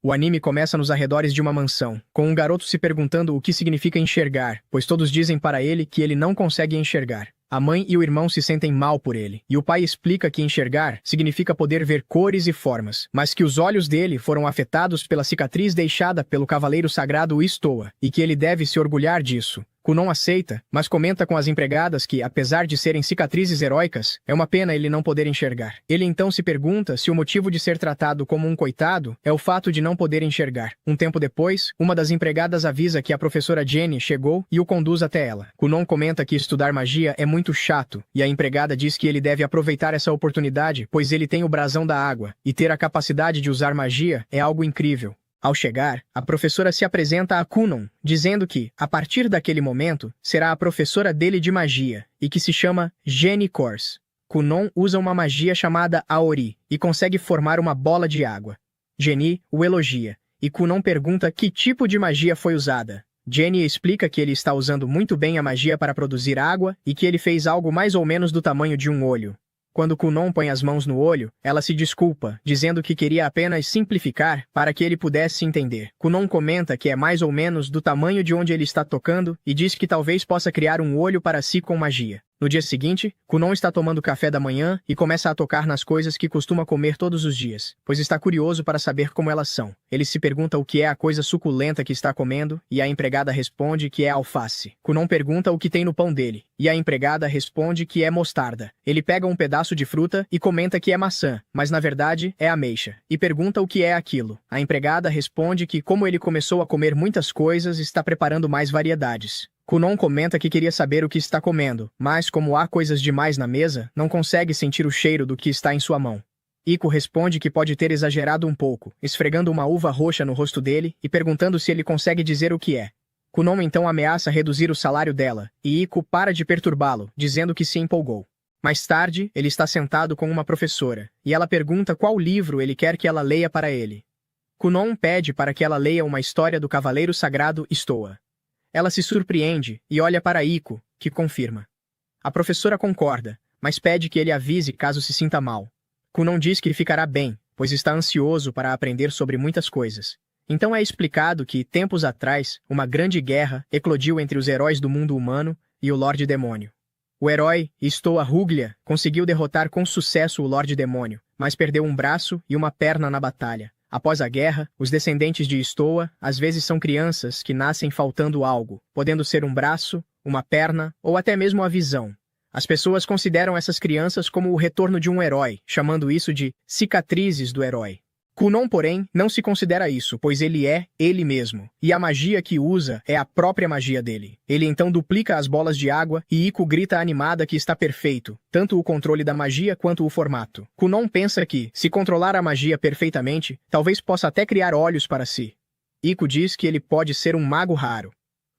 O anime começa nos arredores de uma mansão, com um garoto se perguntando o que significa enxergar, pois todos dizem para ele que ele não consegue enxergar. A mãe e o irmão se sentem mal por ele, e o pai explica que enxergar significa poder ver cores e formas, mas que os olhos dele foram afetados pela cicatriz deixada pelo cavaleiro sagrado Istoa, e que ele deve se orgulhar disso. Kunon aceita, mas comenta com as empregadas que, apesar de serem cicatrizes heróicas, é uma pena ele não poder enxergar. Ele então se pergunta se o motivo de ser tratado como um coitado é o fato de não poder enxergar. Um tempo depois, uma das empregadas avisa que a professora Jenny chegou e o conduz até ela. Kunon comenta que estudar magia é muito chato, e a empregada diz que ele deve aproveitar essa oportunidade, pois ele tem o brasão da água, e ter a capacidade de usar magia é algo incrível. Ao chegar, a professora se apresenta a Kunon, dizendo que, a partir daquele momento, será a professora dele de magia, e que se chama Jenny Kors. Kunon usa uma magia chamada Aori, e consegue formar uma bola de água. Jenny o elogia, e Kunon pergunta que tipo de magia foi usada. Jenny explica que ele está usando muito bem a magia para produzir água, e que ele fez algo mais ou menos do tamanho de um olho. Quando Kunon põe as mãos no olho, ela se desculpa, dizendo que queria apenas simplificar para que ele pudesse entender. Kunon comenta que é mais ou menos do tamanho de onde ele está tocando e diz que talvez possa criar um olho para si com magia. No dia seguinte, Kunon está tomando café da manhã e começa a tocar nas coisas que costuma comer todos os dias, pois está curioso para saber como elas são. Ele se pergunta o que é a coisa suculenta que está comendo, e a empregada responde que é alface. Kunon pergunta o que tem no pão dele, e a empregada responde que é mostarda. Ele pega um pedaço de fruta e comenta que é maçã, mas na verdade é ameixa, e pergunta o que é aquilo. A empregada responde que, como ele começou a comer muitas coisas, está preparando mais variedades. Kunon comenta que queria saber o que está comendo, mas como há coisas demais na mesa, não consegue sentir o cheiro do que está em sua mão. Iko responde que pode ter exagerado um pouco, esfregando uma uva roxa no rosto dele e perguntando se ele consegue dizer o que é. Kunon então ameaça reduzir o salário dela, e Iko para de perturbá-lo, dizendo que se empolgou. Mais tarde, ele está sentado com uma professora, e ela pergunta qual livro ele quer que ela leia para ele. Kunon pede para que ela leia uma história do Cavaleiro Sagrado Istoa. Ela se surpreende e olha para Iko, que confirma. A professora concorda, mas pede que ele avise caso se sinta mal. Kunon diz que ficará bem, pois está ansioso para aprender sobre muitas coisas. Então é explicado que, tempos atrás, uma grande guerra eclodiu entre os heróis do mundo humano e o Lorde Demônio. O herói, Istoa Ruglia, conseguiu derrotar com sucesso o Lorde Demônio, mas perdeu um braço e uma perna na batalha. Após a guerra, os descendentes de Istoa às vezes são crianças que nascem faltando algo, podendo ser um braço, uma perna ou até mesmo a visão. As pessoas consideram essas crianças como o retorno de um herói, chamando isso de cicatrizes do herói. Kunon, porém, não se considera isso, pois ele é ele mesmo, e a magia que usa é a própria magia dele. Ele então duplica as bolas de água e Iko grita animada que está perfeito, tanto o controle da magia quanto o formato. Kunon pensa que, se controlar a magia perfeitamente, talvez possa até criar olhos para si. Iko diz que ele pode ser um mago raro.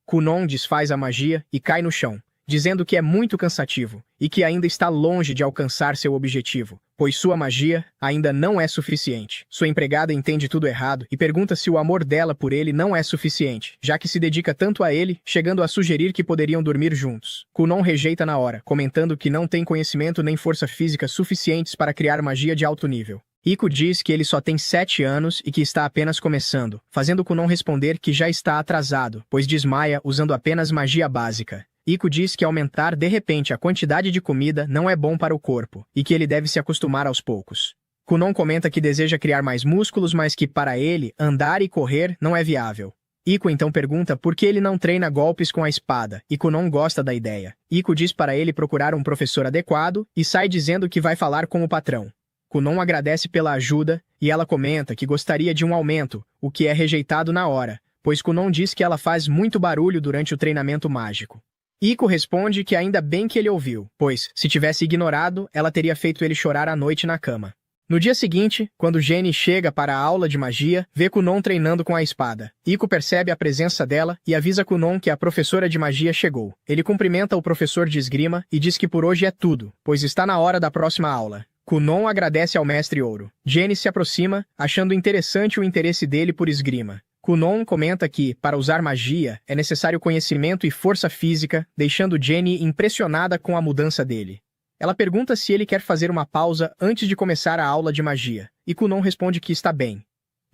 Kunon desfaz a magia e cai no chão, dizendo que é muito cansativo e que ainda está longe de alcançar seu objetivo, pois sua magia ainda não é suficiente. Sua empregada entende tudo errado e pergunta se o amor dela por ele não é suficiente, já que se dedica tanto a ele, chegando a sugerir que poderiam dormir juntos. Kunon rejeita na hora, comentando que não tem conhecimento nem força física suficientes para criar magia de alto nível. Iko diz que ele só tem 7 anos e que está apenas começando, fazendo Kunon responder que já está atrasado, pois desmaia usando apenas magia básica. Iko diz que aumentar de repente a quantidade de comida não é bom para o corpo, e que ele deve se acostumar aos poucos. Kunon comenta que deseja criar mais músculos, mas que para ele, andar e correr não é viável. Iko então pergunta por que ele não treina golpes com a espada, e Kunon gosta da ideia. Iko diz para ele procurar um professor adequado, e sai dizendo que vai falar com o patrão. Kunon agradece pela ajuda, e ela comenta que gostaria de um aumento, o que é rejeitado na hora, pois Kunon diz que ela faz muito barulho durante o treinamento mágico. Iko responde que ainda bem que ele ouviu, pois, se tivesse ignorado, ela teria feito ele chorar à noite na cama. No dia seguinte, quando Jenny chega para a aula de magia, vê Kunon treinando com a espada. Iko percebe a presença dela e avisa Kunon que a professora de magia chegou. Ele cumprimenta o professor de esgrima e diz que por hoje é tudo, pois está na hora da próxima aula. Kunon agradece ao mestre Ouro. Jenny se aproxima, achando interessante o interesse dele por esgrima. Kunon comenta que, para usar magia, é necessário conhecimento e força física, deixando Jenny impressionada com a mudança dele. Ela pergunta se ele quer fazer uma pausa antes de começar a aula de magia, e Kunon responde que está bem.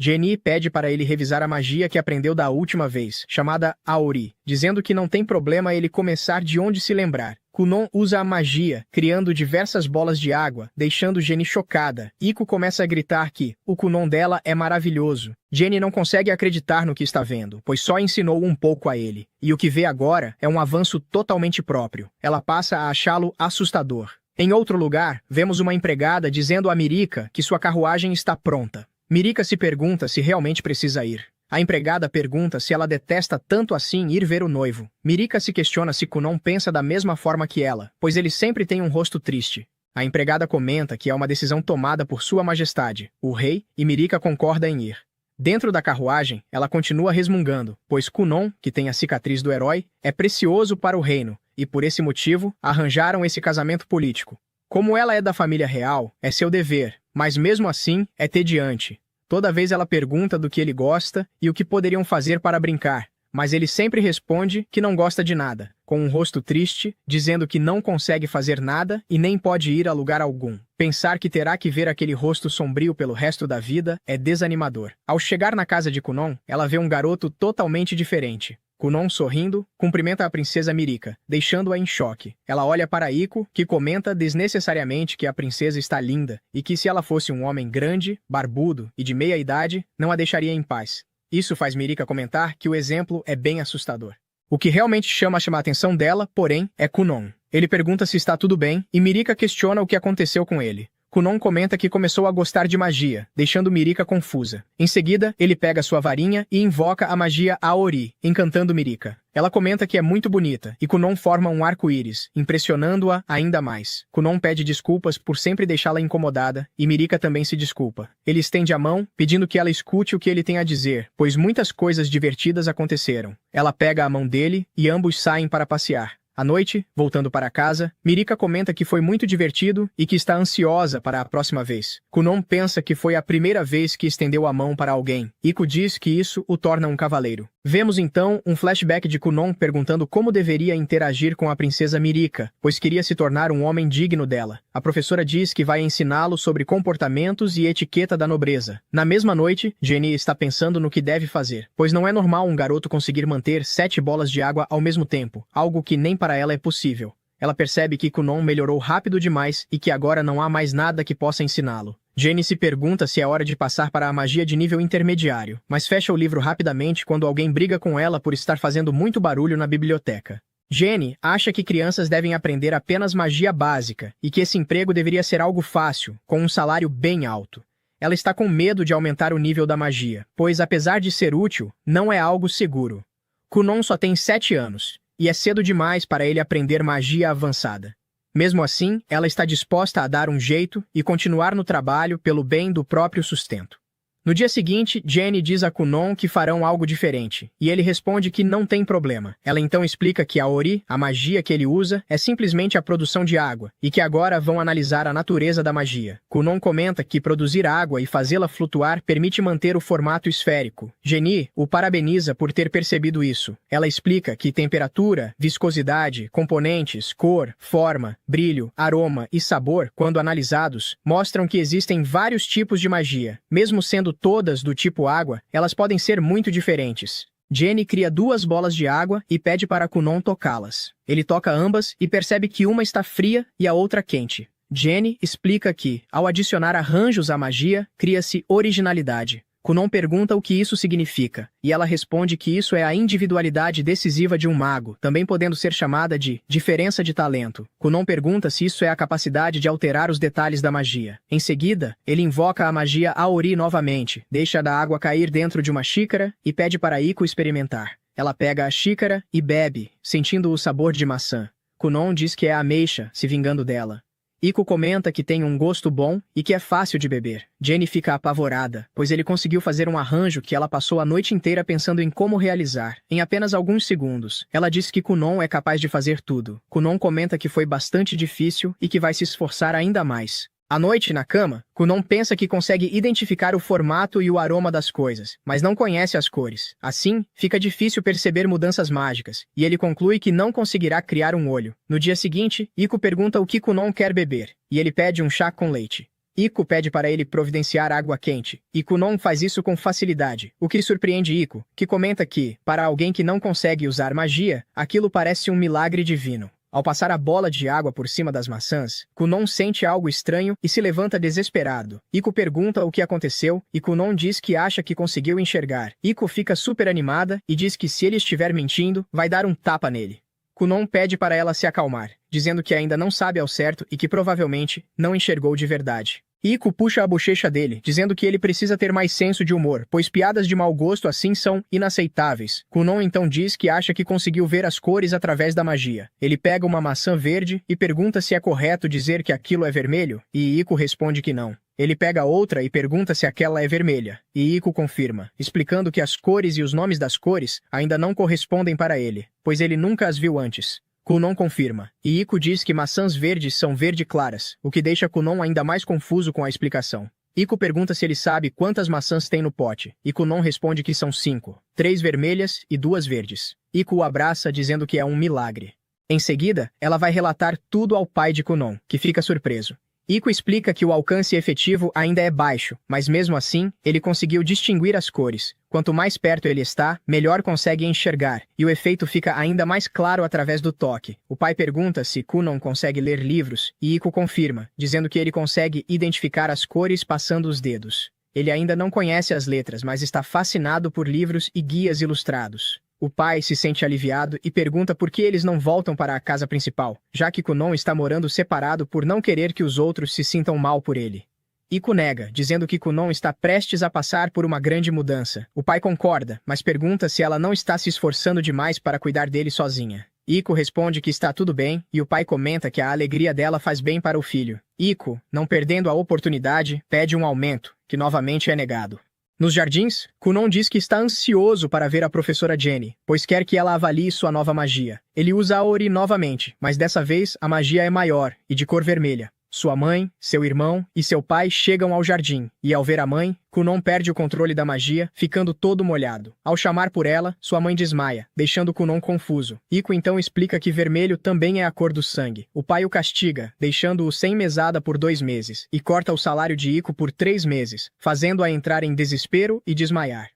Jenny pede para ele revisar a magia que aprendeu da última vez, chamada Aori, dizendo que não tem problema ele começar de onde se lembrar. Kunon usa a magia, criando diversas bolas de água, deixando Jenny chocada. Iko começa a gritar que o Kunon dela é maravilhoso. Jenny não consegue acreditar no que está vendo, pois só ensinou um pouco a ele. E o que vê agora é um avanço totalmente próprio. Ela passa a achá-lo assustador. Em outro lugar, vemos uma empregada dizendo a Mirika que sua carruagem está pronta. Mirika se pergunta se realmente precisa ir. A empregada pergunta se ela detesta tanto assim ir ver o noivo. Mirika se questiona se Kunon pensa da mesma forma que ela, pois ele sempre tem um rosto triste. A empregada comenta que é uma decisão tomada por Sua Majestade, o rei, e Mirika concorda em ir. Dentro da carruagem, ela continua resmungando, pois Kunon, que tem a cicatriz do herói, é precioso para o reino, e por esse motivo, arranjaram esse casamento político. Como ela é da família real, é seu dever, mas mesmo assim, é tediante. Toda vez ela pergunta do que ele gosta e o que poderiam fazer para brincar, mas ele sempre responde que não gosta de nada, com um rosto triste, dizendo que não consegue fazer nada e nem pode ir a lugar algum. Pensar que terá que ver aquele rosto sombrio pelo resto da vida é desanimador. Ao chegar na casa de Kunon, ela vê um garoto totalmente diferente. Kunon, sorrindo, cumprimenta a princesa Mirika, deixando-a em choque. Ela olha para Iko, que comenta desnecessariamente que a princesa está linda e que se ela fosse um homem grande, barbudo e de meia idade, não a deixaria em paz. Isso faz Mirika comentar que o exemplo é bem assustador. O que realmente chama a atenção dela, porém, é Kunon. Ele pergunta se está tudo bem e Mirika questiona o que aconteceu com ele. Kunon comenta que começou a gostar de magia, deixando Mirika confusa. Em seguida, ele pega sua varinha e invoca a magia Aori, encantando Mirika. Ela comenta que é muito bonita, e Kunon forma um arco-íris, impressionando-a ainda mais. Kunon pede desculpas por sempre deixá-la incomodada, e Mirika também se desculpa. Ele estende a mão, pedindo que ela escute o que ele tem a dizer, pois muitas coisas divertidas aconteceram. Ela pega a mão dele, e ambos saem para passear. À noite, voltando para casa, Mirika comenta que foi muito divertido e que está ansiosa para a próxima vez. Kunon pensa que foi a primeira vez que estendeu a mão para alguém. Iko diz que isso o torna um cavaleiro. Vemos então um flashback de Kunon perguntando como deveria interagir com a princesa Mirika, pois queria se tornar um homem digno dela. A professora diz que vai ensiná-lo sobre comportamentos e etiqueta da nobreza. Na mesma noite, Jenny está pensando no que deve fazer, pois não é normal um garoto conseguir manter 7 bolas de água ao mesmo tempo, algo que nem para ela é possível. Ela percebe que Kunon melhorou rápido demais e que agora não há mais nada que possa ensiná-lo. Jenny se pergunta se é hora de passar para a magia de nível intermediário, mas fecha o livro rapidamente quando alguém briga com ela por estar fazendo muito barulho na biblioteca. Jenny acha que crianças devem aprender apenas magia básica e que esse emprego deveria ser algo fácil, com um salário bem alto. Ela está com medo de aumentar o nível da magia, pois apesar de ser útil, não é algo seguro. Kunon só tem 7 anos, e é cedo demais para ele aprender magia avançada. Mesmo assim, ela está disposta a dar um jeito e continuar no trabalho pelo bem do próprio sustento. No dia seguinte, Jenny diz a Kunon que farão algo diferente, e ele responde que não tem problema. Ela então explica que a Ori, a magia que ele usa, é simplesmente a produção de água, e que agora vão analisar a natureza da magia. Kunon comenta que produzir água e fazê-la flutuar permite manter o formato esférico. Jenny o parabeniza por ter percebido isso. Ela explica que temperatura, viscosidade, componentes, cor, forma, brilho, aroma e sabor, quando analisados, mostram que existem vários tipos de magia, mesmo sendo todas do tipo água, elas podem ser muito diferentes. Jenny cria 2 bolas de água e pede para Kunon tocá-las. Ele toca ambas e percebe que uma está fria e a outra quente. Jenny explica que, ao adicionar arranjos à magia, cria-se originalidade. Kunon pergunta o que isso significa, e ela responde que isso é a individualidade decisiva de um mago, também podendo ser chamada de diferença de talento. Kunon pergunta se isso é a capacidade de alterar os detalhes da magia. Em seguida, ele invoca a magia Aori novamente, deixa a água cair dentro de uma xícara e pede para Iko experimentar. Ela pega a xícara e bebe, sentindo o sabor de maçã. Kunon diz que é a ameixa, se vingando dela. Iko comenta que tem um gosto bom e que é fácil de beber. Jenny fica apavorada, pois ele conseguiu fazer um arranjo que ela passou a noite inteira pensando em como realizar. Em apenas alguns segundos, ela diz que Kunon é capaz de fazer tudo. Kunon comenta que foi bastante difícil e que vai se esforçar ainda mais. À noite, na cama, Kunon pensa que consegue identificar o formato e o aroma das coisas, mas não conhece as cores. Assim, fica difícil perceber mudanças mágicas, e ele conclui que não conseguirá criar um olho. No dia seguinte, Iko pergunta o que Kunon quer beber, e ele pede um chá com leite. Iko pede para ele providenciar água quente, e Kunon faz isso com facilidade, o que surpreende Iko, que comenta que, para alguém que não consegue usar magia, aquilo parece um milagre divino. Ao passar a bola de água por cima das maçãs, Kunon sente algo estranho e se levanta desesperado. Iko pergunta o que aconteceu e Kunon diz que acha que conseguiu enxergar. Iko fica super animada e diz que se ele estiver mentindo, vai dar um tapa nele. Kunon pede para ela se acalmar, dizendo que ainda não sabe ao certo e que provavelmente não enxergou de verdade. Iko puxa a bochecha dele, dizendo que ele precisa ter mais senso de humor, pois piadas de mau gosto assim são inaceitáveis. Kunon então diz que acha que conseguiu ver as cores através da magia. Ele pega uma maçã verde e pergunta se é correto dizer que aquilo é vermelho, e Iko responde que não. Ele pega outra e pergunta se aquela é vermelha, e Iko confirma, explicando que as cores e os nomes das cores ainda não correspondem para ele, pois ele nunca as viu antes. Kunon confirma, e Iko diz que maçãs verdes são verde claras, o que deixa Kunon ainda mais confuso com a explicação. Iko pergunta se ele sabe quantas maçãs tem no pote, e Kunon responde que são 5, 3 vermelhas e 2 verdes. Iko o abraça dizendo que é um milagre. Em seguida, ela vai relatar tudo ao pai de Kunon, que fica surpreso. Iko explica que o alcance efetivo ainda é baixo, mas mesmo assim, ele conseguiu distinguir as cores. Quanto mais perto ele está, melhor consegue enxergar, e o efeito fica ainda mais claro através do toque. O pai pergunta se Kunon consegue ler livros, e Iko confirma, dizendo que ele consegue identificar as cores passando os dedos. Ele ainda não conhece as letras, mas está fascinado por livros e guias ilustrados. O pai se sente aliviado e pergunta por que eles não voltam para a casa principal, já que Kunon está morando separado por não querer que os outros se sintam mal por ele. Iko nega, dizendo que Kunon está prestes a passar por uma grande mudança. O pai concorda, mas pergunta se ela não está se esforçando demais para cuidar dele sozinha. Iko responde que está tudo bem, e o pai comenta que a alegria dela faz bem para o filho. Iko, não perdendo a oportunidade, pede um aumento, que novamente é negado. Nos jardins, Kunon diz que está ansioso para ver a professora Jenny, pois quer que ela avalie sua nova magia. Ele usa a Ori novamente, mas dessa vez a magia é maior e de cor vermelha. Sua mãe, seu irmão e seu pai chegam ao jardim, e ao ver a mãe, Kunon perde o controle da magia, ficando todo molhado. Ao chamar por ela, sua mãe desmaia, deixando Kunon confuso. Iko então explica que vermelho também é a cor do sangue. O pai o castiga, deixando-o sem mesada por 2 meses, e corta o salário de Iko por 3 meses, fazendo-a entrar em desespero e desmaiar.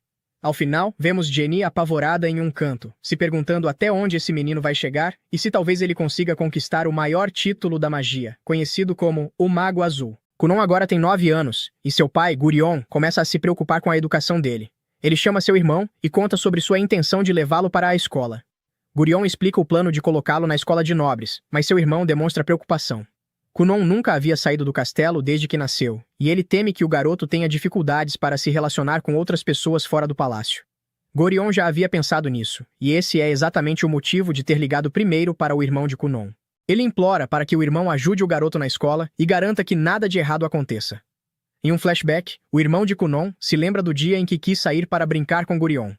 Ao final, vemos Jenny apavorada em um canto, se perguntando até onde esse menino vai chegar e se talvez ele consiga conquistar o maior título da magia, conhecido como o Mago Azul. Kunon agora tem 9 anos, e seu pai, Gurion, começa a se preocupar com a educação dele. Ele chama seu irmão e conta sobre sua intenção de levá-lo para a escola. Gurion explica o plano de colocá-lo na escola de nobres, mas seu irmão demonstra preocupação. Kunon nunca havia saído do castelo desde que nasceu, e ele teme que o garoto tenha dificuldades para se relacionar com outras pessoas fora do palácio. Gorion já havia pensado nisso, e esse é exatamente o motivo de ter ligado primeiro para o irmão de Kunon. Ele implora para que o irmão ajude o garoto na escola e garanta que nada de errado aconteça. Em um flashback, o irmão de Kunon se lembra do dia em que quis sair para brincar com Gurion.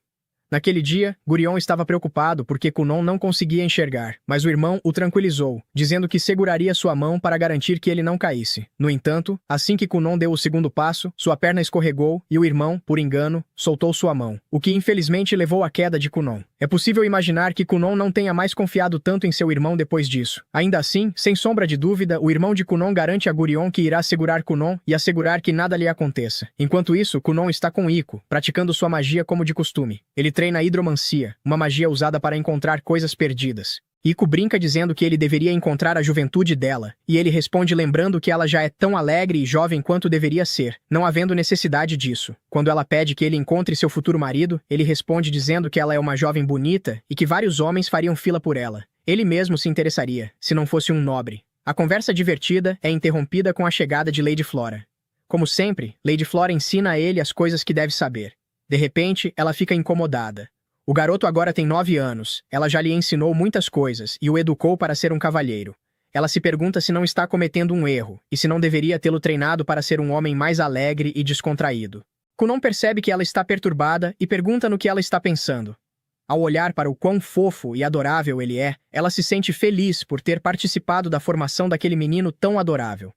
Naquele dia, Gurion estava preocupado porque Kunon não conseguia enxergar, mas o irmão o tranquilizou, dizendo que seguraria sua mão para garantir que ele não caísse. No entanto, assim que Kunon deu o segundo passo, sua perna escorregou e o irmão, por engano, soltou sua mão, o que infelizmente levou à queda de Kunon. É possível imaginar que Kunon não tenha mais confiado tanto em seu irmão depois disso. Ainda assim, sem sombra de dúvida, o irmão de Kunon garante a Gurion que irá segurar Kunon e assegurar que nada lhe aconteça. Enquanto isso, Kunon está com Iko, praticando sua magia como de costume. Ele treina hidromancia, uma magia usada para encontrar coisas perdidas. Iko brinca dizendo que ele deveria encontrar a juventude dela, e ele responde lembrando que ela já é tão alegre e jovem quanto deveria ser, não havendo necessidade disso. Quando ela pede que ele encontre seu futuro marido, ele responde dizendo que ela é uma jovem bonita e que vários homens fariam fila por ela. Ele mesmo se interessaria, se não fosse um nobre. A conversa divertida é interrompida com a chegada de Lady Flora. Como sempre, Lady Flora ensina a ele as coisas que deve saber. De repente, ela fica incomodada. O garoto agora tem 9 anos, ela já lhe ensinou muitas coisas e o educou para ser um cavalheiro. Ela se pergunta se não está cometendo um erro, e se não deveria tê-lo treinado para ser um homem mais alegre e descontraído. Kunon percebe que ela está perturbada e pergunta no que ela está pensando. Ao olhar para o quão fofo e adorável ele é, ela se sente feliz por ter participado da formação daquele menino tão adorável.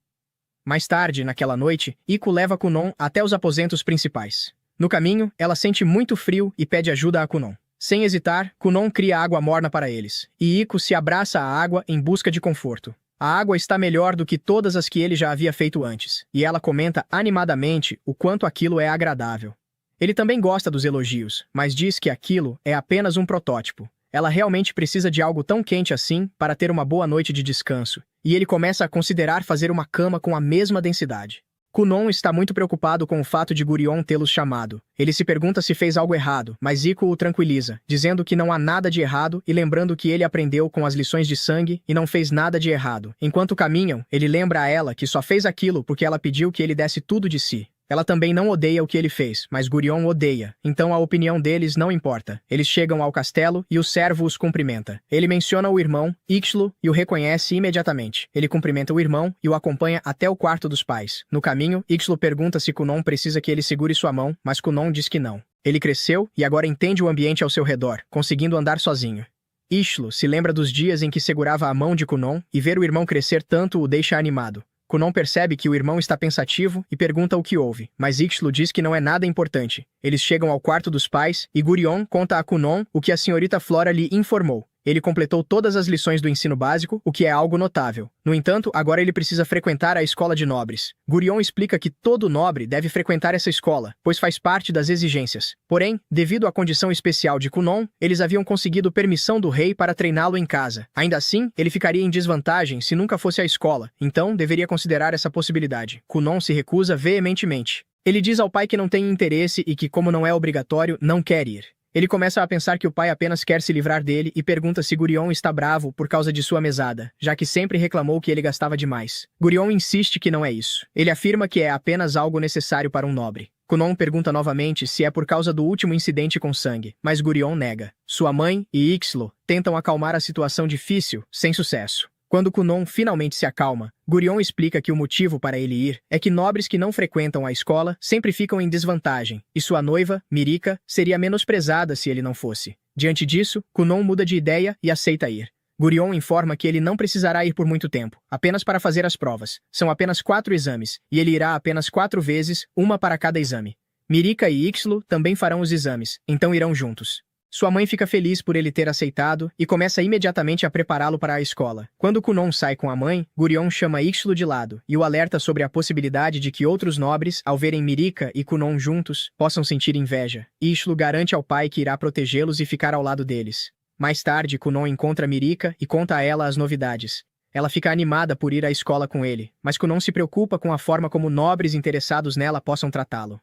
Mais tarde, naquela noite, Iko leva Kunon até os aposentos principais. No caminho, ela sente muito frio e pede ajuda a Kunon. Sem hesitar, Kunon cria água morna para eles, e Iko se abraça à água em busca de conforto. A água está melhor do que todas as que ele já havia feito antes, e ela comenta animadamente o quanto aquilo é agradável. Ele também gosta dos elogios, mas diz que aquilo é apenas um protótipo. Ela realmente precisa de algo tão quente assim para ter uma boa noite de descanso, e ele começa a considerar fazer uma cama com a mesma densidade. Kunon está muito preocupado com o fato de Gurion tê-los chamado. Ele se pergunta se fez algo errado, mas Iko o tranquiliza, dizendo que não há nada de errado e lembrando que ele aprendeu com as lições de sangue e não fez nada de errado. Enquanto caminham, ele lembra a ela que só fez aquilo porque ela pediu que ele desse tudo de si. Ela também não odeia o que ele fez, mas Gurion odeia, então a opinião deles não importa. Eles chegam ao castelo e o servo os cumprimenta. Ele menciona o irmão, Ixlo, e o reconhece imediatamente. Ele cumprimenta o irmão e o acompanha até o quarto dos pais. No caminho, Ixlo pergunta se Kunon precisa que ele segure sua mão, mas Kunon diz que não. Ele cresceu e agora entende o ambiente ao seu redor, conseguindo andar sozinho. Ixlo se lembra dos dias em que segurava a mão de Kunon e ver o irmão crescer tanto o deixa animado. Kunon percebe que o irmão está pensativo e pergunta o que houve, mas Ixlo diz que não é nada importante. Eles chegam ao quarto dos pais e Gurion conta a Kunon o que a senhorita Flora lhe informou. Ele completou todas as lições do ensino básico, o que é algo notável. No entanto, agora ele precisa frequentar a escola de nobres. Gurion explica que todo nobre deve frequentar essa escola, pois faz parte das exigências. Porém, devido à condição especial de Kunon, eles haviam conseguido permissão do rei para treiná-lo em casa. Ainda assim, ele ficaria em desvantagem se nunca fosse à escola, então deveria considerar essa possibilidade. Kunon se recusa veementemente. Ele diz ao pai que não tem interesse e que, como não é obrigatório, não quer ir. Ele começa a pensar que o pai apenas quer se livrar dele e pergunta se Gurion está bravo por causa de sua mesada, já que sempre reclamou que ele gastava demais. Gurion insiste que não é isso. Ele afirma que é apenas algo necessário para um nobre. Kunon pergunta novamente se é por causa do último incidente com sangue, mas Gurion nega. Sua mãe e Ixlo tentam acalmar a situação difícil, sem sucesso. Quando Kunon finalmente se acalma, Gurion explica que o motivo para ele ir é que nobres que não frequentam a escola sempre ficam em desvantagem, e sua noiva, Mirika, seria menosprezada se ele não fosse. Diante disso, Kunon muda de ideia e aceita ir. Gurion informa que ele não precisará ir por muito tempo, apenas para fazer as provas. São apenas 4 exames, e ele irá apenas 4 vezes, uma para cada exame. Mirika e Ixlo também farão os exames, então irão juntos. Sua mãe fica feliz por ele ter aceitado e começa imediatamente a prepará-lo para a escola. Quando Kunon sai com a mãe, Gurion chama Ixlo de lado e o alerta sobre a possibilidade de que outros nobres, ao verem Mirika e Kunon juntos, possam sentir inveja. Ixlo garante ao pai que irá protegê-los e ficar ao lado deles. Mais tarde, Kunon encontra Mirika e conta a ela as novidades. Ela fica animada por ir à escola com ele, mas Kunon se preocupa com a forma como nobres interessados nela possam tratá-lo.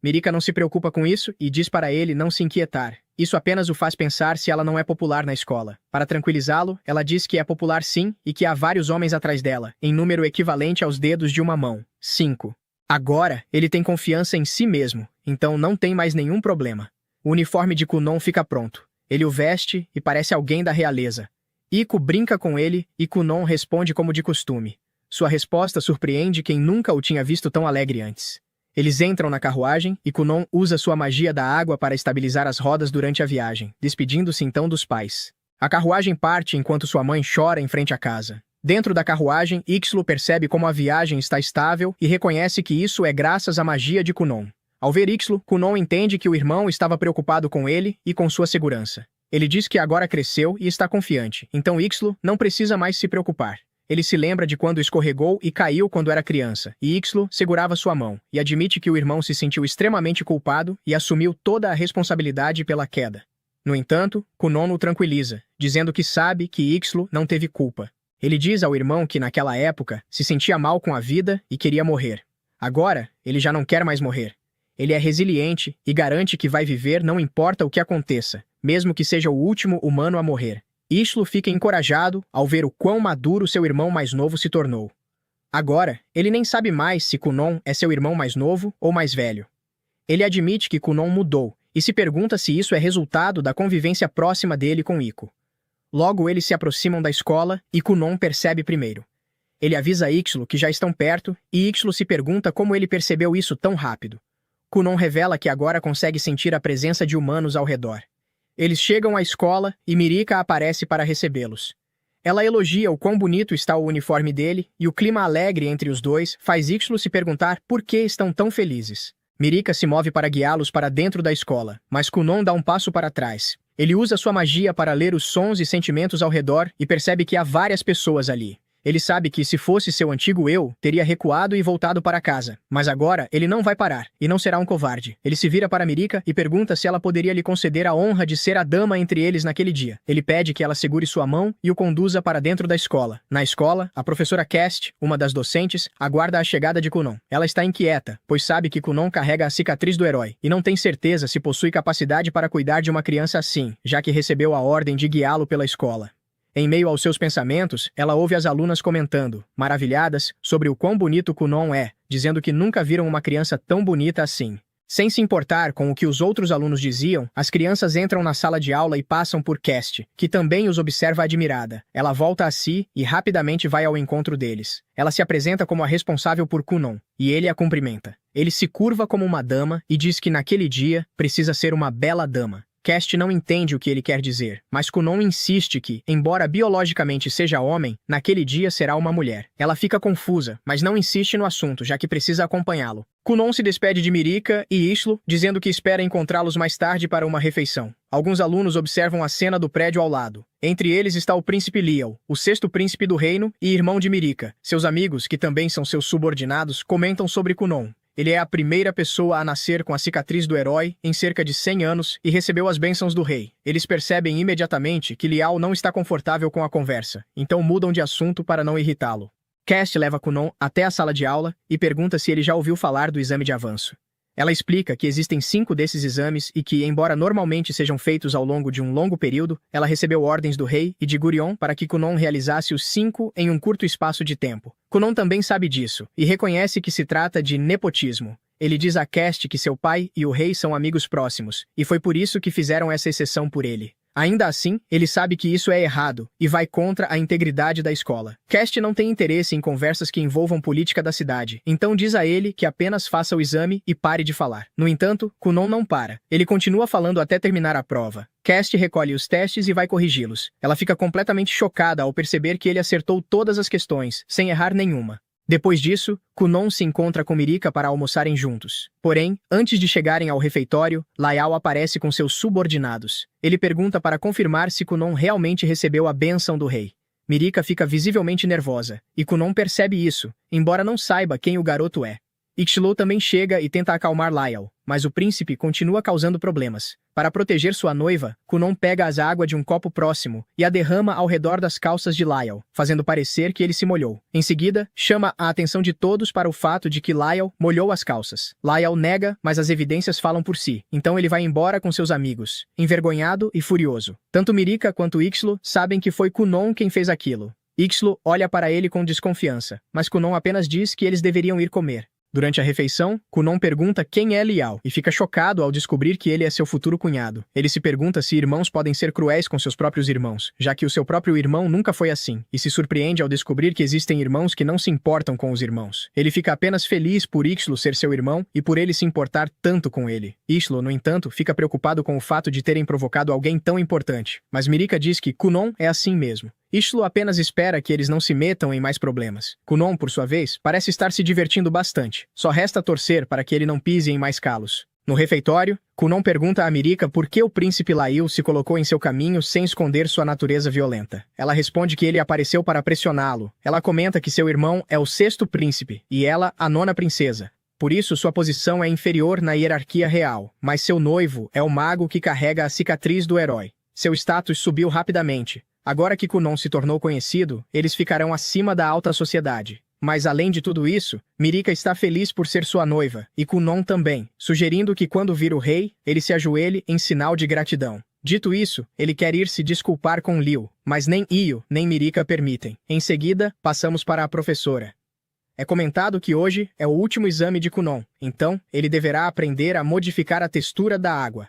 Mirika não se preocupa com isso e diz para ele não se inquietar. Isso apenas o faz pensar se ela não é popular na escola. Para tranquilizá-lo, ela diz que é popular sim e que há vários homens atrás dela, em número equivalente aos dedos de uma mão. 5. Agora, ele tem confiança em si mesmo, então não tem mais nenhum problema. O uniforme de Kunon fica pronto. Ele o veste e parece alguém da realeza. Iko brinca com ele e Kunon responde como de costume. Sua resposta surpreende quem nunca o tinha visto tão alegre antes. Eles entram na carruagem e Kunon usa sua magia da água para estabilizar as rodas durante a viagem, despedindo-se então dos pais. A carruagem parte enquanto sua mãe chora em frente à casa. Dentro da carruagem, Ixlo percebe como a viagem está estável e reconhece que isso é graças à magia de Kunon. Ao ver Ixlo, Kunon entende que o irmão estava preocupado com ele e com sua segurança. Ele diz que agora cresceu e está confiante, então Ixlo não precisa mais se preocupar. Ele se lembra de quando escorregou e caiu quando era criança, e Ixlo segurava sua mão, e admite que o irmão se sentiu extremamente culpado e assumiu toda a responsabilidade pela queda. No entanto, Kunon o tranquiliza, dizendo que sabe que Ixlo não teve culpa. Ele diz ao irmão que naquela época se sentia mal com a vida e queria morrer. Agora, ele já não quer mais morrer. Ele é resiliente e garante que vai viver não importa o que aconteça, mesmo que seja o último humano a morrer. Ixlo fica encorajado ao ver o quão maduro seu irmão mais novo se tornou. Agora, ele nem sabe mais se Kunon é seu irmão mais novo ou mais velho. Ele admite que Kunon mudou e se pergunta se isso é resultado da convivência próxima dele com Iko. Logo eles se aproximam da escola e Kunon percebe primeiro. Ele avisa Ixlo que já estão perto e Ixlo se pergunta como ele percebeu isso tão rápido. Kunon revela que agora consegue sentir a presença de humanos ao redor. Eles chegam à escola e Mirika aparece para recebê-los. Ela elogia o quão bonito está o uniforme dele e o clima alegre entre os dois faz Ixlo se perguntar por que estão tão felizes. Mirika se move para guiá-los para dentro da escola, mas Kunon dá um passo para trás. Ele usa sua magia para ler os sons e sentimentos ao redor e percebe que há várias pessoas ali. Ele sabe que se fosse seu antigo eu, teria recuado e voltado para casa. Mas agora, ele não vai parar, e não será um covarde. Ele se vira para Mirika e pergunta se ela poderia lhe conceder a honra de ser a dama entre eles naquele dia. Ele pede que ela segure sua mão e o conduza para dentro da escola. Na escola, a professora Cast, uma das docentes, aguarda a chegada de Kunon. Ela está inquieta, pois sabe que Kunon carrega a cicatriz do herói, e não tem certeza se possui capacidade para cuidar de uma criança assim, já que recebeu a ordem de guiá-lo pela escola. Em meio aos seus pensamentos, ela ouve as alunas comentando, maravilhadas, sobre o quão bonito Kunon é, dizendo que nunca viram uma criança tão bonita assim. Sem se importar com o que os outros alunos diziam, as crianças entram na sala de aula e passam por Cast, que também os observa admirada. Ela volta a si e rapidamente vai ao encontro deles. Ela se apresenta como a responsável por Kunon, e ele a cumprimenta. Ele se curva como uma dama e diz que naquele dia precisa ser uma bela dama. Cast não entende o que ele quer dizer, mas Kunon insiste que, embora biologicamente seja homem, naquele dia será uma mulher. Ela fica confusa, mas não insiste no assunto, já que precisa acompanhá-lo. Kunon se despede de Mirika e Ishlo, dizendo que espera encontrá-los mais tarde para uma refeição. Alguns alunos observam a cena do prédio ao lado. Entre eles está o príncipe Liao, o sexto príncipe do reino e irmão de Mirika. Seus amigos, que também são seus subordinados, comentam sobre Kunon. Ele é a primeira pessoa a nascer com a cicatriz do herói em cerca de 100 anos e recebeu as bênçãos do rei. Eles percebem imediatamente que Liao não está confortável com a conversa, então mudam de assunto para não irritá-lo. Cast leva Kunon até a sala de aula e pergunta se ele já ouviu falar do exame de avanço. Ela explica que existem 5 desses exames e que, embora normalmente sejam feitos ao longo de um longo período, ela recebeu ordens do rei e de Gurion para que Kunon realizasse os 5 em um curto espaço de tempo. Kunon também sabe disso e reconhece que se trata de nepotismo. Ele diz a Cast que seu pai e o rei são amigos próximos, e foi por isso que fizeram essa exceção por ele. Ainda assim, ele sabe que isso é errado e vai contra a integridade da escola. Cast não tem interesse em conversas que envolvam política da cidade, então diz a ele que apenas faça o exame e pare de falar. No entanto, Kunon não para. Ele continua falando até terminar a prova. Cast recolhe os testes e vai corrigi-los. Ela fica completamente chocada ao perceber que ele acertou todas as questões, sem errar nenhuma. Depois disso, Kunon se encontra com Mirika para almoçarem juntos. Porém, antes de chegarem ao refeitório, Liao aparece com seus subordinados. Ele pergunta para confirmar se Kunon realmente recebeu a bênção do rei. Mirika fica visivelmente nervosa, e Kunon percebe isso, embora não saiba quem o garoto é. Ishlo também chega e tenta acalmar Liao, mas o príncipe continua causando problemas. Para proteger sua noiva, Kunon pega as águas de um copo próximo e a derrama ao redor das calças de Liao, fazendo parecer que ele se molhou. Em seguida, chama a atenção de todos para o fato de que Liao molhou as calças. Liao nega, mas as evidências falam por si, então ele vai embora com seus amigos, envergonhado e furioso. Tanto Mirika quanto Ishlo sabem que foi Kunon quem fez aquilo. Ishlo olha para ele com desconfiança, mas Kunon apenas diz que eles deveriam ir comer. Durante a refeição, Kunon pergunta quem é Liao e fica chocado ao descobrir que ele é seu futuro cunhado. Ele se pergunta se irmãos podem ser cruéis com seus próprios irmãos, já que o seu próprio irmão nunca foi assim, e se surpreende ao descobrir que existem irmãos que não se importam com os irmãos. Ele fica apenas feliz por Ishlo ser seu irmão e por ele se importar tanto com ele. Ishlo, no entanto, fica preocupado com o fato de terem provocado alguém tão importante, mas Mirika diz que Kunon é assim mesmo. Ishlo apenas espera que eles não se metam em mais problemas. Kunon, por sua vez, parece estar se divertindo bastante. Só resta torcer para que ele não pise em mais calos. No refeitório, Kunon pergunta a Mirika por que o príncipe Lail se colocou em seu caminho sem esconder sua natureza violenta. Ela responde que ele apareceu para pressioná-lo. Ela comenta que seu irmão é o sexto príncipe e ela a nona princesa. Por isso, sua posição é inferior na hierarquia real, mas seu noivo é o mago que carrega a cicatriz do herói. Seu status subiu rapidamente. Agora que Kunon se tornou conhecido, eles ficarão acima da alta sociedade. Mas além de tudo isso, Mirika está feliz por ser sua noiva, e Kunon também, sugerindo que quando vir o rei, ele se ajoelhe em sinal de gratidão. Dito isso, ele quer ir se desculpar com Liu, mas nem Io nem Mirika permitem. Em seguida, passamos para a professora. É comentado que hoje é o último exame de Kunon, então ele deverá aprender a modificar a textura da água.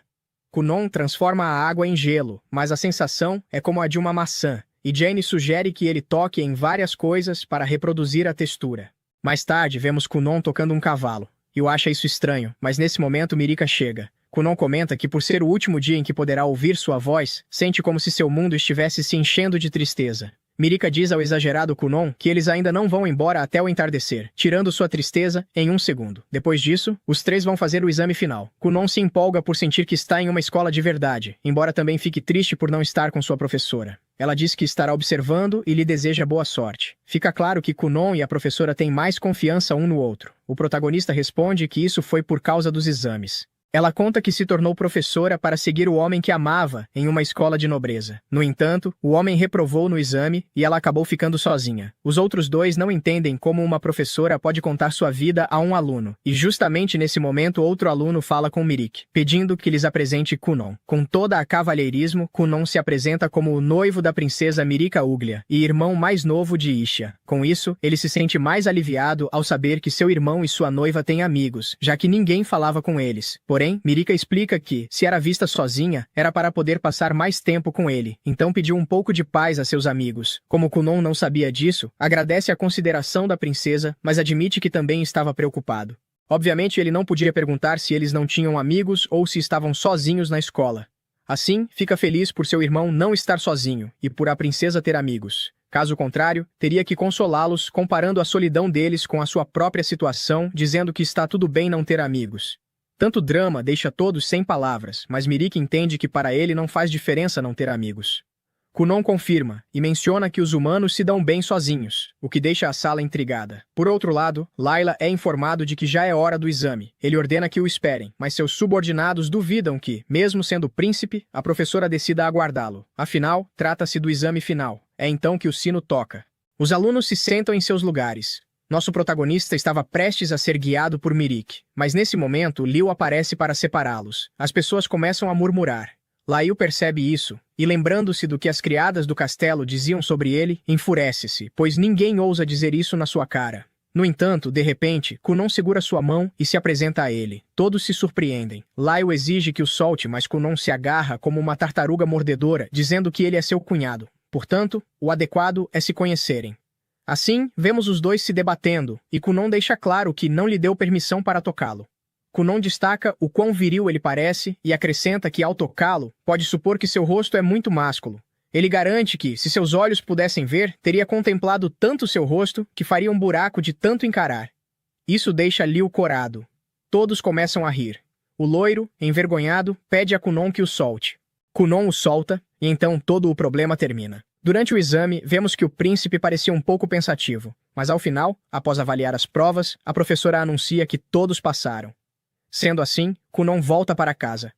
Kunon transforma a água em gelo, mas a sensação é como a de uma maçã, e Jane sugere que ele toque em várias coisas para reproduzir a textura. Mais tarde, vemos Kunon tocando um cavalo. Eu acho isso estranho, mas nesse momento Mirika chega. Kunon comenta que por ser o último dia em que poderá ouvir sua voz, sente como se seu mundo estivesse se enchendo de tristeza. Mirika diz ao exagerado Kunon que eles ainda não vão embora até o entardecer, tirando sua tristeza em um segundo. Depois disso, os 3 vão fazer o exame final. Kunon se empolga por sentir que está em uma escola de verdade, embora também fique triste por não estar com sua professora. Ela diz que estará observando e lhe deseja boa sorte. Fica claro que Kunon e a professora têm mais confiança um no outro. O protagonista responde que isso foi por causa dos exames. Ela conta que se tornou professora para seguir o homem que amava em uma escola de nobreza. No entanto, o homem reprovou no exame e ela acabou ficando sozinha. Os outros dois não entendem como uma professora pode contar sua vida a um aluno. E justamente nesse momento outro aluno fala com Mirik, pedindo que lhes apresente Kunon. Com toda a cavalheirismo, Kunon se apresenta como o noivo da princesa Mirika Uglia e irmão mais novo de Isha. Com isso, ele se sente mais aliviado ao saber que seu irmão e sua noiva têm amigos, já que ninguém falava com eles. Porém, Mirika explica que, se era vista sozinha, era para poder passar mais tempo com ele, então pediu um pouco de paz a seus amigos. Como Kunon não sabia disso, agradece a consideração da princesa, mas admite que também estava preocupado. Obviamente, ele não podia perguntar se eles não tinham amigos ou se estavam sozinhos na escola. Assim, fica feliz por seu irmão não estar sozinho e por a princesa ter amigos. Caso contrário, teria que consolá-los comparando a solidão deles com a sua própria situação, dizendo que está tudo bem não ter amigos. Tanto drama deixa todos sem palavras, mas Mirik entende que para ele não faz diferença não ter amigos. Kunon confirma e menciona que os humanos se dão bem sozinhos, o que deixa a sala intrigada. Por outro lado, Layla é informado de que já é hora do exame. Ele ordena que o esperem, mas seus subordinados duvidam que, mesmo sendo príncipe, a professora decida aguardá-lo. Afinal, trata-se do exame final. É então que o sino toca. Os alunos se sentam em seus lugares. Nosso protagonista estava prestes a ser guiado por Mirik, mas nesse momento Liu aparece para separá-los. As pessoas começam a murmurar. Lail percebe isso, e lembrando-se do que as criadas do castelo diziam sobre ele, enfurece-se, pois ninguém ousa dizer isso na sua cara. No entanto, de repente, Kunon segura sua mão e se apresenta a ele. Todos se surpreendem. Lail exige que o solte, mas Kunon se agarra como uma tartaruga mordedora, dizendo que ele é seu cunhado. Portanto, o adequado é se conhecerem. Assim, vemos os dois se debatendo, e Kunon deixa claro que não lhe deu permissão para tocá-lo. Kunon destaca o quão viril ele parece e acrescenta que, ao tocá-lo, pode supor que seu rosto é muito másculo. Ele garante que, se seus olhos pudessem ver, teria contemplado tanto seu rosto que faria um buraco de tanto encarar. Isso deixa Liu corado. Todos começam a rir. O loiro, envergonhado, pede a Kunon que o solte. Kunon o solta, e então todo o problema termina. Durante o exame, vemos que o príncipe parecia um pouco pensativo, mas ao final, após avaliar as provas, a professora anuncia que todos passaram. Sendo assim, Kunon volta para casa.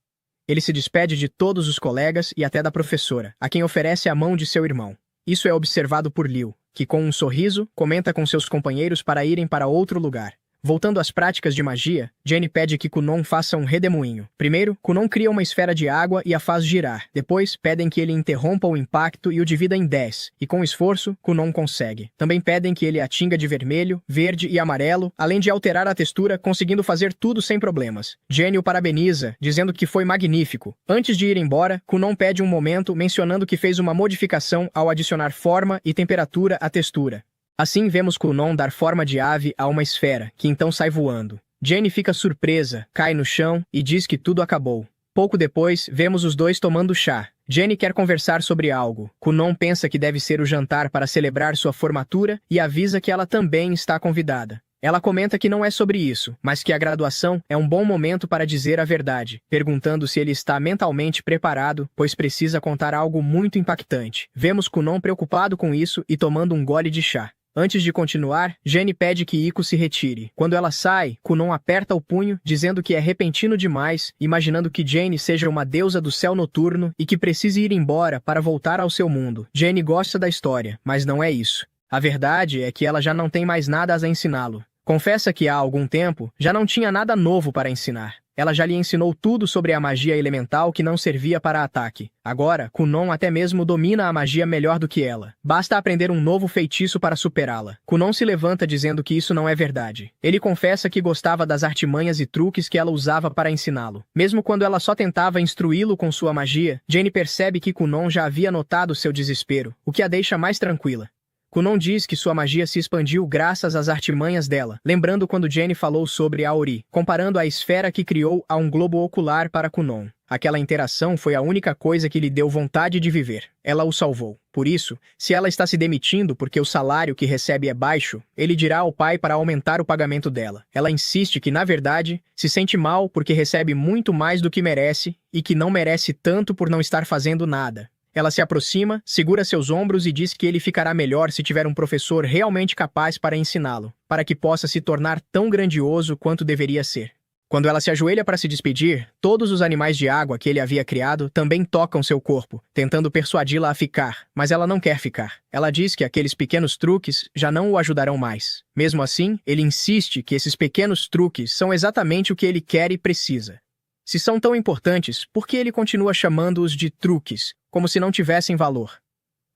Ele se despede de todos os colegas e até da professora, a quem oferece a mão de seu irmão. Isso é observado por Liu, que com um sorriso, comenta com seus companheiros para irem para outro lugar. Voltando às práticas de magia, Jenny pede que Kunon faça um redemoinho. Primeiro, Kunon cria uma esfera de água e a faz girar. Depois, pedem que ele interrompa o impacto e o divida em 10, e com esforço, Kunon consegue. Também pedem que ele a tinga de vermelho, verde e amarelo, além de alterar a textura, conseguindo fazer tudo sem problemas. Jenny o parabeniza, dizendo que foi magnífico. Antes de ir embora, Kunon pede um momento mencionando que fez uma modificação ao adicionar forma e temperatura à textura. Assim vemos Kunon dar forma de ave a uma esfera, que então sai voando. Jenny fica surpresa, cai no chão e diz que tudo acabou. Pouco depois, vemos os dois tomando chá. Jenny quer conversar sobre algo. Kunon pensa que deve ser o jantar para celebrar sua formatura e avisa que ela também está convidada. Ela comenta que não é sobre isso, mas que a graduação é um bom momento para dizer a verdade, perguntando se ele está mentalmente preparado, pois precisa contar algo muito impactante. Vemos Kunon preocupado com isso e tomando um gole de chá. Antes de continuar, Jenny pede que Iko se retire. Quando ela sai, Kunon aperta o punho, dizendo que é repentino demais, imaginando que Jenny seja uma deusa do céu noturno e que precise ir embora para voltar ao seu mundo. Jenny gosta da história, mas não é isso. A verdade é que ela já não tem mais nada a ensiná-lo. Confessa que há algum tempo já não tinha nada novo para ensinar. Ela já lhe ensinou tudo sobre a magia elemental que não servia para ataque. Agora, Kunon até mesmo domina a magia melhor do que ela. Basta aprender um novo feitiço para superá-la. Kunon se levanta dizendo que isso não é verdade. Ele confessa que gostava das artimanhas e truques que ela usava para ensiná-lo. Mesmo quando ela só tentava instruí-lo com sua magia, Jenny percebe que Kunon já havia notado seu desespero, o que a deixa mais tranquila. Kunon diz que sua magia se expandiu graças às artimanhas dela, lembrando quando Jenny falou sobre a Ori, comparando a esfera que criou a um globo ocular para Kunon. Aquela interação foi a única coisa que lhe deu vontade de viver. Ela o salvou. Por isso, se ela está se demitindo porque o salário que recebe é baixo, ele dirá ao pai para aumentar o pagamento dela. Ela insiste que, na verdade, se sente mal porque recebe muito mais do que merece e que não merece tanto por não estar fazendo nada. Ela se aproxima, segura seus ombros e diz que ele ficará melhor se tiver um professor realmente capaz para ensiná-lo, para que possa se tornar tão grandioso quanto deveria ser. Quando ela se ajoelha para se despedir, todos os animais de água que ele havia criado também tocam seu corpo, tentando persuadi-la a ficar, mas ela não quer ficar. Ela diz que aqueles pequenos truques já não o ajudarão mais. Mesmo assim, ele insiste que esses pequenos truques são exatamente o que ele quer e precisa. Se são tão importantes, por que ele continua chamando-os de truques, como se não tivessem valor?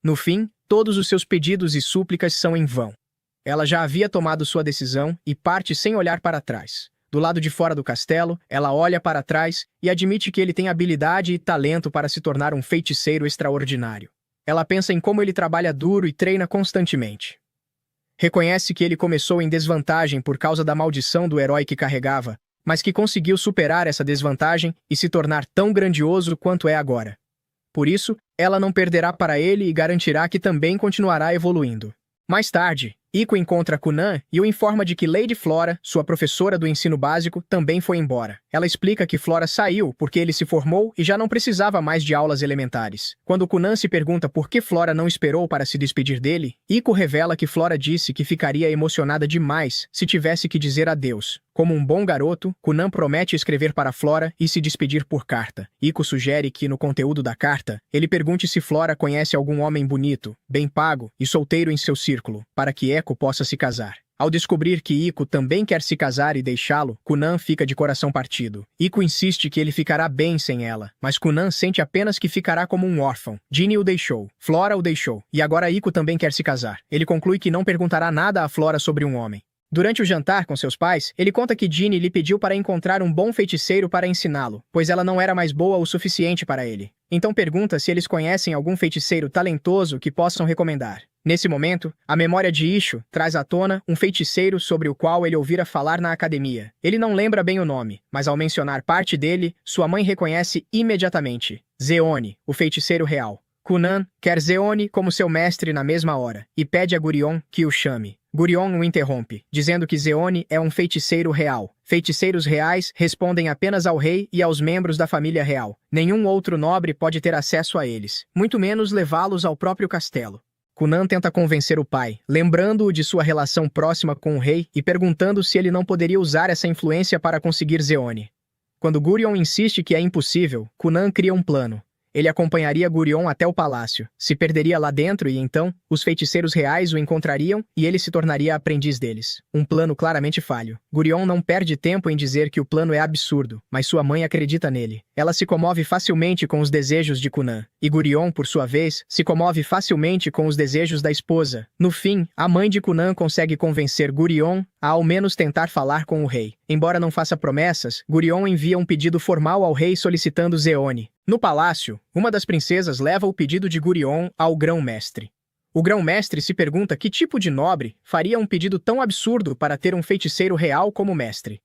No fim, todos os seus pedidos e súplicas são em vão. Ela já havia tomado sua decisão e parte sem olhar para trás. Do lado de fora do castelo, ela olha para trás e admite que ele tem habilidade e talento para se tornar um feiticeiro extraordinário. Ela pensa em como ele trabalha duro e treina constantemente. Reconhece que ele começou em desvantagem por causa da maldição do herói que carregava, mas que conseguiu superar essa desvantagem e se tornar tão grandioso quanto é agora. Por isso, ela não perderá para ele e garantirá que também continuará evoluindo. Mais tarde, Iko encontra Kunan e o informa de que Lady Flora, sua professora do ensino básico, também foi embora. Ela explica que Flora saiu porque ele se formou e já não precisava mais de aulas elementares. Quando Kunan se pergunta por que Flora não esperou para se despedir dele, Iko revela que Flora disse que ficaria emocionada demais se tivesse que dizer adeus. Como um bom garoto, Kunan promete escrever para Flora e se despedir por carta. Iko sugere que, no conteúdo da carta, ele pergunte se Flora conhece algum homem bonito, bem pago e solteiro em seu círculo, para que Eko possa se casar. Ao descobrir que Iko também quer se casar e deixá-lo, Kunan fica de coração partido. Iko insiste que ele ficará bem sem ela, mas Kunan sente apenas que ficará como um órfão. Ginny o deixou, Flora o deixou, e agora Iko também quer se casar. Ele conclui que não perguntará nada a Flora sobre um homem. Durante o jantar com seus pais, ele conta que Ginny lhe pediu para encontrar um bom feiticeiro para ensiná-lo, pois ela não era mais boa o suficiente para ele. Então pergunta se eles conhecem algum feiticeiro talentoso que possam recomendar. Nesse momento, a memória de Isho traz à tona um feiticeiro sobre o qual ele ouvira falar na academia. Ele não lembra bem o nome, mas ao mencionar parte dele, sua mãe reconhece imediatamente. Zeone, o feiticeiro real. Kunan quer Zeone como seu mestre na mesma hora, e pede a Gurion que o chame. Gurion o interrompe, dizendo que Zeone é um feiticeiro real. Feiticeiros reais respondem apenas ao rei e aos membros da família real. Nenhum outro nobre pode ter acesso a eles, muito menos levá-los ao próprio castelo. Kunan tenta convencer o pai, lembrando-o de sua relação próxima com o rei e perguntando se ele não poderia usar essa influência para conseguir Zeone. Quando Gurion insiste que é impossível, Kunan cria um plano. Ele acompanharia Gurion até o palácio, se perderia lá dentro e então, os feiticeiros reais o encontrariam e ele se tornaria aprendiz deles. Um plano claramente falho. Gurion não perde tempo em dizer que o plano é absurdo, mas sua mãe acredita nele. Ela se comove facilmente com os desejos de Kunan, e Gurion, por sua vez, se comove facilmente com os desejos da esposa. No fim, a mãe de Kunan consegue convencer Gurion a ao menos tentar falar com o rei. Embora não faça promessas, Gurion envia um pedido formal ao rei solicitando Zeone. No palácio, uma das princesas leva o pedido de Gurion ao grão-mestre. O grão-mestre se pergunta que tipo de nobre faria um pedido tão absurdo para ter um feiticeiro real como mestre.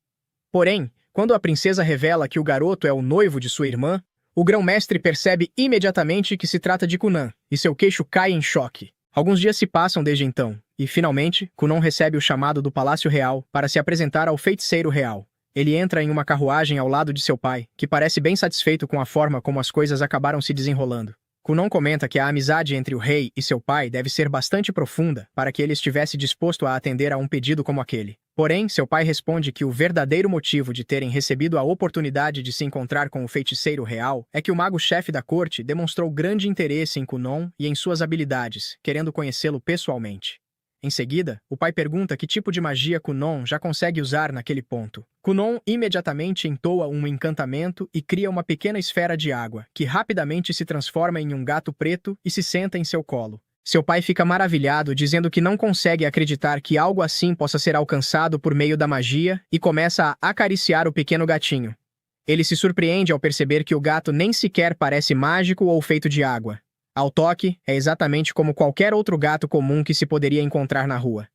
Porém, quando a princesa revela que o garoto é o noivo de sua irmã, o grão-mestre percebe imediatamente que se trata de Kunan, e seu queixo cai em choque. Alguns dias se passam desde então, e finalmente, Kunan recebe o chamado do Palácio Real para se apresentar ao feiticeiro real. Ele entra em uma carruagem ao lado de seu pai, que parece bem satisfeito com a forma como as coisas acabaram se desenrolando. Kunan comenta que a amizade entre o rei e seu pai deve ser bastante profunda para que ele estivesse disposto a atender a um pedido como aquele. Porém, seu pai responde que o verdadeiro motivo de terem recebido a oportunidade de se encontrar com o feiticeiro real é que o mago-chefe da corte demonstrou grande interesse em Kunan e em suas habilidades, querendo conhecê-lo pessoalmente. Em seguida, o pai pergunta que tipo de magia Kunan já consegue usar naquele ponto. Kunan imediatamente entoa um encantamento e cria uma pequena esfera de água, que rapidamente se transforma em um gato preto e se senta em seu colo. Seu pai fica maravilhado, dizendo que não consegue acreditar que algo assim possa ser alcançado por meio da magia e começa a acariciar o pequeno gatinho. Ele se surpreende ao perceber que o gato nem sequer parece mágico ou feito de água. Ao toque, é exatamente como qualquer outro gato comum que se poderia encontrar na rua.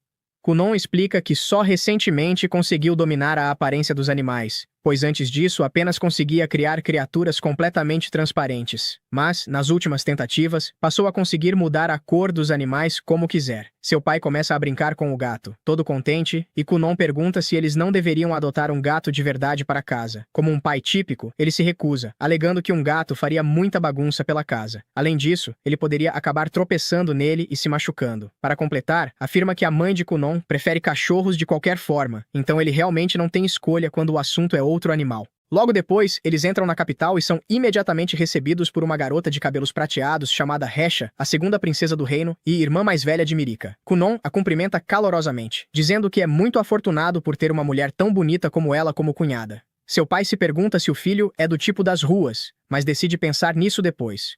Kunan explica que só recentemente conseguiu dominar a aparência dos animais, pois antes disso apenas conseguia criar criaturas completamente transparentes. Mas, nas últimas tentativas, passou a conseguir mudar a cor dos animais como quiser. Seu pai começa a brincar com o gato, todo contente, e Kunon pergunta se eles não deveriam adotar um gato de verdade para casa. Como um pai típico, ele se recusa, alegando que um gato faria muita bagunça pela casa. Além disso, ele poderia acabar tropeçando nele e se machucando. Para completar, afirma que a mãe de Kunon prefere cachorros de qualquer forma, então ele realmente não tem escolha quando o assunto é outro animal. Logo depois, eles entram na capital e são imediatamente recebidos por uma garota de cabelos prateados chamada Resha, a segunda princesa do reino e irmã mais velha de Mirika. Kunon a cumprimenta calorosamente, dizendo que é muito afortunado por ter uma mulher tão bonita como ela como cunhada. Seu pai se pergunta se o filho é do tipo das ruas, mas decide pensar nisso depois.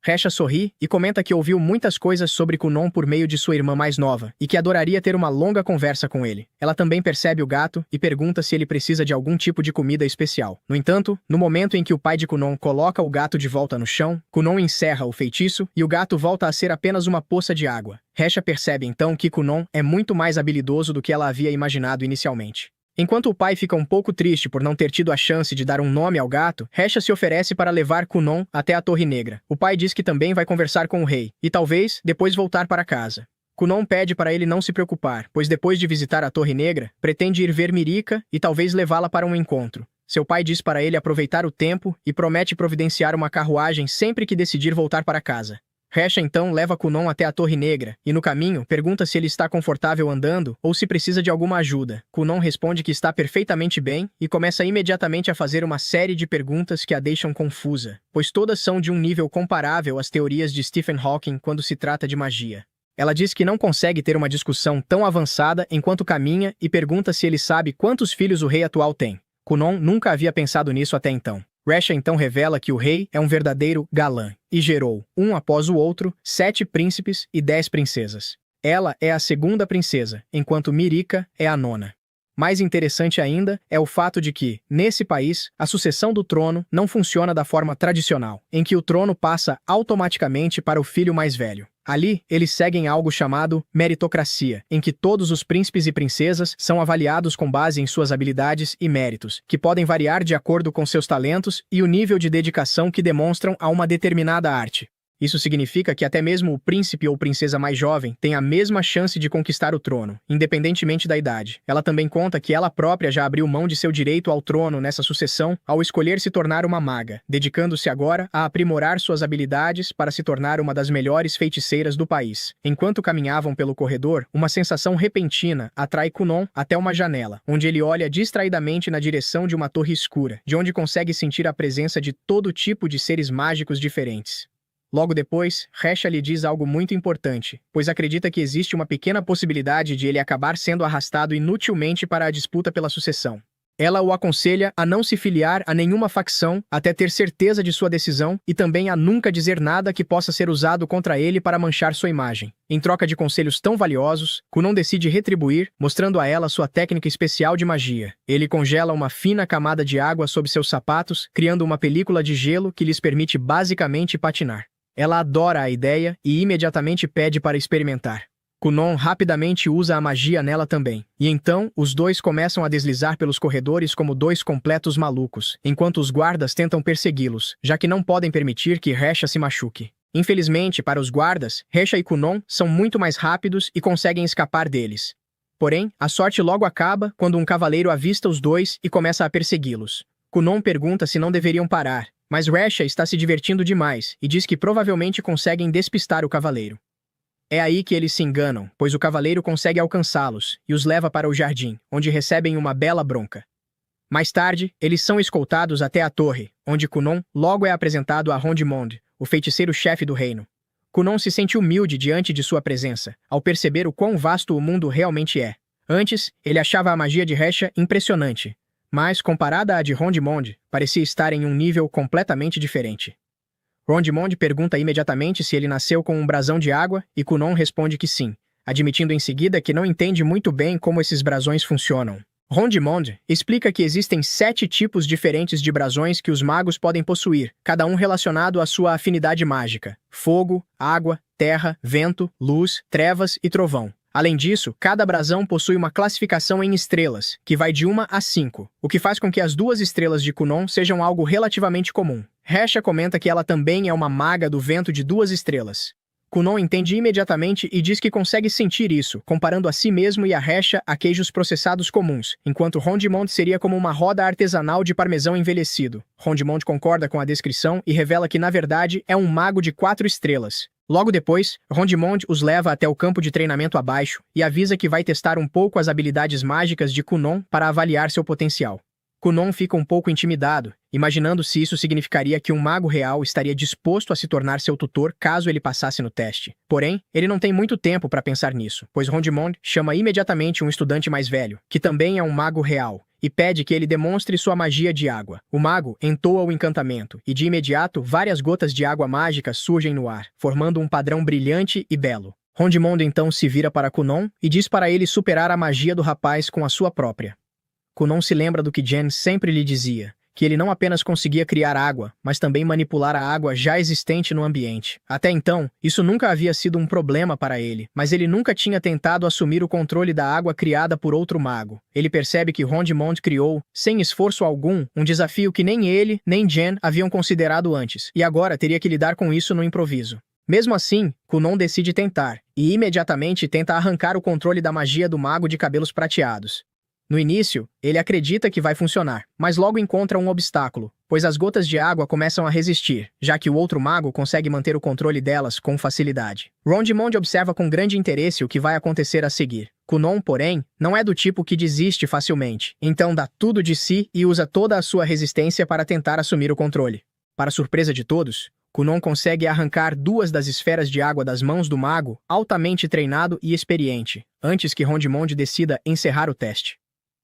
Resha sorri e comenta que ouviu muitas coisas sobre Kunon por meio de sua irmã mais nova e que adoraria ter uma longa conversa com ele. Ela também percebe o gato e pergunta se ele precisa de algum tipo de comida especial. No entanto, no momento em que o pai de Kunon coloca o gato de volta no chão, Kunon encerra o feitiço e o gato volta a ser apenas uma poça de água. Resha percebe então que Kunon é muito mais habilidoso do que ela havia imaginado inicialmente. Enquanto o pai fica um pouco triste por não ter tido a chance de dar um nome ao gato, Resha se oferece para levar Kunon até a Torre Negra. O pai diz que também vai conversar com o rei, e talvez depois voltar para casa. Kunon pede para ele não se preocupar, pois depois de visitar a Torre Negra, pretende ir ver Mirika e talvez levá-la para um encontro. Seu pai diz para ele aproveitar o tempo e promete providenciar uma carruagem sempre que decidir voltar para casa. Resha então leva Kunon até a Torre Negra, e no caminho pergunta se ele está confortável andando ou se precisa de alguma ajuda. Kunon responde que está perfeitamente bem e começa imediatamente a fazer uma série de perguntas que a deixam confusa, pois todas são de um nível comparável às teorias de Stephen Hawking quando se trata de magia. Ela diz que não consegue ter uma discussão tão avançada enquanto caminha e pergunta se ele sabe quantos filhos o rei atual tem. Kunon nunca havia pensado nisso até então. Resha então revela que o rei é um verdadeiro galã, e gerou, um após o outro, 7 príncipes e 10 princesas. Ela é a segunda princesa, enquanto Mirika é a nona. Mais interessante ainda é o fato de que, nesse país, a sucessão do trono não funciona da forma tradicional, em que o trono passa automaticamente para o filho mais velho. Ali, eles seguem algo chamado meritocracia, em que todos os príncipes e princesas são avaliados com base em suas habilidades e méritos, que podem variar de acordo com seus talentos e o nível de dedicação que demonstram a uma determinada arte. Isso significa que até mesmo o príncipe ou princesa mais jovem tem a mesma chance de conquistar o trono, independentemente da idade. Ela também conta que ela própria já abriu mão de seu direito ao trono nessa sucessão ao escolher se tornar uma maga, dedicando-se agora a aprimorar suas habilidades para se tornar uma das melhores feiticeiras do país. Enquanto caminhavam pelo corredor, uma sensação repentina atrai Kunon até uma janela, onde ele olha distraidamente na direção de uma torre escura, de onde consegue sentir a presença de todo tipo de seres mágicos diferentes. Logo depois, Resha lhe diz algo muito importante, pois acredita que existe uma pequena possibilidade de ele acabar sendo arrastado inutilmente para a disputa pela sucessão. Ela o aconselha a não se filiar a nenhuma facção até ter certeza de sua decisão e também a nunca dizer nada que possa ser usado contra ele para manchar sua imagem. Em troca de conselhos tão valiosos, Kunon decide retribuir, mostrando a ela sua técnica especial de magia. Ele congela uma fina camada de água sob seus sapatos, criando uma película de gelo que lhes permite basicamente patinar. Ela adora a ideia e imediatamente pede para experimentar. Kunon rapidamente usa a magia nela também, e então os dois começam a deslizar pelos corredores como dois completos malucos, enquanto os guardas tentam persegui-los, já que não podem permitir que Resha se machuque. Infelizmente, para os guardas, Resha e Kunon são muito mais rápidos e conseguem escapar deles. Porém, a sorte logo acaba quando um cavaleiro avista os dois e começa a persegui-los. Kunon pergunta se não deveriam parar, mas Resha está se divertindo demais e diz que provavelmente conseguem despistar o cavaleiro. É aí que eles se enganam, pois o cavaleiro consegue alcançá-los e os leva para o jardim, onde recebem uma bela bronca. Mais tarde, eles são escoltados até a torre, onde Kunon logo é apresentado a Rondimonde, o feiticeiro-chefe do reino. Kunon se sente humilde diante de sua presença, ao perceber o quão vasto o mundo realmente é. Antes, ele achava a magia de Resha impressionante, mas, comparada à de Rondimonde, parecia estar em um nível completamente diferente. Rondimonde pergunta imediatamente se ele nasceu com um brasão de água e Kunon responde que sim, admitindo em seguida que não entende muito bem como esses brasões funcionam. Rondimonde explica que existem 7 tipos diferentes de brasões que os magos podem possuir, cada um relacionado à sua afinidade mágica: fogo, água, terra, vento, luz, trevas e trovão. Além disso, cada brasão possui uma classificação em estrelas, que vai de 1 a 5, o que faz com que as 2 estrelas de Kunon sejam algo relativamente comum. Hesha comenta que ela também é uma maga do vento de 2 estrelas. Kunon entende imediatamente e diz que consegue sentir isso, comparando a si mesmo e a Hesha a queijos processados comuns, enquanto Rondimonde seria como uma roda artesanal de parmesão envelhecido. Rondimonde concorda com a descrição e revela que, na verdade, é um mago de 4 estrelas. Logo depois, Rondimonde os leva até o campo de treinamento abaixo e avisa que vai testar um pouco as habilidades mágicas de Kunon para avaliar seu potencial. Kunon fica um pouco intimidado, imaginando se isso significaria que um mago real estaria disposto a se tornar seu tutor caso ele passasse no teste. Porém, ele não tem muito tempo para pensar nisso, pois Rondimonde chama imediatamente um estudante mais velho, que também é um mago real, e pede que ele demonstre sua magia de água. O mago entoa o encantamento, e de imediato várias gotas de água mágica surgem no ar, formando um padrão brilhante e belo. Rondimonde então se vira para Kunon e diz para ele superar a magia do rapaz com a sua própria. Kunon se lembra do que Jen sempre lhe dizia, que ele não apenas conseguia criar água, mas também manipular a água já existente no ambiente. Até então, isso nunca havia sido um problema para ele, mas ele nunca tinha tentado assumir o controle da água criada por outro mago. Ele percebe que Rondimonde criou, sem esforço algum, um desafio que nem ele, nem Jen haviam considerado antes, e agora teria que lidar com isso no improviso. Mesmo assim, Kunon decide tentar, e imediatamente tenta arrancar o controle da magia do mago de cabelos prateados. No início, ele acredita que vai funcionar, mas logo encontra um obstáculo, pois as gotas de água começam a resistir, já que o outro mago consegue manter o controle delas com facilidade. Rondimonde observa com grande interesse o que vai acontecer a seguir. Kunon, porém, não é do tipo que desiste facilmente, então dá tudo de si e usa toda a sua resistência para tentar assumir o controle. Para surpresa de todos, Kunon consegue arrancar 2 das esferas de água das mãos do mago, altamente treinado e experiente, antes que Rondimonde decida encerrar o teste.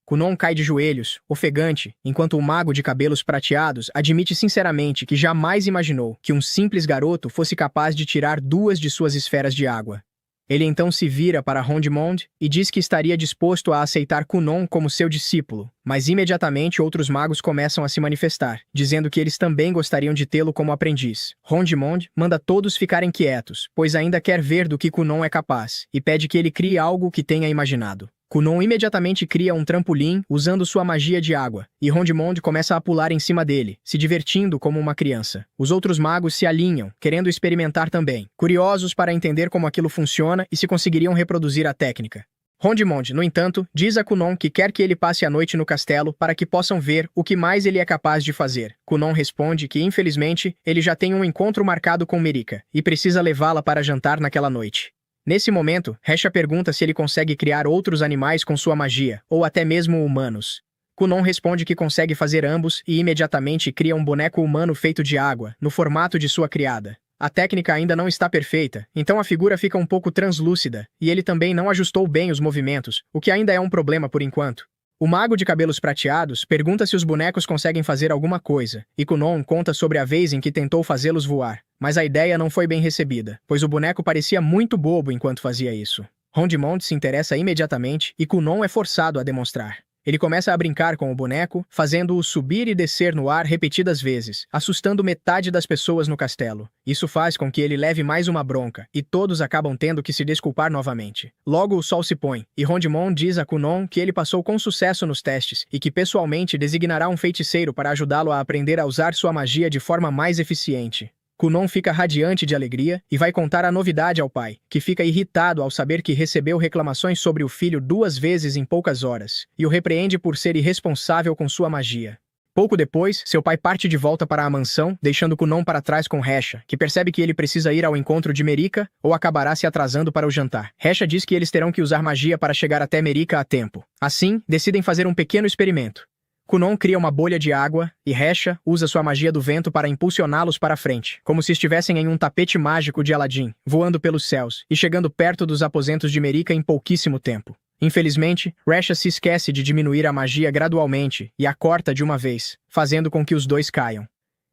Kunon cai de joelhos, ofegante, enquanto o mago de cabelos prateados admite sinceramente que jamais imaginou que um simples garoto fosse capaz de tirar 2 de suas esferas de água. Ele então se vira para Rondimonde e diz que estaria disposto a aceitar Kunon como seu discípulo, mas imediatamente outros magos começam a se manifestar, dizendo que eles também gostariam de tê-lo como aprendiz. Rondimonde manda todos ficarem quietos, pois ainda quer ver do que Kunon é capaz, e pede que ele crie algo que tenha imaginado. Kunon imediatamente cria um trampolim usando sua magia de água, e Rondimonde começa a pular em cima dele, se divertindo como uma criança. Os outros magos se alinham, querendo experimentar também, curiosos para entender como aquilo funciona e se conseguiriam reproduzir a técnica. Rondimonde, no entanto, diz a Kunon que quer que ele passe a noite no castelo para que possam ver o que mais ele é capaz de fazer. Kunon responde que, infelizmente, ele já tem um encontro marcado com Mirika, e precisa levá-la para jantar naquela noite. Nesse momento, Hesha pergunta se ele consegue criar outros animais com sua magia, ou até mesmo humanos. Kunon responde que consegue fazer ambos e imediatamente cria um boneco humano feito de água, no formato de sua criada. A técnica ainda não está perfeita, então a figura fica um pouco translúcida, e ele também não ajustou bem os movimentos, o que ainda é um problema por enquanto. O mago de cabelos prateados pergunta se os bonecos conseguem fazer alguma coisa, e Kunon conta sobre a vez em que tentou fazê-los voar, mas a ideia não foi bem recebida, pois o boneco parecia muito bobo enquanto fazia isso. Rondimonde se interessa imediatamente e Kunon é forçado a demonstrar. Ele começa a brincar com o boneco, fazendo-o subir e descer no ar repetidas vezes, assustando metade das pessoas no castelo. Isso faz com que ele leve mais uma bronca, e todos acabam tendo que se desculpar novamente. Logo o sol se põe, e Rondimonde diz a Kunon que ele passou com sucesso nos testes, e que pessoalmente designará um feiticeiro para ajudá-lo a aprender a usar sua magia de forma mais eficiente. Kunon fica radiante de alegria e vai contar a novidade ao pai, que fica irritado ao saber que recebeu reclamações sobre o filho 2 vezes em poucas horas, e o repreende por ser irresponsável com sua magia. Pouco depois, seu pai parte de volta para a mansão, deixando Kunon para trás com Hesha, que percebe que ele precisa ir ao encontro de Mirika ou acabará se atrasando para o jantar. Hesha diz que eles terão que usar magia para chegar até Mirika a tempo. Assim, decidem fazer um pequeno experimento. Kunon cria uma bolha de água, e Hesha usa sua magia do vento para impulsioná-los para frente, como se estivessem em um tapete mágico de Aladdin, voando pelos céus, e chegando perto dos aposentos de Mirika em pouquíssimo tempo. Infelizmente, Hesha se esquece de diminuir a magia gradualmente, e a corta de uma vez, fazendo com que os dois caiam.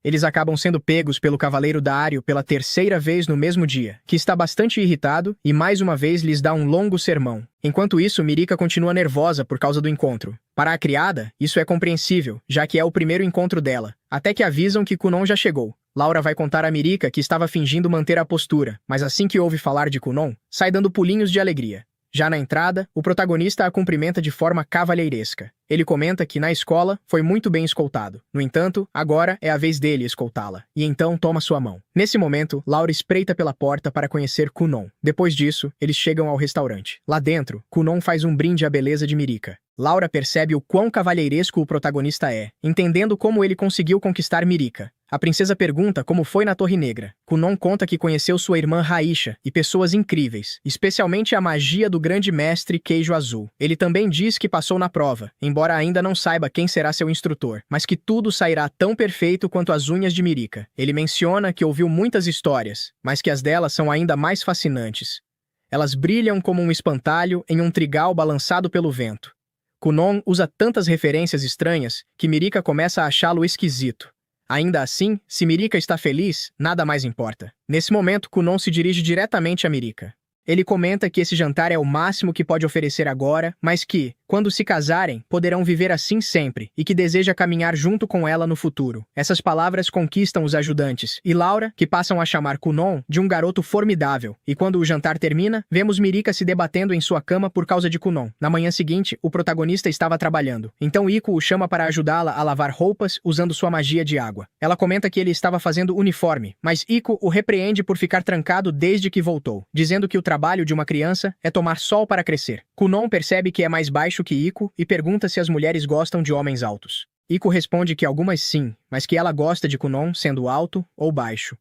Eles acabam sendo pegos pelo Cavaleiro Dário pela 3ª vez no mesmo dia, que está bastante irritado e mais uma vez lhes dá um longo sermão. Enquanto isso, Mirika continua nervosa por causa do encontro. Para a criada, isso é compreensível, já que é o primeiro encontro dela, até que avisam que Kunon já chegou. Laura vai contar a Mirika que estava fingindo manter a postura, mas assim que ouve falar de Kunon, sai dando pulinhos de alegria. Já na entrada, o protagonista a cumprimenta de forma cavalheiresca. Ele comenta que, na escola, foi muito bem escoltado. No entanto, agora é a vez dele escoltá-la. E então toma sua mão. Nesse momento, Laura espreita pela porta para conhecer Kunon. Depois disso, eles chegam ao restaurante. Lá dentro, Kunon faz um brinde à beleza de Mirika. Laura percebe o quão cavalheiresco o protagonista é, entendendo como ele conseguiu conquistar Mirika. A princesa pergunta como foi na Torre Negra. Kunon conta que conheceu sua irmã Raisha e pessoas incríveis, especialmente a magia do grande mestre Queijo Azul. Ele também diz que passou na prova, embora ainda não saiba quem será seu instrutor, mas que tudo sairá tão perfeito quanto as unhas de Mirika. Ele menciona que ouviu muitas histórias, mas que as delas são ainda mais fascinantes. Elas brilham como um espantalho em um trigal balançado pelo vento. Kunon usa tantas referências estranhas que Mirika começa a achá-lo esquisito. Ainda assim, se Mirika está feliz, nada mais importa. Nesse momento, Kunon se dirige diretamente a Mirika. Ele comenta que esse jantar é o máximo que pode oferecer agora, mas que, quando se casarem, poderão viver assim sempre, e que deseja caminhar junto com ela no futuro. Essas palavras conquistam os ajudantes, e Laura, que passam a chamar Kunon de um garoto formidável. E quando o jantar termina, vemos Mirika se debatendo em sua cama por causa de Kunon. Na manhã seguinte, o protagonista estava trabalhando. Então Iko o chama para ajudá-la a lavar roupas usando sua magia de água. Ela comenta que ele estava fazendo uniforme, mas Iko o repreende por ficar trancado desde que voltou, dizendo que o trabalho de uma criança é tomar sol para crescer. Kunon percebe que é mais baixo que Iko e pergunta se as mulheres gostam de homens altos. Iko responde que algumas sim, mas que ela gosta de Kunon sendo alto ou baixo.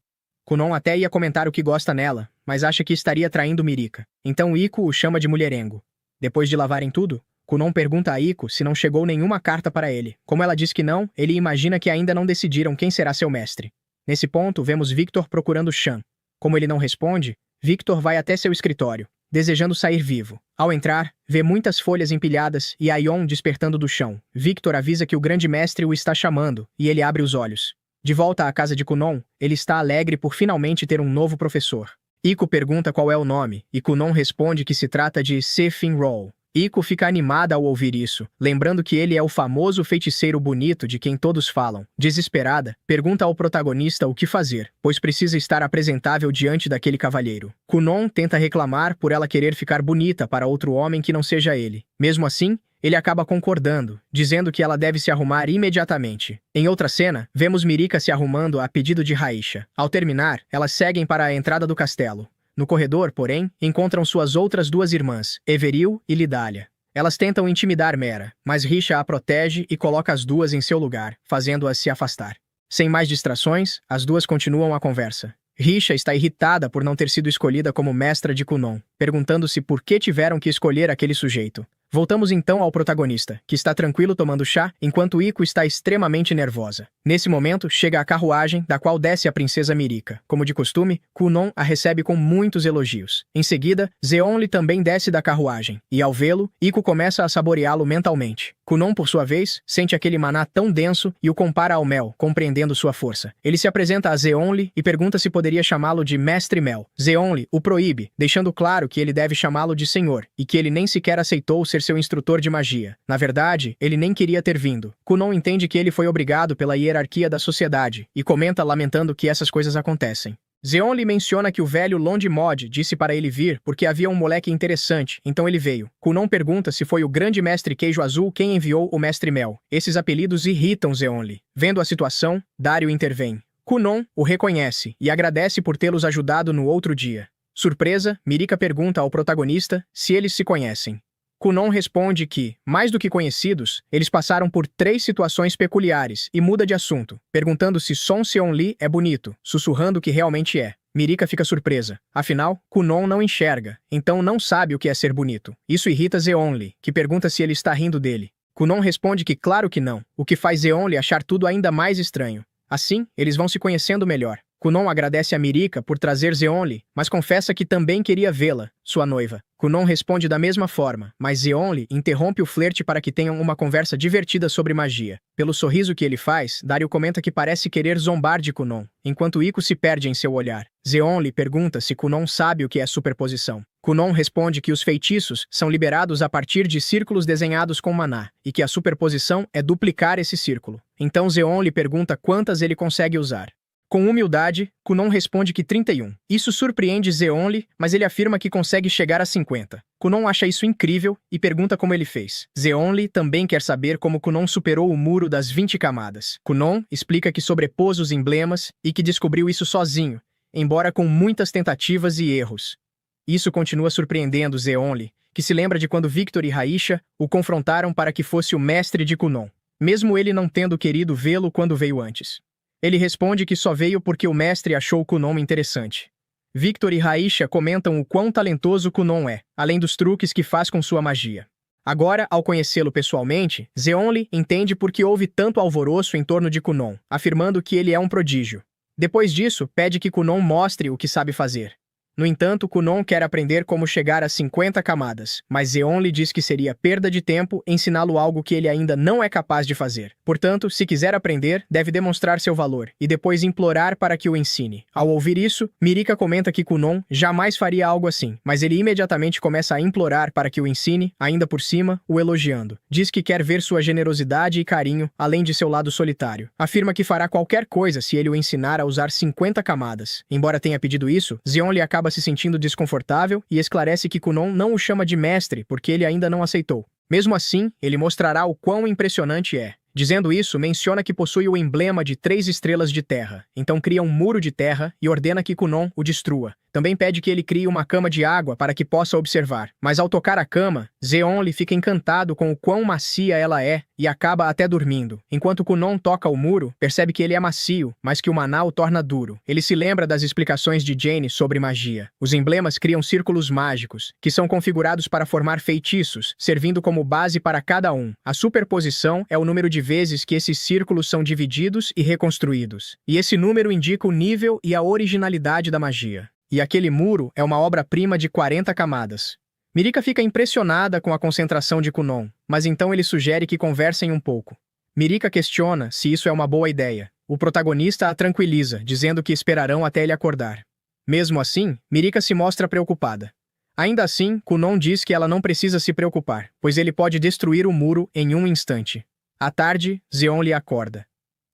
Kunon até ia comentar o que gosta nela, mas acha que estaria traindo Mirika. Então Iko o chama de mulherengo. Depois de lavarem tudo, Kunon pergunta a Iko se não chegou nenhuma carta para ele. Como ela diz que não, ele imagina que ainda não decidiram quem será seu mestre. Nesse ponto, vemos Victor procurando Shan. Como ele não responde, Victor vai até seu escritório, desejando sair vivo. Ao entrar, vê muitas folhas empilhadas e Aion despertando do chão. Victor avisa que o grande mestre o está chamando, e ele abre os olhos. De volta à casa de Kunon, ele está alegre por finalmente ter um novo professor. Iko pergunta qual é o nome, e Kunon responde que se trata de Sephinroll. Iko fica animada ao ouvir isso, lembrando que ele é o famoso feiticeiro bonito de quem todos falam. Desesperada, pergunta ao protagonista o que fazer, pois precisa estar apresentável diante daquele cavalheiro. Kunon tenta reclamar por ela querer ficar bonita para outro homem que não seja ele. Mesmo assim, ele acaba concordando, dizendo que ela deve se arrumar imediatamente. Em outra cena, vemos Mirika se arrumando a pedido de Raisha. Ao terminar, elas seguem para a entrada do castelo. No corredor, porém, encontram suas outras duas irmãs, Everil e Lidália. Elas tentam intimidar Mera, mas Risha a protege e coloca as duas em seu lugar, fazendo-as se afastar. Sem mais distrações, as duas continuam a conversa. Risha está irritada por não ter sido escolhida como mestra de Kunon, perguntando-se por que tiveram que escolher aquele sujeito. Voltamos então ao protagonista, que está tranquilo tomando chá, enquanto Iko está extremamente nervosa. Nesse momento, chega a carruagem, da qual desce a princesa Mirika. Como de costume, Kunon a recebe com muitos elogios. Em seguida, Zeonli também desce da carruagem, e ao vê-lo, Iko começa a saboreá-lo mentalmente. Kunon, por sua vez, sente aquele maná tão denso e o compara ao mel, compreendendo sua força. Ele se apresenta a Zeonli e pergunta se poderia chamá-lo de Mestre Mel. Zeonli o proíbe, deixando claro que ele deve chamá-lo de Senhor, e que ele nem sequer aceitou ser seu instrutor de magia. Na verdade, ele nem queria ter vindo. Kunon entende que ele foi obrigado pela hierarquia da sociedade, e comenta lamentando que essas coisas acontecem. Zeonli menciona que o velho Londimod disse para ele vir porque havia um moleque interessante, então ele veio. Kunon pergunta se foi o grande mestre Queijo Azul quem enviou o mestre Mel. Esses apelidos irritam Zeonli. Vendo a situação, Dario intervém. Kunon o reconhece e agradece por tê-los ajudado no outro dia. Surpresa, Mirika pergunta ao protagonista se eles se conhecem. Kunon responde que, mais do que conhecidos, eles passaram por 3 situações peculiares e muda de assunto, perguntando se Son Seon-li é bonito, sussurrando que realmente é. Mirika fica surpresa. Afinal, Kunon não enxerga, então não sabe o que é ser bonito. Isso irrita Zeonli, que pergunta se ele está rindo dele. Kunon responde que claro que não, o que faz Zeonli achar tudo ainda mais estranho. Assim, eles vão se conhecendo melhor. Kunon agradece a Mirika por trazer Zeonli, mas confessa que também queria vê-la, sua noiva. Kunon responde da mesma forma, mas Zeonli interrompe o flerte para que tenham uma conversa divertida sobre magia. Pelo sorriso que ele faz, Dario comenta que parece querer zombar de Kunon, enquanto Iko se perde em seu olhar. Zeonli pergunta se Kunon sabe o que é superposição. Kunon responde que os feitiços são liberados a partir de círculos desenhados com maná, e que a superposição é duplicar esse círculo. Então Zeonli pergunta quantas ele consegue usar. Com humildade, Kunon responde que 31. Isso surpreende Zeonli, mas ele afirma que consegue chegar a 50. Kunon acha isso incrível e pergunta como ele fez. Zeonli também quer saber como Kunon superou o muro das 20 camadas. Kunon explica que sobrepôs os emblemas e que descobriu isso sozinho, embora com muitas tentativas e erros. Isso continua surpreendendo Zeonli, que se lembra de quando Victor e Raisha o confrontaram para que fosse o mestre de Kunon, mesmo ele não tendo querido vê-lo quando veio antes. Ele responde que só veio porque o mestre achou Kunon interessante. Victor e Raisha comentam o quão talentoso Kunon é, além dos truques que faz com sua magia. Agora, ao conhecê-lo pessoalmente, Zeonli entende por que houve tanto alvoroço em torno de Kunon, afirmando que ele é um prodígio. Depois disso, pede que Kunon mostre o que sabe fazer. No entanto, Kunon quer aprender como chegar a 50 camadas, mas Zeonli diz que seria perda de tempo ensiná-lo algo que ele ainda não é capaz de fazer. Portanto, se quiser aprender, deve demonstrar seu valor e depois implorar para que o ensine. Ao ouvir isso, Mirika comenta que Kunon jamais faria algo assim, mas ele imediatamente começa a implorar para que o ensine, ainda por cima, o elogiando. Diz que quer ver sua generosidade e carinho, além de seu lado solitário. Afirma que fará qualquer coisa se ele o ensinar a usar 50 camadas. Embora tenha pedido isso, Zeonli acaba se sentindo desconfortável e esclarece que Kunon não o chama de mestre porque ele ainda não aceitou. Mesmo assim, ele mostrará o quão impressionante é. Dizendo isso, menciona que possui o emblema de 3 estrelas de terra, então cria um muro de terra e ordena que Kunon o destrua. Também pede que ele crie uma cama de água para que possa observar. Mas ao tocar a cama, Zeonli fica encantado com o quão macia ela é e acaba até dormindo. Enquanto Kunon toca o muro, percebe que ele é macio, mas que o maná o torna duro. Ele se lembra das explicações de Jane sobre magia. Os emblemas criam círculos mágicos, que são configurados para formar feitiços, servindo como base para cada um. A superposição é o número de vezes que esses círculos são divididos e reconstruídos. E esse número indica o nível e a originalidade da magia. E aquele muro é uma obra-prima de 40 camadas. Mirika fica impressionada com a concentração de Kunon, mas então ele sugere que conversem um pouco. Mirika questiona se isso é uma boa ideia. O protagonista a tranquiliza, dizendo que esperarão até ele acordar. Mesmo assim, Mirika se mostra preocupada. Ainda assim, Kunon diz que ela não precisa se preocupar, pois ele pode destruir o muro em um instante. À tarde, Zeonli acorda.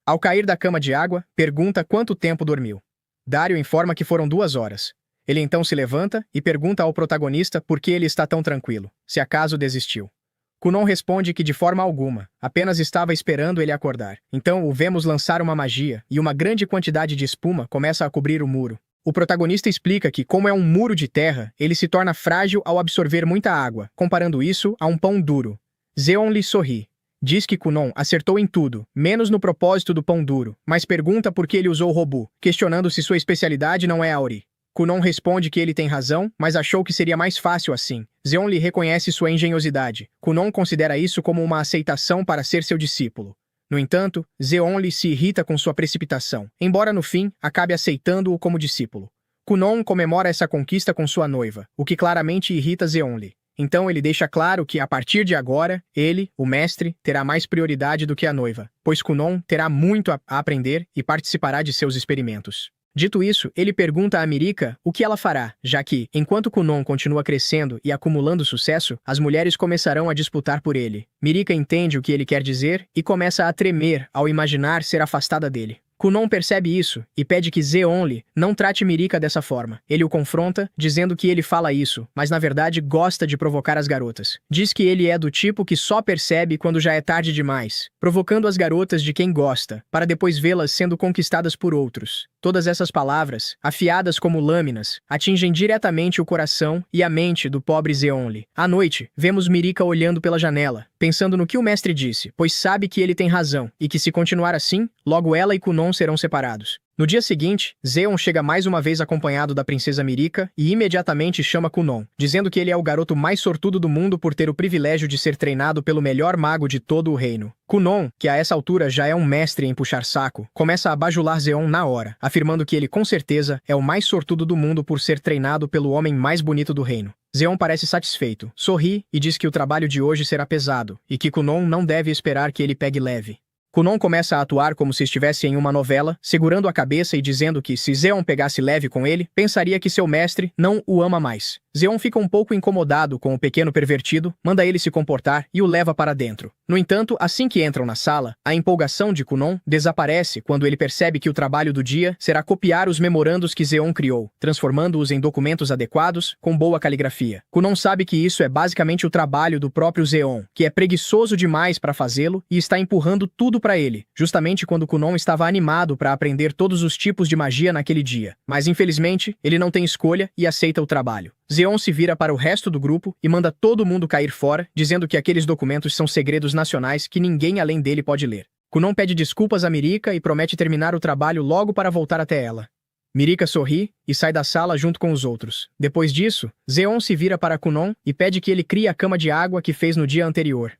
Ao cair da cama de água, pergunta quanto tempo dormiu. Dario informa que foram 2 horas. Ele então se levanta e pergunta ao protagonista por que ele está tão tranquilo, se acaso desistiu. Kunon responde que de forma alguma, apenas estava esperando ele acordar. Então o vemos lançar uma magia e uma grande quantidade de espuma começa a cobrir o muro. O protagonista explica que, como é um muro de terra, ele se torna frágil ao absorver muita água, comparando isso a um pão duro. Zeonli sorri. Diz que Kunon acertou em tudo, menos no propósito do pão duro, mas pergunta por que ele usou o robô, questionando se sua especialidade não é Auri. Kunon responde que ele tem razão, mas achou que seria mais fácil assim. Zeonli reconhece sua engenhosidade. Kunon considera isso como uma aceitação para ser seu discípulo. No entanto, Zeonli se irrita com sua precipitação, embora no fim acabe aceitando-o como discípulo. Kunon comemora essa conquista com sua noiva, o que claramente irrita Zeonli. Então ele deixa claro que, a partir de agora, ele, o mestre, terá mais prioridade do que a noiva, pois Kunon terá muito a aprender e participará de seus experimentos. Dito isso, ele pergunta a Mirika o que ela fará, já que, enquanto Kunon continua crescendo e acumulando sucesso, as mulheres começarão a disputar por ele. Mirika entende o que ele quer dizer e começa a tremer ao imaginar ser afastada dele. Kunon percebe isso e pede que Zeonli não trate Mirika dessa forma. Ele o confronta, dizendo que ele fala isso, mas na verdade gosta de provocar as garotas. Diz que ele é do tipo que só percebe quando já é tarde demais, provocando as garotas de quem gosta, para depois vê-las sendo conquistadas por outros. Todas essas palavras, afiadas como lâminas, atingem diretamente o coração e a mente do pobre Zeonli. À noite, vemos Mirika olhando pela janela, pensando no que o mestre disse, pois sabe que ele tem razão, e que se continuar assim, logo ela e Kunon serão separados. No dia seguinte, Zeon chega mais uma vez acompanhado da princesa Mirika e imediatamente chama Kunon, dizendo que ele é o garoto mais sortudo do mundo por ter o privilégio de ser treinado pelo melhor mago de todo o reino. Kunon, que a essa altura já é um mestre em puxar saco, começa a bajular Zeon na hora, afirmando que ele com certeza é o mais sortudo do mundo por ser treinado pelo homem mais bonito do reino. Zeon parece satisfeito, sorri e diz que o trabalho de hoje será pesado, e que Kunon não deve esperar que ele pegue leve. Kunon começa a atuar como se estivesse em uma novela, segurando a cabeça e dizendo que se Zeon pegasse leve com ele, pensaria que seu mestre não o ama mais. Zeon fica um pouco incomodado com o pequeno pervertido, manda ele se comportar e o leva para dentro. No entanto, assim que entram na sala, a empolgação de Kunon desaparece quando ele percebe que o trabalho do dia será copiar os memorandos que Zeon criou, transformando-os em documentos adequados, com boa caligrafia. Kunon sabe que isso é basicamente o trabalho do próprio Zeon, que é preguiçoso demais para fazê-lo e está empurrando tudo para ele, justamente quando Kunon estava animado para aprender todos os tipos de magia naquele dia. Mas infelizmente, ele não tem escolha e aceita o trabalho. Zeon se vira para o resto do grupo e manda todo mundo cair fora, dizendo que aqueles documentos são segredos nacionais que ninguém além dele pode ler. Kunon pede desculpas a Mirika e promete terminar o trabalho logo para voltar até ela. Mirika sorri e sai da sala junto com os outros. Depois disso, Zeon se vira para Kunon e pede que ele crie a cama de água que fez no dia anterior.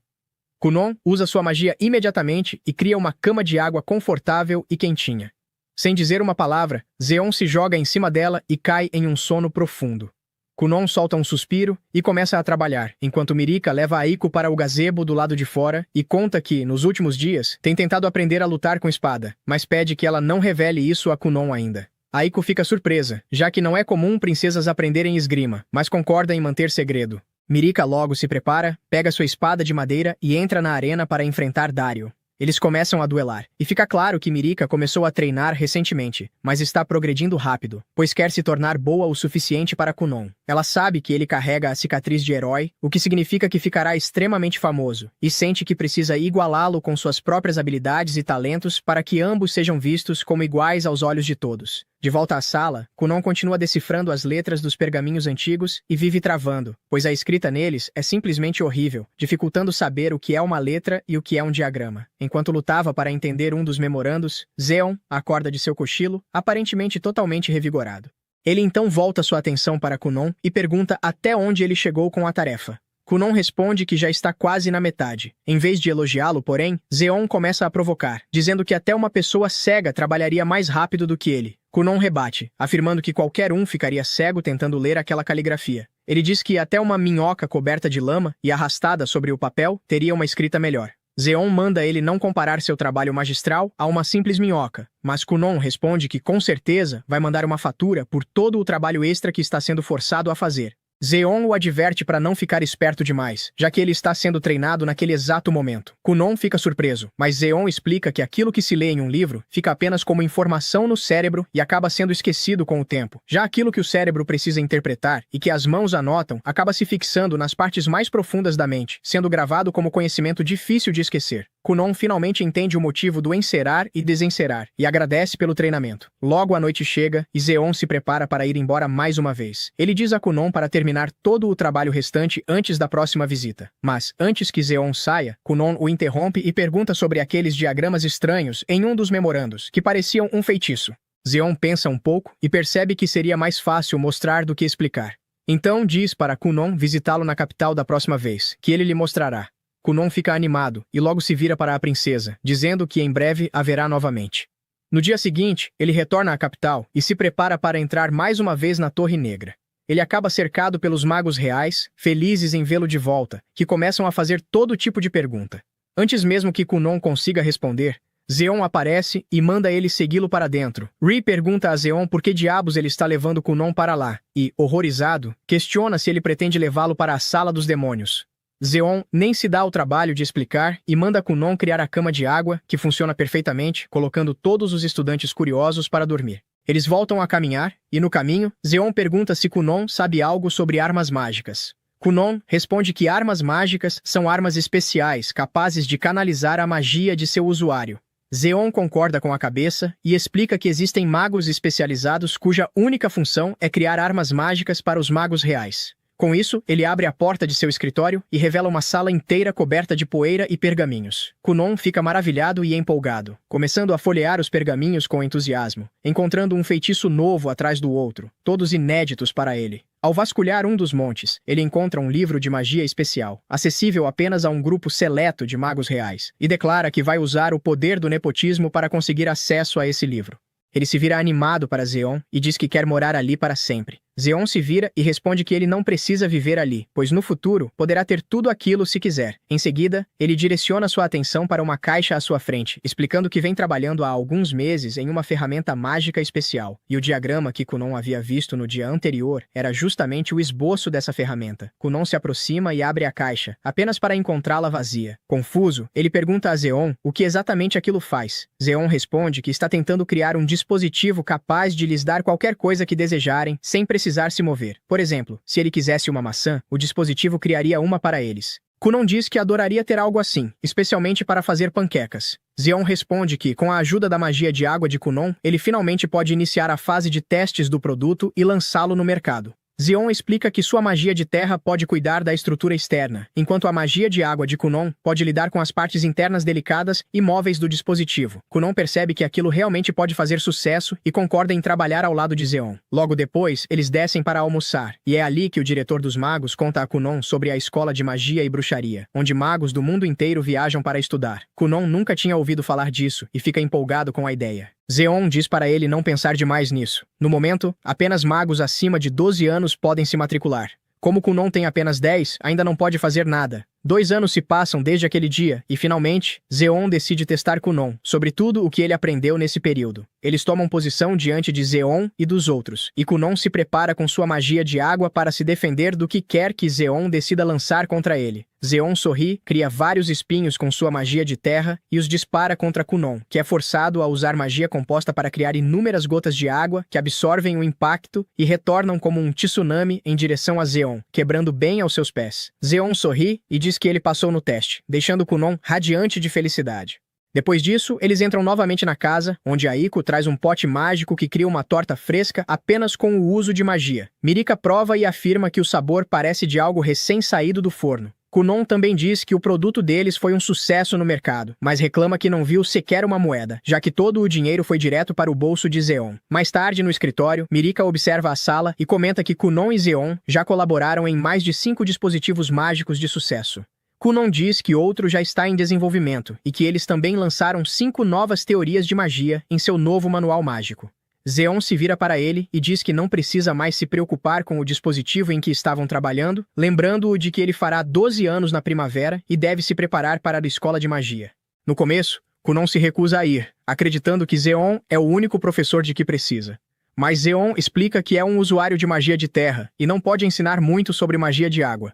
Kunon usa sua magia imediatamente e cria uma cama de água confortável e quentinha. Sem dizer uma palavra, Zeon se joga em cima dela e cai em um sono profundo. Kunon solta um suspiro e começa a trabalhar, enquanto Mirika leva Aiko para o gazebo do lado de fora e conta que, nos últimos dias, tem tentado aprender a lutar com espada, mas pede que ela não revele isso a Kunon ainda. Aiko fica surpresa, já que não é comum princesas aprenderem esgrima, mas concorda em manter segredo. Mirika logo se prepara, pega sua espada de madeira e entra na arena para enfrentar Dario. Eles começam a duelar, e fica claro que Mirika começou a treinar recentemente, mas está progredindo rápido, pois quer se tornar boa o suficiente para Kunon. Ela sabe que ele carrega a cicatriz de herói, o que significa que ficará extremamente famoso, e sente que precisa igualá-lo com suas próprias habilidades e talentos para que ambos sejam vistos como iguais aos olhos de todos. De volta à sala, Kunon continua decifrando as letras dos pergaminhos antigos e vive travando, pois a escrita neles é simplesmente horrível, dificultando saber o que é uma letra e o que é um diagrama. Enquanto lutava para entender um dos memorandos, Zeon acorda de seu cochilo, aparentemente totalmente revigorado. Ele então volta sua atenção para Kunon e pergunta até onde ele chegou com a tarefa. Kunon responde que já está quase na metade. Em vez de elogiá-lo, porém, Zeon começa a provocar, dizendo que até uma pessoa cega trabalharia mais rápido do que ele. Kunon rebate, afirmando que qualquer um ficaria cego tentando ler aquela caligrafia. Ele diz que até uma minhoca coberta de lama e arrastada sobre o papel teria uma escrita melhor. Zeon manda ele não comparar seu trabalho magistral a uma simples minhoca, mas Kunon responde que com certeza vai mandar uma fatura por todo o trabalho extra que está sendo forçado a fazer. Zeon o adverte para não ficar esperto demais, já que ele está sendo treinado naquele exato momento. Kunon fica surpreso, mas Zeon explica que aquilo que se lê em um livro fica apenas como informação no cérebro e acaba sendo esquecido com o tempo. Já aquilo que o cérebro precisa interpretar e que as mãos anotam acaba se fixando nas partes mais profundas da mente, sendo gravado como conhecimento difícil de esquecer. Kunon finalmente entende o motivo do encerar e desencerar, e agradece pelo treinamento. Logo a noite chega, e Zeon se prepara para ir embora mais uma vez. Ele diz a Kunon para terminar todo o trabalho restante antes da próxima visita. Mas, antes que Zeon saia, Kunon o interrompe e pergunta sobre aqueles diagramas estranhos em um dos memorandos, que pareciam um feitiço. Zeon pensa um pouco e percebe que seria mais fácil mostrar do que explicar. Então diz para Kunon visitá-lo na capital da próxima vez, que ele lhe mostrará. Kunon fica animado e logo se vira para a princesa, dizendo que em breve haverá novamente. No dia seguinte, ele retorna à capital e se prepara para entrar mais uma vez na Torre Negra. Ele acaba cercado pelos magos reais, felizes em vê-lo de volta, que começam a fazer todo tipo de pergunta. Antes mesmo que Kunon consiga responder, Zeon aparece e manda ele segui-lo para dentro. Ri pergunta a Zeon por que diabos ele está levando Kunon para lá e, horrorizado, questiona se ele pretende levá-lo para a Sala dos Demônios. Zeon nem se dá ao trabalho de explicar e manda Kunon criar a cama de água, que funciona perfeitamente, colocando todos os estudantes curiosos para dormir. Eles voltam a caminhar, e no caminho, Zeon pergunta se Kunon sabe algo sobre armas mágicas. Kunon responde que armas mágicas são armas especiais capazes de canalizar a magia de seu usuário. Zeon concorda com a cabeça e explica que existem magos especializados cuja única função é criar armas mágicas para os magos reais. Com isso, ele abre a porta de seu escritório e revela uma sala inteira coberta de poeira e pergaminhos. Kunon fica maravilhado e empolgado, começando a folhear os pergaminhos com entusiasmo, encontrando um feitiço novo atrás do outro, todos inéditos para ele. Ao vasculhar um dos montes, ele encontra um livro de magia especial, acessível apenas a um grupo seleto de magos reais, e declara que vai usar o poder do nepotismo para conseguir acesso a esse livro. Ele se vira animado para Zeon e diz que quer morar ali para sempre. Zeon se vira e responde que ele não precisa viver ali, pois no futuro poderá ter tudo aquilo se quiser. Em seguida, ele direciona sua atenção para uma caixa à sua frente, explicando que vem trabalhando há alguns meses em uma ferramenta mágica especial, e o diagrama que Kunon havia visto no dia anterior era justamente o esboço dessa ferramenta. Kunon se aproxima e abre a caixa, apenas para encontrá-la vazia. Confuso, ele pergunta a Zeon o que exatamente aquilo faz. Zeon responde que está tentando criar um dispositivo capaz de lhes dar qualquer coisa que desejarem, sem precisar se mover. Por exemplo, se ele quisesse uma maçã, o dispositivo criaria uma para eles. Kunon diz que adoraria ter algo assim, especialmente para fazer panquecas. Zeon responde que, com a ajuda da magia de água de Kunon, ele finalmente pode iniciar a fase de testes do produto e lançá-lo no mercado. Zeon explica que sua magia de terra pode cuidar da estrutura externa, enquanto a magia de água de Kunon pode lidar com as partes internas delicadas e móveis do dispositivo. Kunon percebe que aquilo realmente pode fazer sucesso e concorda em trabalhar ao lado de Zeon. Logo depois, eles descem para almoçar, e é ali que o diretor dos magos conta a Kunon sobre a escola de magia e bruxaria, onde magos do mundo inteiro viajam para estudar. Kunon nunca tinha ouvido falar disso e fica empolgado com a ideia. Zeon diz para ele não pensar demais nisso. No momento, apenas magos acima de 12 anos podem se matricular. Como Kunon tem apenas 10, ainda não pode fazer nada. 2 anos se passam desde aquele dia, e finalmente, Zeon decide testar Kunon sobre tudo o que ele aprendeu nesse período. Eles tomam posição diante de Zeon e dos outros, e Kunon se prepara com sua magia de água para se defender do que quer que Zeon decida lançar contra ele. Zeon sorri, cria vários espinhos com sua magia de terra e os dispara contra Kunon, que é forçado a usar magia composta para criar inúmeras gotas de água que absorvem o impacto e retornam como um tsunami em direção a Zeon, quebrando bem aos seus pés. Zeon sorri e diz que ele passou no teste, deixando Kunon radiante de felicidade. Depois disso, eles entram novamente na casa, onde Aiko traz um pote mágico que cria uma torta fresca apenas com o uso de magia. Mirika prova e afirma que o sabor parece de algo recém-saído do forno. Kunon também diz que o produto deles foi um sucesso no mercado, mas reclama que não viu sequer uma moeda, já que todo o dinheiro foi direto para o bolso de Zeon. Mais tarde, no escritório, Mirika observa a sala e comenta que Kunon e Zeon já colaboraram em mais de 5 dispositivos mágicos de sucesso. Kunon diz que outro já está em desenvolvimento e que eles também lançaram 5 novas teorias de magia em seu novo manual mágico. Zeon se vira para ele e diz que não precisa mais se preocupar com o dispositivo em que estavam trabalhando, lembrando-o de que ele fará 12 anos na primavera e deve se preparar para a escola de magia. No começo, Kunon se recusa a ir, acreditando que Zeon é o único professor de que precisa. Mas Zeon explica que é um usuário de magia de terra e não pode ensinar muito sobre magia de água.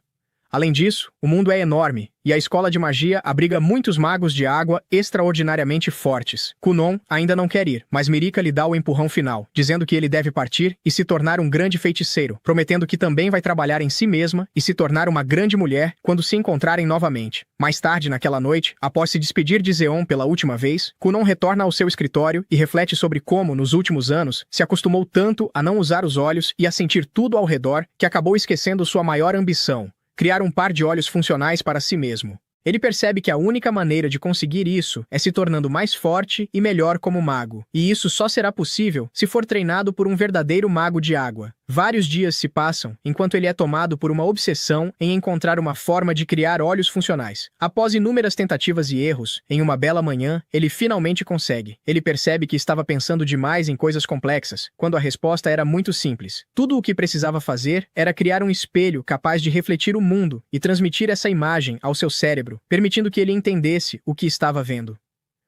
Além disso, o mundo é enorme, e a escola de magia abriga muitos magos de água extraordinariamente fortes. Kunon ainda não quer ir, mas Mirika lhe dá o empurrão final, dizendo que ele deve partir e se tornar um grande feiticeiro, prometendo que também vai trabalhar em si mesma e se tornar uma grande mulher quando se encontrarem novamente. Mais tarde naquela noite, após se despedir de Zeon pela última vez, Kunon retorna ao seu escritório e reflete sobre como, nos últimos anos, se acostumou tanto a não usar os olhos e a sentir tudo ao redor que acabou esquecendo sua maior ambição: criar um par de olhos funcionais para si mesmo. Ele percebe que a única maneira de conseguir isso é se tornando mais forte e melhor como mago, e isso só será possível se for treinado por um verdadeiro mago de água. Vários dias se passam enquanto ele é tomado por uma obsessão em encontrar uma forma de criar olhos funcionais. Após inúmeras tentativas e erros, em uma bela manhã, ele finalmente consegue. Ele percebe que estava pensando demais em coisas complexas, quando a resposta era muito simples. Tudo o que precisava fazer era criar um espelho capaz de refletir o mundo e transmitir essa imagem ao seu cérebro, permitindo que ele entendesse o que estava vendo.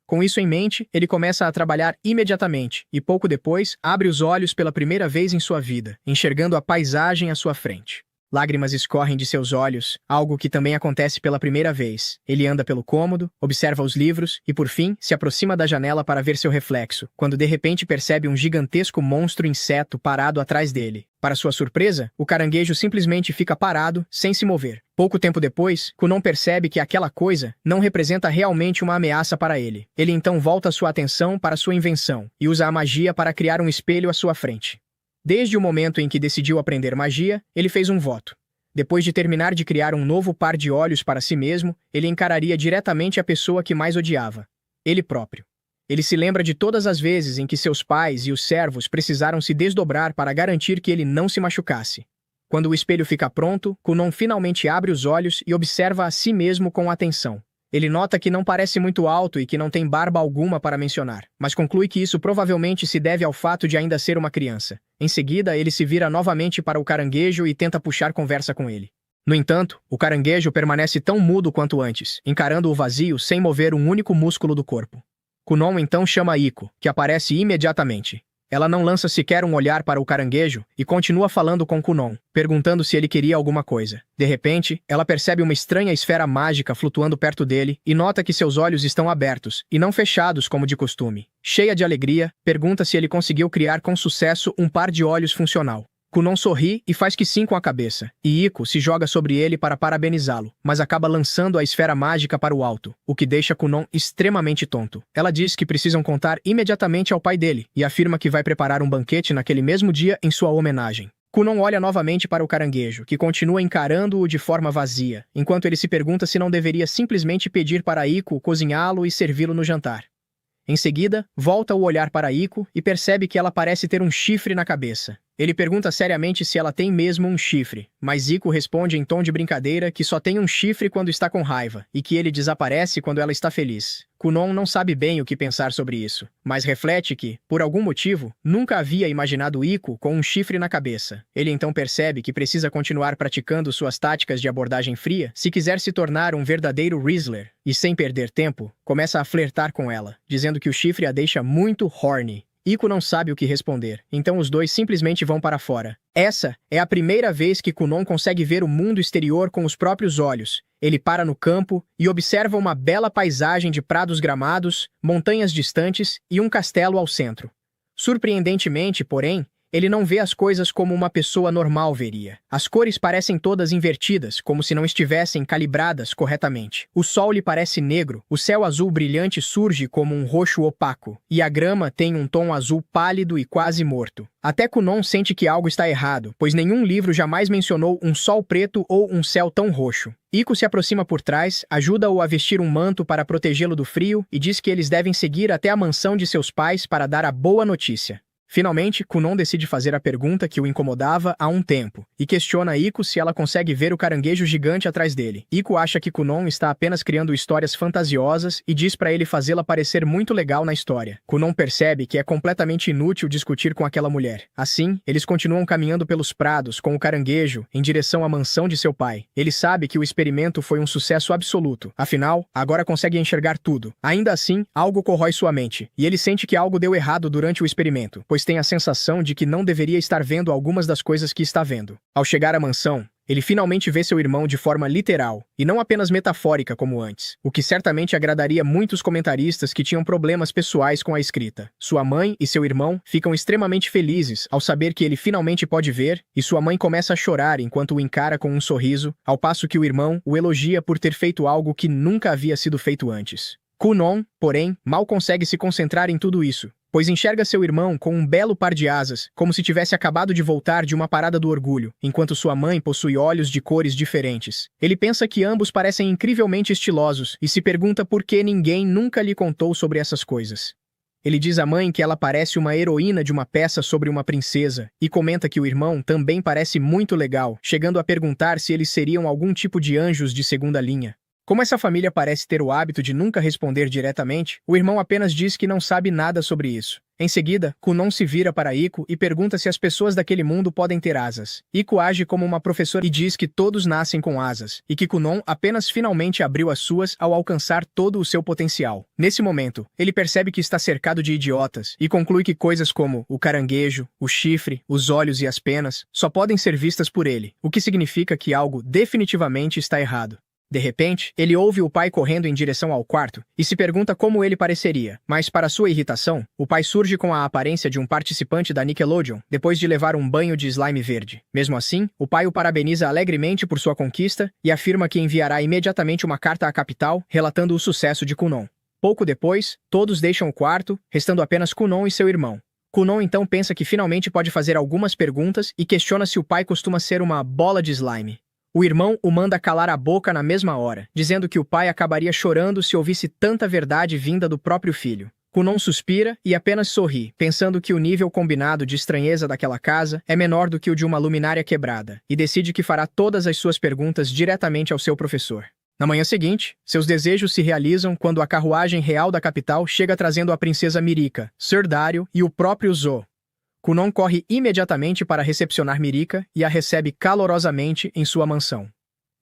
Com isso em mente, ele começa a trabalhar imediatamente e, pouco depois, abre os olhos pela primeira vez em sua vida, enxergando a paisagem à sua frente. Lágrimas escorrem de seus olhos, algo que também acontece pela primeira vez. Ele anda pelo cômodo, observa os livros e, por fim, se aproxima da janela para ver seu reflexo, quando de repente percebe um gigantesco monstro inseto parado atrás dele. Para sua surpresa, o caranguejo simplesmente fica parado, sem se mover. Pouco tempo depois, Kunon percebe que aquela coisa não representa realmente uma ameaça para ele. Ele então volta sua atenção para sua invenção e usa a magia para criar um espelho à sua frente. Desde o momento em que decidiu aprender magia, ele fez um voto. Depois de terminar de criar um novo par de olhos para si mesmo, ele encararia diretamente a pessoa que mais odiava: ele próprio. Ele se lembra de todas as vezes em que seus pais e os servos precisaram se desdobrar para garantir que ele não se machucasse. Quando o espelho fica pronto, Kunon finalmente abre os olhos e observa a si mesmo com atenção. Ele nota que não parece muito alto e que não tem barba alguma para mencionar, mas conclui que isso provavelmente se deve ao fato de ainda ser uma criança. Em seguida, ele se vira novamente para o caranguejo e tenta puxar conversa com ele. No entanto, o caranguejo permanece tão mudo quanto antes, encarando o vazio sem mover um único músculo do corpo. Kunon então chama Iko, que aparece imediatamente. Ela não lança sequer um olhar para o caranguejo e continua falando com Kunon, perguntando se ele queria alguma coisa. De repente, ela percebe uma estranha esfera mágica flutuando perto dele e nota que seus olhos estão abertos e não fechados como de costume. Cheia de alegria, pergunta se ele conseguiu criar com sucesso um par de olhos funcional. Kunon sorri e faz que sim com a cabeça, e Iko se joga sobre ele para parabenizá-lo, mas acaba lançando a esfera mágica para o alto, o que deixa Kunon extremamente tonto. Ela diz que precisam contar imediatamente ao pai dele, e afirma que vai preparar um banquete naquele mesmo dia em sua homenagem. Kunon olha novamente para o caranguejo, que continua encarando-o de forma vazia, enquanto ele se pergunta se não deveria simplesmente pedir para Iko cozinhá-lo e servi-lo no jantar. Em seguida, volta o olhar para Iko e percebe que ela parece ter um chifre na cabeça. Ele pergunta seriamente se ela tem mesmo um chifre, mas Iko responde em tom de brincadeira que só tem um chifre quando está com raiva e que ele desaparece quando ela está feliz. Kunon não sabe bem o que pensar sobre isso, mas reflete que, por algum motivo, nunca havia imaginado Iko com um chifre na cabeça. Ele então percebe que precisa continuar praticando suas táticas de abordagem fria se quiser se tornar um verdadeiro Rizzler, e sem perder tempo, começa a flertar com ela, dizendo que o chifre a deixa muito horny. Iko não sabe o que responder, então os dois simplesmente vão para fora. Essa é a primeira vez que Kunon consegue ver o mundo exterior com os próprios olhos. Ele para no campo e observa uma bela paisagem de prados gramados, montanhas distantes e um castelo ao centro. Surpreendentemente, porém, ele não vê as coisas como uma pessoa normal veria. As cores parecem todas invertidas, como se não estivessem calibradas corretamente. O sol lhe parece negro, o céu azul brilhante surge como um roxo opaco, e a grama tem um tom azul pálido e quase morto. Até Kunon sente que algo está errado, pois nenhum livro jamais mencionou um sol preto ou um céu tão roxo. Iko se aproxima por trás, ajuda-o a vestir um manto para protegê-lo do frio e diz que eles devem seguir até a mansão de seus pais para dar a boa notícia. Finalmente, Kunon decide fazer a pergunta que o incomodava há um tempo, e questiona Iko se ela consegue ver o caranguejo gigante atrás dele. Iko acha que Kunon está apenas criando histórias fantasiosas e diz para ele fazê-la parecer muito legal na história. Kunon percebe que é completamente inútil discutir com aquela mulher. Assim, eles continuam caminhando pelos prados com o caranguejo em direção à mansão de seu pai. Ele sabe que o experimento foi um sucesso absoluto. Afinal, agora consegue enxergar tudo. Ainda assim, algo corrói sua mente, e ele sente que algo deu errado durante o experimento, pois tem a sensação de que não deveria estar vendo algumas das coisas que está vendo. Ao chegar à mansão, ele finalmente vê seu irmão de forma literal, e não apenas metafórica como antes, o que certamente agradaria muitos comentaristas que tinham problemas pessoais com a escrita. Sua mãe e seu irmão ficam extremamente felizes ao saber que ele finalmente pode ver, e sua mãe começa a chorar enquanto o encara com um sorriso, ao passo que o irmão o elogia por ter feito algo que nunca havia sido feito antes. Kunon, porém, mal consegue se concentrar em tudo isso, pois enxerga seu irmão com um belo par de asas, como se tivesse acabado de voltar de uma parada do orgulho, enquanto sua mãe possui olhos de cores diferentes. Ele pensa que ambos parecem incrivelmente estilosos e se pergunta por que ninguém nunca lhe contou sobre essas coisas. Ele diz à mãe que ela parece uma heroína de uma peça sobre uma princesa, e comenta que o irmão também parece muito legal, chegando a perguntar se eles seriam algum tipo de anjos de segunda linha. Como essa família parece ter o hábito de nunca responder diretamente, o irmão apenas diz que não sabe nada sobre isso. Em seguida, Kunon se vira para Iko e pergunta se as pessoas daquele mundo podem ter asas. Iko age como uma professora e diz que todos nascem com asas, e que Kunon apenas finalmente abriu as suas ao alcançar todo o seu potencial. Nesse momento, ele percebe que está cercado de idiotas e conclui que coisas como o caranguejo, o chifre, os olhos e as penas só podem ser vistas por ele, o que significa que algo definitivamente está errado. De repente, ele ouve o pai correndo em direção ao quarto e se pergunta como ele pareceria, mas para sua irritação, o pai surge com a aparência de um participante da Nickelodeon, depois de levar um banho de slime verde. Mesmo assim, o pai o parabeniza alegremente por sua conquista e afirma que enviará imediatamente uma carta à capital relatando o sucesso de Kunon. Pouco depois, todos deixam o quarto, restando apenas Kunon e seu irmão. Kunon então pensa que finalmente pode fazer algumas perguntas e questiona se o pai costuma ser uma bola de slime. O irmão o manda calar a boca na mesma hora, dizendo que o pai acabaria chorando se ouvisse tanta verdade vinda do próprio filho. Kunon suspira e apenas sorri, pensando que o nível combinado de estranheza daquela casa é menor do que o de uma luminária quebrada, e decide que fará todas as suas perguntas diretamente ao seu professor. Na manhã seguinte, seus desejos se realizam quando a carruagem real da capital chega trazendo a princesa Mirika, Sir Dario e o próprio Zo. Kunon corre imediatamente para recepcionar Mirika e a recebe calorosamente em sua mansão.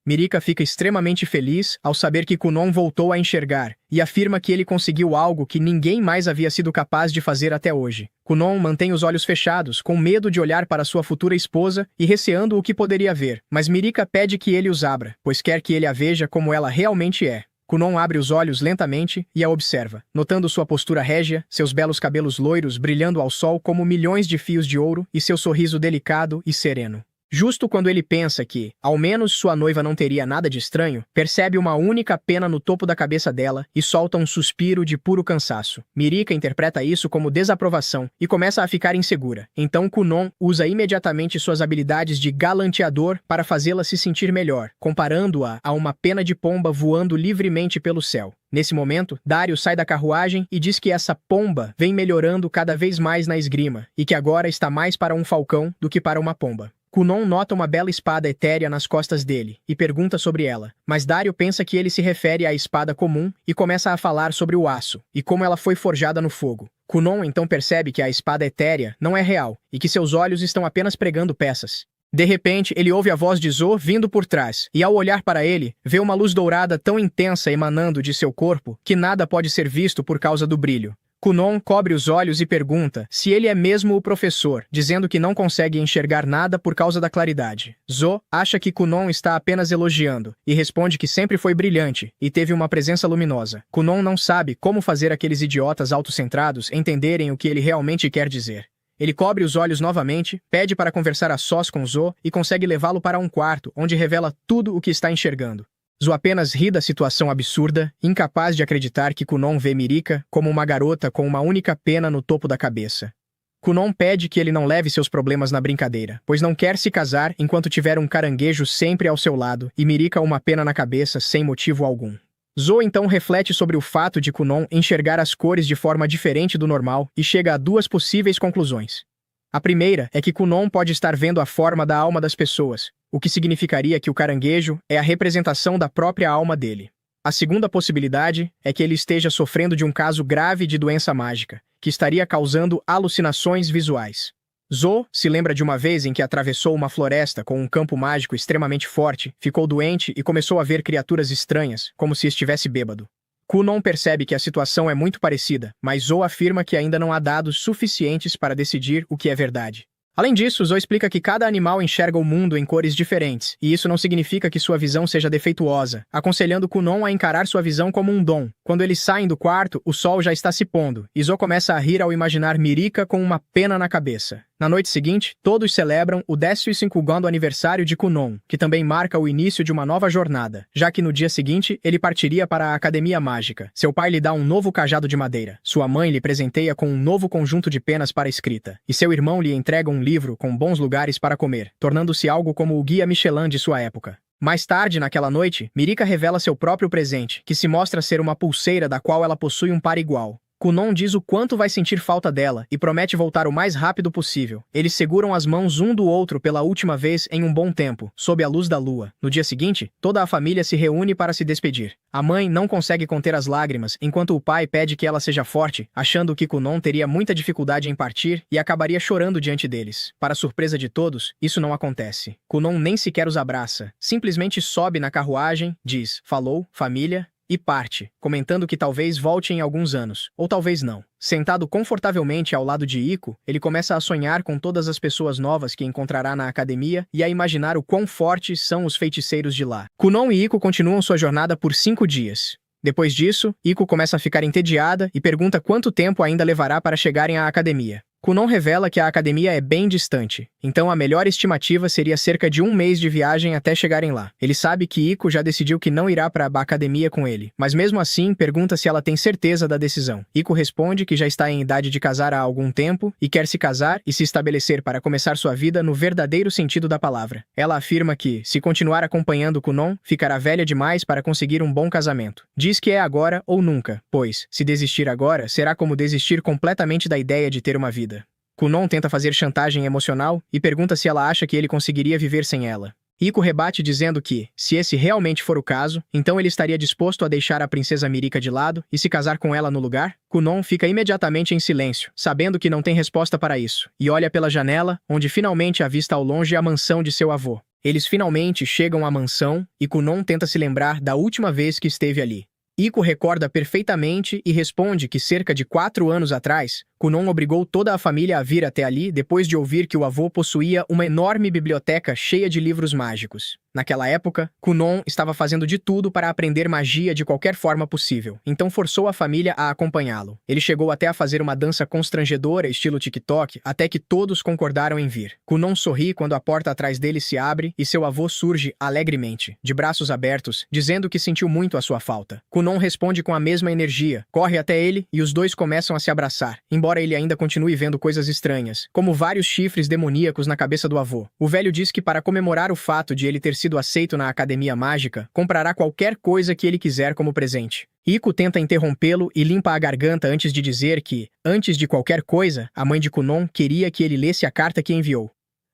Mirika fica extremamente feliz ao saber que Kunon voltou a enxergar e afirma que ele conseguiu algo que ninguém mais havia sido capaz de fazer até hoje. Kunon mantém os olhos fechados, com medo de olhar para sua futura esposa e receando o que poderia ver, mas Mirika pede que ele os abra, pois quer que ele a veja como ela realmente é. Kunon abre os olhos lentamente e a observa, notando sua postura régia, seus belos cabelos loiros brilhando ao sol como milhões de fios de ouro e seu sorriso delicado e sereno. Justo quando ele pensa que, ao menos, sua noiva não teria nada de estranho, percebe uma única pena no topo da cabeça dela e solta um suspiro de puro cansaço. Mirika interpreta isso como desaprovação e começa a ficar insegura. Então Kunon usa imediatamente suas habilidades de galanteador para fazê-la se sentir melhor, comparando-a a uma pena de pomba voando livremente pelo céu. Nesse momento, Dario sai da carruagem e diz que essa pomba vem melhorando cada vez mais na esgrima e que agora está mais para um falcão do que para uma pomba. Kunon nota uma bela espada etérea nas costas dele e pergunta sobre ela, mas Dario pensa que ele se refere à espada comum e começa a falar sobre o aço e como ela foi forjada no fogo. Kunon então percebe que a espada etérea não é real e que seus olhos estão apenas pregando peças. De repente, ele ouve a voz de Zo vindo por trás, e ao olhar para ele, vê uma luz dourada tão intensa emanando de seu corpo que nada pode ser visto por causa do brilho. Kunon cobre os olhos e pergunta se ele é mesmo o professor, dizendo que não consegue enxergar nada por causa da claridade. Zo acha que Kunon está apenas elogiando, e responde que sempre foi brilhante e teve uma presença luminosa. Kunon não sabe como fazer aqueles idiotas autocentrados entenderem o que ele realmente quer dizer. Ele cobre os olhos novamente, pede para conversar a sós com Zo e consegue levá-lo para um quarto, onde revela tudo o que está enxergando. Zo apenas ri da situação absurda, incapaz de acreditar que Kunon vê Mirika como uma garota com uma única pena no topo da cabeça. Kunon pede que ele não leve seus problemas na brincadeira, pois não quer se casar enquanto tiver um caranguejo sempre ao seu lado e Mirika uma pena na cabeça sem motivo algum. Zo então reflete sobre o fato de Kunon enxergar as cores de forma diferente do normal e chega a duas possíveis conclusões. A primeira é que Kunon pode estar vendo a forma da alma das pessoas, o que significaria que o caranguejo é a representação da própria alma dele. A segunda possibilidade é que ele esteja sofrendo de um caso grave de doença mágica, que estaria causando alucinações visuais. Zo se lembra de uma vez em que atravessou uma floresta com um campo mágico extremamente forte, ficou doente e começou a ver criaturas estranhas, como se estivesse bêbado. Kunon percebe que a situação é muito parecida, mas Zo afirma que ainda não há dados suficientes para decidir o que é verdade. Além disso, Zo explica que cada animal enxerga o mundo em cores diferentes, e isso não significa que sua visão seja defeituosa, aconselhando Kunon a encarar sua visão como um dom. Quando eles saem do quarto, o sol já está se pondo, e Zo começa a rir ao imaginar Mirika com uma pena na cabeça. Na noite seguinte, todos celebram o 15º aniversário de Kunon, que também marca o início de uma nova jornada, já que no dia seguinte ele partiria para a Academia Mágica. Seu pai lhe dá um novo cajado de madeira, sua mãe lhe presenteia com um novo conjunto de penas para escrita, e seu irmão lhe entrega um livro com bons lugares para comer, tornando-se algo como o guia Michelin de sua época. Mais tarde, naquela noite, Mirika revela seu próprio presente, que se mostra ser uma pulseira da qual ela possui um par igual. Kunon diz o quanto vai sentir falta dela e promete voltar o mais rápido possível. Eles seguram as mãos um do outro pela última vez em um bom tempo, sob a luz da lua. No dia seguinte, toda a família se reúne para se despedir. A mãe não consegue conter as lágrimas, enquanto o pai pede que ela seja forte, achando que Kunon teria muita dificuldade em partir e acabaria chorando diante deles. Para surpresa de todos, isso não acontece. Kunon nem sequer os abraça, simplesmente sobe na carruagem, diz, falou, família, e parte, comentando que talvez volte em alguns anos, ou talvez não. Sentado confortavelmente ao lado de Iko, ele começa a sonhar com todas as pessoas novas que encontrará na academia e a imaginar o quão fortes são os feiticeiros de lá. Kunon e Iko continuam sua jornada por 5 dias. Depois disso, Iko começa a ficar entediada e pergunta quanto tempo ainda levará para chegarem à academia. Kunon revela que a academia é bem distante, então a melhor estimativa seria cerca de 1 mês de viagem até chegarem lá. Ele sabe que Iko já decidiu que não irá para a academia com ele, mas mesmo assim pergunta se ela tem certeza da decisão. Iko responde que já está em idade de casar há algum tempo e quer se casar e se estabelecer para começar sua vida no verdadeiro sentido da palavra. Ela afirma que, se continuar acompanhando Kunon, ficará velha demais para conseguir um bom casamento. Diz que é agora ou nunca, pois, se desistir agora, será como desistir completamente da ideia de ter uma vida. Kunon tenta fazer chantagem emocional e pergunta se ela acha que ele conseguiria viver sem ela. Iko rebate dizendo que, se esse realmente for o caso, então ele estaria disposto a deixar a princesa Mirika de lado e se casar com ela no lugar? Kunon fica imediatamente em silêncio, sabendo que não tem resposta para isso, e olha pela janela, onde finalmente avista ao longe a mansão de seu avô. Eles finalmente chegam à mansão e Kunon tenta se lembrar da última vez que esteve ali. Iko recorda perfeitamente e responde que cerca de 4 anos atrás, Kunon obrigou toda a família a vir até ali depois de ouvir que o avô possuía uma enorme biblioteca cheia de livros mágicos. Naquela época, Kunon estava fazendo de tudo para aprender magia de qualquer forma possível, então forçou a família a acompanhá-lo. Ele chegou até a fazer uma dança constrangedora estilo TikTok, até que todos concordaram em vir. Kunon sorri quando a porta atrás dele se abre e seu avô surge alegremente, de braços abertos, dizendo que sentiu muito a sua falta. Kunon responde com a mesma energia, corre até ele e os dois começam a se abraçar, embora ele ainda continue vendo coisas estranhas, como vários chifres demoníacos na cabeça do avô. O velho diz que para comemorar o fato de ele ter sido aceito na Academia Mágica, comprará qualquer coisa que ele quiser como presente. Iko tenta interrompê-lo e limpa a garganta antes de dizer que, antes de qualquer coisa, a mãe de Kunon queria que ele lesse a carta que enviou.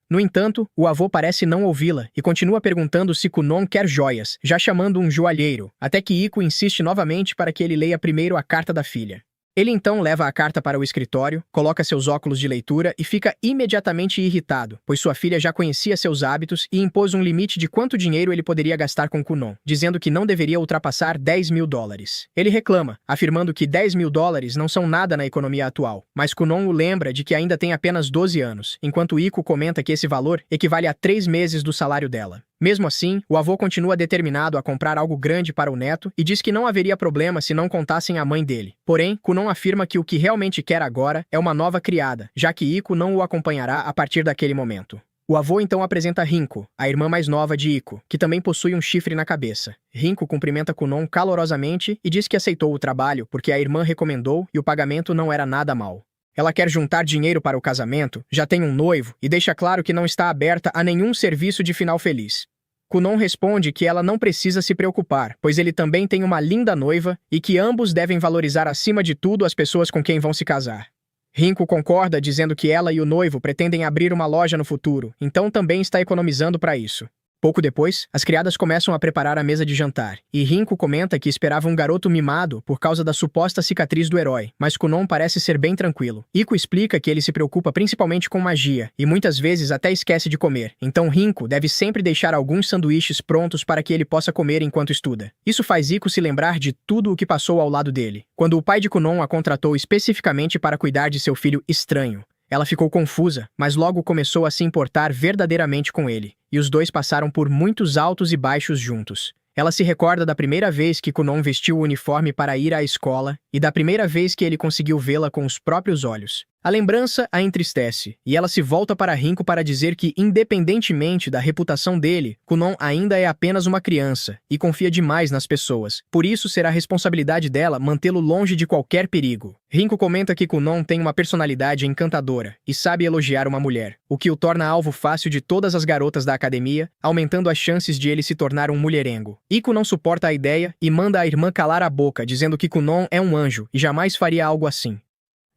No entanto, o avô parece não ouvi-la e continua perguntando se Kunon quer joias, já chamando um joalheiro, até que Iko insiste novamente para que ele leia primeiro a carta da filha. Ele então leva a carta para o escritório, coloca seus óculos de leitura e fica imediatamente irritado, pois sua filha já conhecia seus hábitos e impôs um limite de quanto dinheiro ele poderia gastar com Kunon, dizendo que não deveria ultrapassar $10.000. Ele reclama, afirmando que $10.000 não são nada na economia atual, mas Kunon o lembra de que ainda tem apenas 12 anos, enquanto Iko comenta que esse valor equivale a 3 meses do salário dela. Mesmo assim, o avô continua determinado a comprar algo grande para o neto e diz que não haveria problema se não contassem à mãe dele. Porém, Kunon afirma que o que realmente quer agora é uma nova criada, já que Iko não o acompanhará a partir daquele momento. O avô então apresenta Rinko, a irmã mais nova de Iko, que também possui um chifre na cabeça. Rinko cumprimenta Kunon calorosamente e diz que aceitou o trabalho porque a irmã recomendou e o pagamento não era nada mal. Ela quer juntar dinheiro para o casamento, já tem um noivo e deixa claro que não está aberta a nenhum serviço de final feliz. Kunon responde que ela não precisa se preocupar, pois ele também tem uma linda noiva e que ambos devem valorizar acima de tudo as pessoas com quem vão se casar. Rinko concorda dizendo que ela e o noivo pretendem abrir uma loja no futuro, então também está economizando para isso. Pouco depois, as criadas começam a preparar a mesa de jantar, e Rinko comenta que esperava um garoto mimado por causa da suposta cicatriz do herói, mas Kunon parece ser bem tranquilo. Iko explica que ele se preocupa principalmente com magia, e muitas vezes até esquece de comer, então Rinko deve sempre deixar alguns sanduíches prontos para que ele possa comer enquanto estuda. Isso faz Iko se lembrar de tudo o que passou ao lado dele, quando o pai de Kunon a contratou especificamente para cuidar de seu filho estranho. Ela ficou confusa, mas logo começou a se importar verdadeiramente com ele, e os dois passaram por muitos altos e baixos juntos. Ela se recorda da primeira vez que Kunon vestiu o uniforme para ir à escola e da primeira vez que ele conseguiu vê-la com os próprios olhos. A lembrança a entristece, e ela se volta para Rinko para dizer que, independentemente da reputação dele, Kunon ainda é apenas uma criança e confia demais nas pessoas. Por isso será responsabilidade dela mantê-lo longe de qualquer perigo. Rinko comenta que Kunon tem uma personalidade encantadora e sabe elogiar uma mulher, o que o torna alvo fácil de todas as garotas da academia, aumentando as chances de ele se tornar um mulherengo. Iko não suporta a ideia e manda a irmã calar a boca, dizendo que Kunon é um anjo e jamais faria algo assim.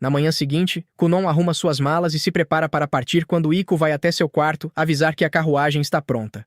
Na manhã seguinte, Kunon arruma suas malas e se prepara para partir quando Iko vai até seu quarto avisar que a carruagem está pronta.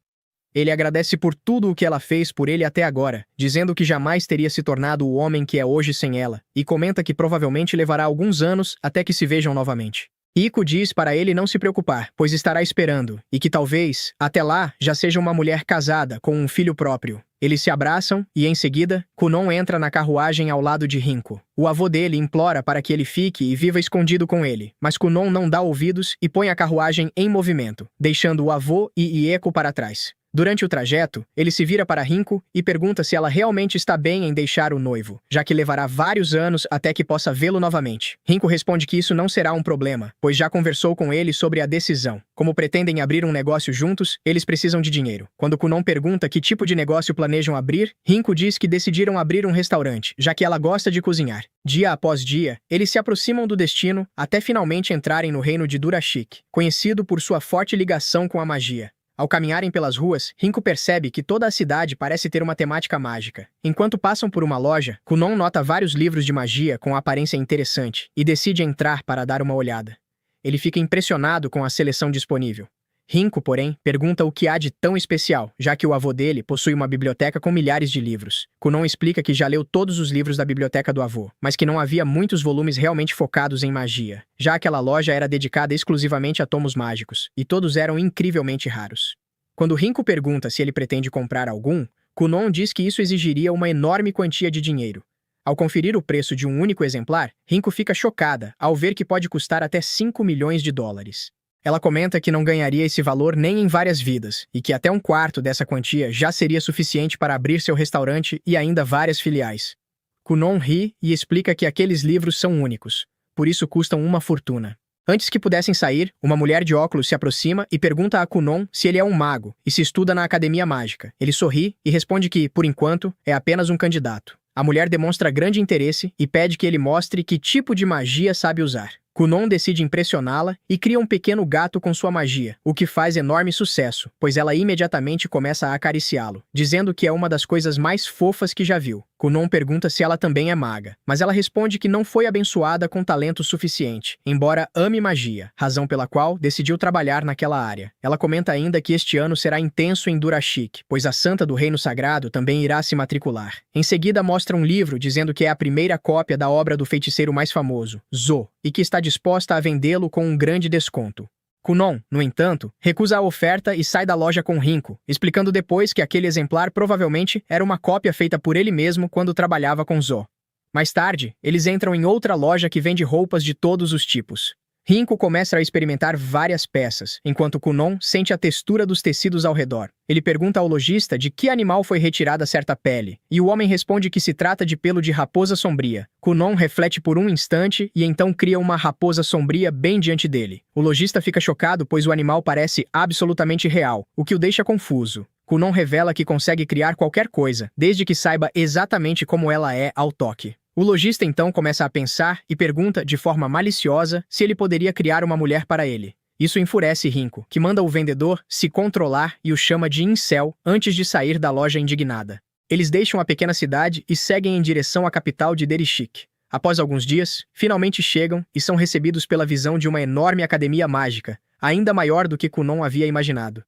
Ele agradece por tudo o que ela fez por ele até agora, dizendo que jamais teria se tornado o homem que é hoje sem ela, e comenta que provavelmente levará alguns anos até que se vejam novamente. Iko diz para ele não se preocupar, pois estará esperando, e que talvez, até lá, já seja uma mulher casada, com um filho próprio. Eles se abraçam, e em seguida, Kunon entra na carruagem ao lado de Rinko. O avô dele implora para que ele fique e viva escondido com ele, mas Kunon não dá ouvidos e põe a carruagem em movimento, deixando o avô e Ieko para trás. Durante o trajeto, ele se vira para Rinko e pergunta se ela realmente está bem em deixar o noivo, já que levará vários anos até que possa vê-lo novamente. Rinko responde que isso não será um problema, pois já conversou com ele sobre a decisão. Como pretendem abrir um negócio juntos, eles precisam de dinheiro. Quando Kunon pergunta que tipo de negócio planejam abrir, Rinko diz que decidiram abrir um restaurante, já que ela gosta de cozinhar. Dia após dia, eles se aproximam do destino até finalmente entrarem no reino de Durashik, conhecido por sua forte ligação com a magia. Ao caminharem pelas ruas, Rinko percebe que toda a cidade parece ter uma temática mágica. Enquanto passam por uma loja, Kunon nota vários livros de magia com aparência interessante e decide entrar para dar uma olhada. Ele fica impressionado com a seleção disponível. Rinko, porém, pergunta o que há de tão especial, já que o avô dele possui uma biblioteca com milhares de livros. Kunon explica que já leu todos os livros da biblioteca do avô, mas que não havia muitos volumes realmente focados em magia, já aquela loja era dedicada exclusivamente a tomos mágicos, e todos eram incrivelmente raros. Quando Rinko pergunta se ele pretende comprar algum, Kunon diz que isso exigiria uma enorme quantia de dinheiro. Ao conferir o preço de um único exemplar, Rinko fica chocada ao ver que pode custar até 5 milhões de dólares. Ela comenta que não ganharia esse valor nem em várias vidas, e que até um quarto dessa quantia já seria suficiente para abrir seu restaurante e ainda várias filiais. Kunon ri e explica que aqueles livros são únicos, por isso custam uma fortuna. Antes que pudessem sair, uma mulher de óculos se aproxima e pergunta a Kunon se ele é um mago e se estuda na Academia Mágica. Ele sorri e responde que, por enquanto, é apenas um candidato. A mulher demonstra grande interesse e pede que ele mostre que tipo de magia sabe usar. Kunon decide impressioná-la e cria um pequeno gato com sua magia, o que faz enorme sucesso, pois ela imediatamente começa a acariciá-lo, dizendo que é uma das coisas mais fofas que já viu. Kunon pergunta se ela também é maga, mas ela responde que não foi abençoada com talento suficiente, embora ame magia, razão pela qual decidiu trabalhar naquela área. Ela comenta ainda que este ano será intenso em Durashik, pois a Santa do Reino Sagrado também irá se matricular. Em seguida mostra um livro dizendo que é a primeira cópia da obra do feiticeiro mais famoso, Zo, e que está disposta a vendê-lo com um grande desconto. Kunon, no entanto, recusa a oferta e sai da loja com Rinko, explicando depois que aquele exemplar provavelmente era uma cópia feita por ele mesmo quando trabalhava com Zo. Mais tarde, eles entram em outra loja que vende roupas de todos os tipos. Rinko começa a experimentar várias peças, enquanto Kunon sente a textura dos tecidos ao redor. Ele pergunta ao lojista de que animal foi retirada certa pele, e o homem responde que se trata de pelo de raposa sombria. Kunon reflete por um instante e então cria uma raposa sombria bem diante dele. O lojista fica chocado pois o animal parece absolutamente real, o que o deixa confuso. Kunon revela que consegue criar qualquer coisa, desde que saiba exatamente como ela é ao toque. O lojista então começa a pensar e pergunta de forma maliciosa se ele poderia criar uma mulher para ele. Isso enfurece Rinko, que manda o vendedor se controlar e o chama de incel antes de sair da loja indignada. Eles deixam a pequena cidade e seguem em direção à capital de Derishik. Após alguns dias, finalmente chegam e são recebidos pela visão de uma enorme academia mágica, ainda maior do que Kunon havia imaginado.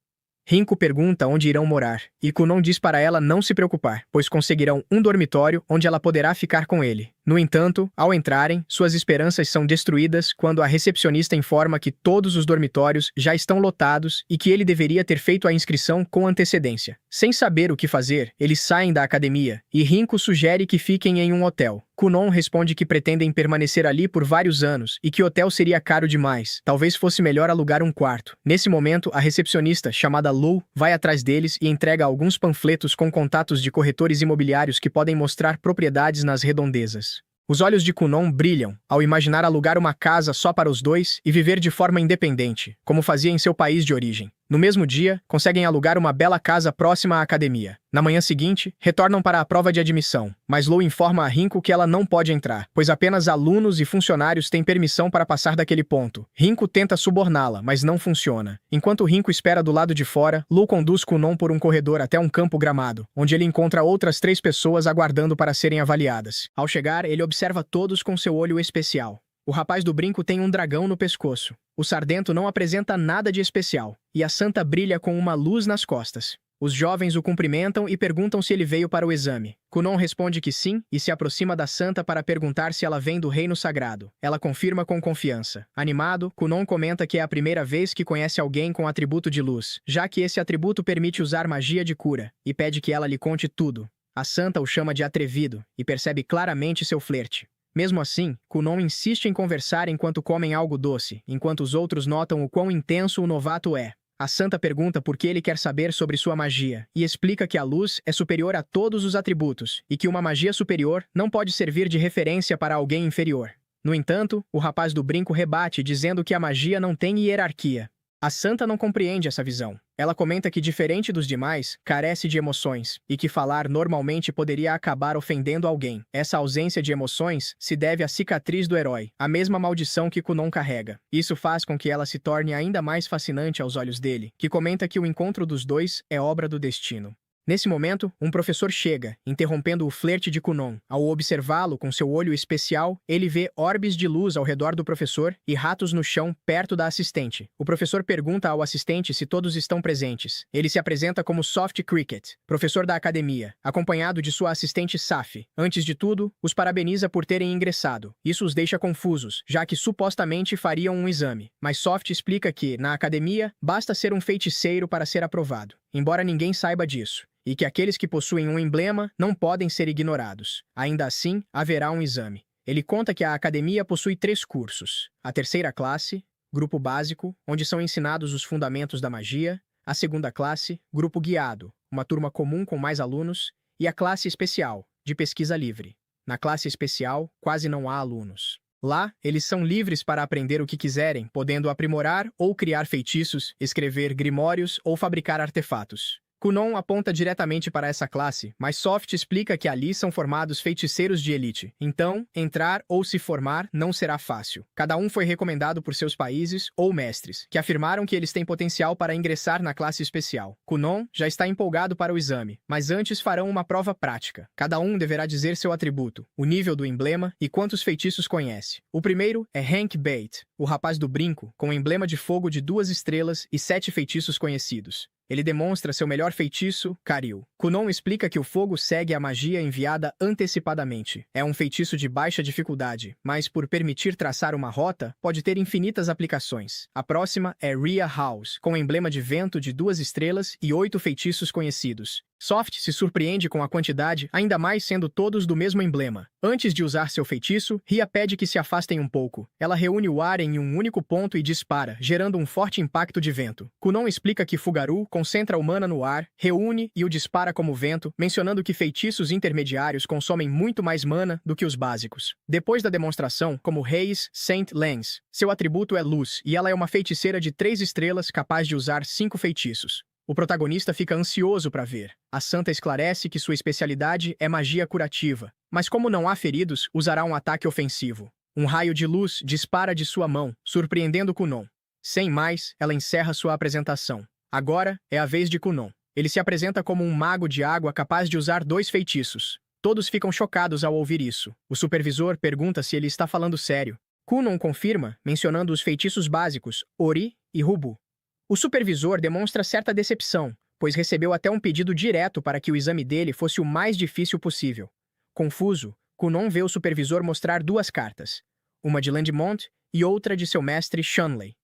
Rinko pergunta onde irão morar, e Kunon diz para ela não se preocupar, pois conseguirão um dormitório onde ela poderá ficar com ele. No entanto, ao entrarem, suas esperanças são destruídas quando a recepcionista informa que todos os dormitórios já estão lotados e que ele deveria ter feito a inscrição com antecedência. Sem saber o que fazer, eles saem da academia, e Rinko sugere que fiquem em um hotel. Kunon responde que pretendem permanecer ali por vários anos e que o hotel seria caro demais. Talvez fosse melhor alugar um quarto. Nesse momento, a recepcionista, chamada Lou, vai atrás deles e entrega alguns panfletos com contatos de corretores imobiliários que podem mostrar propriedades nas redondezas. Os olhos de Kunon brilham ao imaginar alugar uma casa só para os dois e viver de forma independente, como fazia em seu país de origem. No mesmo dia, conseguem alugar uma bela casa próxima à academia. Na manhã seguinte, retornam para a prova de admissão, mas Lou informa a Rinko que ela não pode entrar, pois apenas alunos e funcionários têm permissão para passar daquele ponto. Rinko tenta suborná-la, mas não funciona. Enquanto Rinko espera do lado de fora, Lou conduz Kunon por um corredor até um campo gramado, onde ele encontra outras 3 pessoas aguardando para serem avaliadas. Ao chegar, ele observa todos com seu olho especial. O rapaz do brinco tem um dragão no pescoço. O sardento não apresenta nada de especial, e a santa brilha com uma luz nas costas. Os jovens o cumprimentam e perguntam se ele veio para o exame. Kunon responde que sim e se aproxima da santa para perguntar se ela vem do reino sagrado. Ela confirma com confiança. Animado, Kunon comenta que é a primeira vez que conhece alguém com atributo de luz, já que esse atributo permite usar magia de cura, e pede que ela lhe conte tudo. A santa o chama de atrevido e percebe claramente seu flerte. Mesmo assim, Kunon insiste em conversar enquanto comem algo doce, enquanto os outros notam o quão intenso o novato é. A santa pergunta por que ele quer saber sobre sua magia, e explica que a luz é superior a todos os atributos, e que uma magia superior não pode servir de referência para alguém inferior. No entanto, o rapaz do brinco rebate dizendo que a magia não tem hierarquia. A santa não compreende essa visão. Ela comenta que, diferente dos demais, carece de emoções, e que falar normalmente poderia acabar ofendendo alguém. Essa ausência de emoções se deve à cicatriz do herói, a mesma maldição que Kunon carrega. Isso faz com que ela se torne ainda mais fascinante aos olhos dele, que comenta que o encontro dos dois é obra do destino. Nesse momento, um professor chega, interrompendo o flerte de Kunon. Ao observá-lo com seu olho especial, ele vê orbes de luz ao redor do professor e ratos no chão perto da assistente. O professor pergunta ao assistente se todos estão presentes. Ele se apresenta como Soft Cricket, professor da academia, acompanhado de sua assistente Safi. Antes de tudo, os parabeniza por terem ingressado. Isso os deixa confusos, já que supostamente fariam um exame. Mas Soft explica que, na academia, basta ser um feiticeiro para ser aprovado, embora ninguém saiba disso, e que aqueles que possuem um emblema não podem ser ignorados. Ainda assim, haverá um exame. Ele conta que a academia possui 3 cursos. A terceira classe, grupo básico, onde são ensinados os fundamentos da magia. A segunda classe, grupo guiado, uma turma comum com mais alunos. E a classe especial, de pesquisa livre. Na classe especial, quase não há alunos. Lá, eles são livres para aprender o que quiserem, podendo aprimorar ou criar feitiços, escrever grimórios ou fabricar artefatos. Kunon aponta diretamente para essa classe, mas Soft explica que ali são formados feiticeiros de elite. Então, entrar ou se formar não será fácil. Cada um foi recomendado por seus países ou mestres, que afirmaram que eles têm potencial para ingressar na classe especial. Kunon já está empolgado para o exame, mas antes farão uma prova prática. Cada um deverá dizer seu atributo, o nível do emblema e quantos feitiços conhece. O primeiro é Hank Bate, o rapaz do brinco, com emblema de fogo de 2 estrelas e 7 feitiços conhecidos. Ele demonstra seu melhor feitiço, Karil. Kunon explica que o fogo segue a magia enviada antecipadamente. É um feitiço de baixa dificuldade, mas por permitir traçar uma rota, pode ter infinitas aplicações. A próxima é Rhea House, com emblema de vento de 2 estrelas e 8 feitiços conhecidos. Soft se surpreende com a quantidade, ainda mais sendo todos do mesmo emblema. Antes de usar seu feitiço, Rhea pede que se afastem um pouco. Ela reúne o ar em um único ponto e dispara, gerando um forte impacto de vento. Kunon explica que Fugaru concentra o mana no ar, reúne e o dispara como vento, mencionando que feitiços intermediários consomem muito mais mana do que os básicos. Depois da demonstração, como Reis Saint Lance, seu atributo é luz e ela é uma feiticeira de 3 estrelas capaz de usar 5 feitiços. O protagonista fica ansioso para ver. A santa esclarece que sua especialidade é magia curativa, mas como não há feridos, usará um ataque ofensivo. Um raio de luz dispara de sua mão, surpreendendo Kunon. Sem mais, ela encerra sua apresentação. Agora é a vez de Kunon. Ele se apresenta como um mago de água capaz de usar 2 feitiços. Todos ficam chocados ao ouvir isso. O supervisor pergunta se ele está falando sério. Kunon confirma, mencionando os feitiços básicos, Ori e Rubu. O supervisor demonstra certa decepção, pois recebeu até um pedido direto para que o exame dele fosse o mais difícil possível. Confuso, Kunon vê o supervisor mostrar 2 cartas, uma de Landmont e outra de seu mestre Shanley.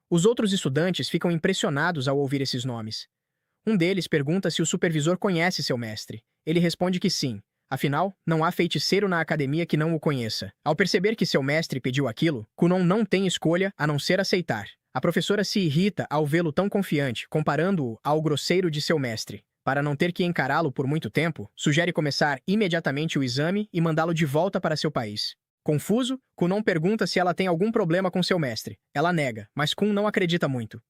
Os outros estudantes ficam impressionados ao ouvir esses nomes. Um deles pergunta se o supervisor conhece seu mestre. Ele responde que sim. Afinal, não há feiticeiro na academia que não o conheça. Ao perceber que seu mestre pediu aquilo, Kunon não tem escolha a não ser aceitar. A professora se irrita ao vê-lo tão confiante, comparando-o ao grosseiro de seu mestre. Para não ter que encará-lo por muito tempo, sugere começar imediatamente o exame e mandá-lo de volta para seu país. Confuso, Kunon pergunta se ela tem algum problema com seu mestre. Ela nega, mas Kun não acredita muito.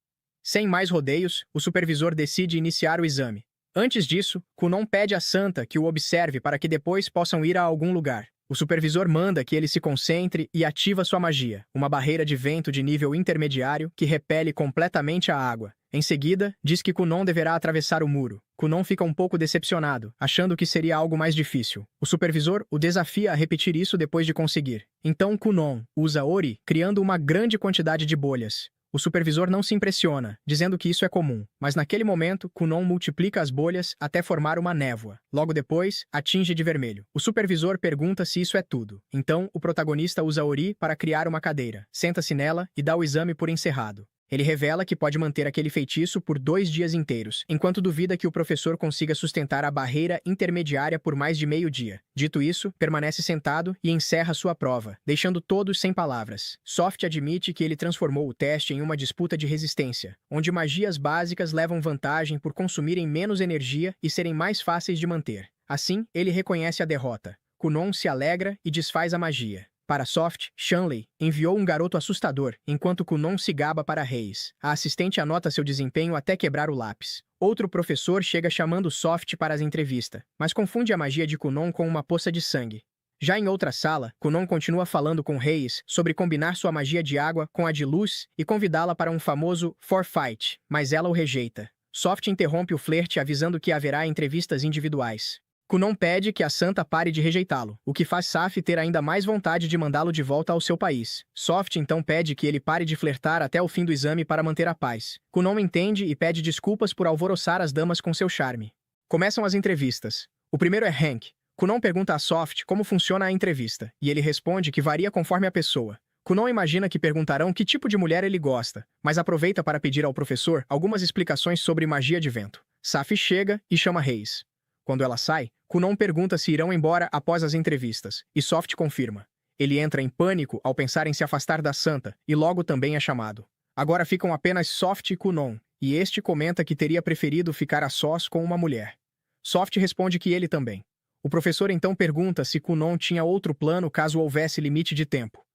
Sem mais rodeios, o supervisor decide iniciar o exame. Antes disso, Kunon pede à santa que o observe para que depois possam ir a algum lugar. O supervisor manda que ele se concentre e ativa sua magia, uma barreira de vento de nível intermediário que repele completamente a água. Em seguida, diz que Kunon deverá atravessar o muro. Kunon fica um pouco decepcionado, achando que seria algo mais difícil. O supervisor o desafia a repetir isso depois de conseguir. Então Kunon usa Ori, criando uma grande quantidade de bolhas. O supervisor não se impressiona, dizendo que isso é comum, mas naquele momento, Kunon multiplica as bolhas até formar uma névoa. Logo depois, atinge de vermelho. O supervisor pergunta se isso é tudo. Então, o protagonista usa Ori para criar uma cadeira, senta-se nela e dá o exame por encerrado. Ele revela que pode manter aquele feitiço por 2 dias inteiros, enquanto duvida que o professor consiga sustentar a barreira intermediária por mais de meio dia. Dito isso, permanece sentado e encerra sua prova, deixando todos sem palavras. Soft admite que ele transformou o teste em uma disputa de resistência, onde magias básicas levam vantagem por consumirem menos energia e serem mais fáceis de manter. Assim, ele reconhece a derrota. Kunon se alegra e desfaz a magia. Para Soft, Shanley enviou um garoto assustador, enquanto Kunon se gaba para Reis. A assistente anota seu desempenho até quebrar o lápis. Outro professor chega chamando Soft para a entrevista, mas confunde a magia de Kunon com uma poça de sangue. Já em outra sala, Kunon continua falando com Reis sobre combinar sua magia de água com a de luz e convidá-la para um famoso forfight, mas ela o rejeita. Soft interrompe o flerte avisando que haverá entrevistas individuais. Kunon pede que a santa pare de rejeitá-lo, o que faz Saf ter ainda mais vontade de mandá-lo de volta ao seu país. Soft então pede que ele pare de flertar até o fim do exame para manter a paz. Kunon entende e pede desculpas por alvoroçar as damas com seu charme. Começam as entrevistas. O primeiro é Hank. Kunon pergunta a Soft como funciona a entrevista, e ele responde que varia conforme a pessoa. Kunon imagina que perguntarão que tipo de mulher ele gosta, mas aproveita para pedir ao professor algumas explicações sobre magia de vento. Saf chega e chama Reis. Quando ela sai, Kunon pergunta se irão embora após as entrevistas, e Soft confirma. Ele entra em pânico ao pensar em se afastar da santa, e logo também é chamado. Agora ficam apenas Soft e Kunon, e este comenta que teria preferido ficar a sós com uma mulher. Soft responde que ele também. O professor então pergunta se Kunon tinha outro plano caso houvesse limite de tempo.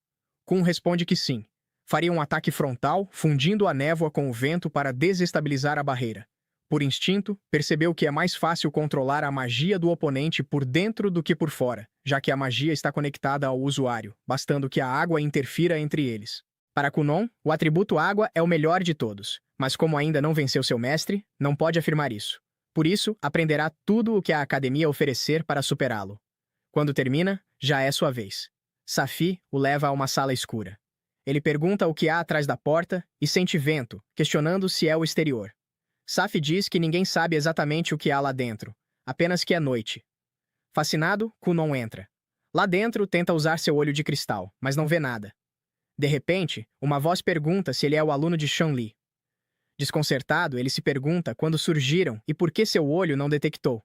Kun responde que sim. Faria um ataque frontal, fundindo a névoa com o vento para desestabilizar a barreira. Por instinto, percebeu que é mais fácil controlar a magia do oponente por dentro do que por fora, já que a magia está conectada ao usuário, bastando que a água interfira entre eles. Para Kunon, o atributo água é o melhor de todos, mas como ainda não venceu seu mestre, não pode afirmar isso. Por isso, aprenderá tudo o que a academia oferecer para superá-lo. Quando termina, já é sua vez. Safi o leva a uma sala escura. Ele pergunta o que há atrás da porta e sente vento, questionando se é o exterior. Saf diz que ninguém sabe exatamente o que há lá dentro, apenas que é noite. Fascinado, Kunon entra. Lá dentro, tenta usar seu olho de cristal, mas não vê nada. De repente, uma voz pergunta se ele é o aluno de Shanli. Desconcertado, ele se pergunta quando surgiram e por que seu olho não detectou.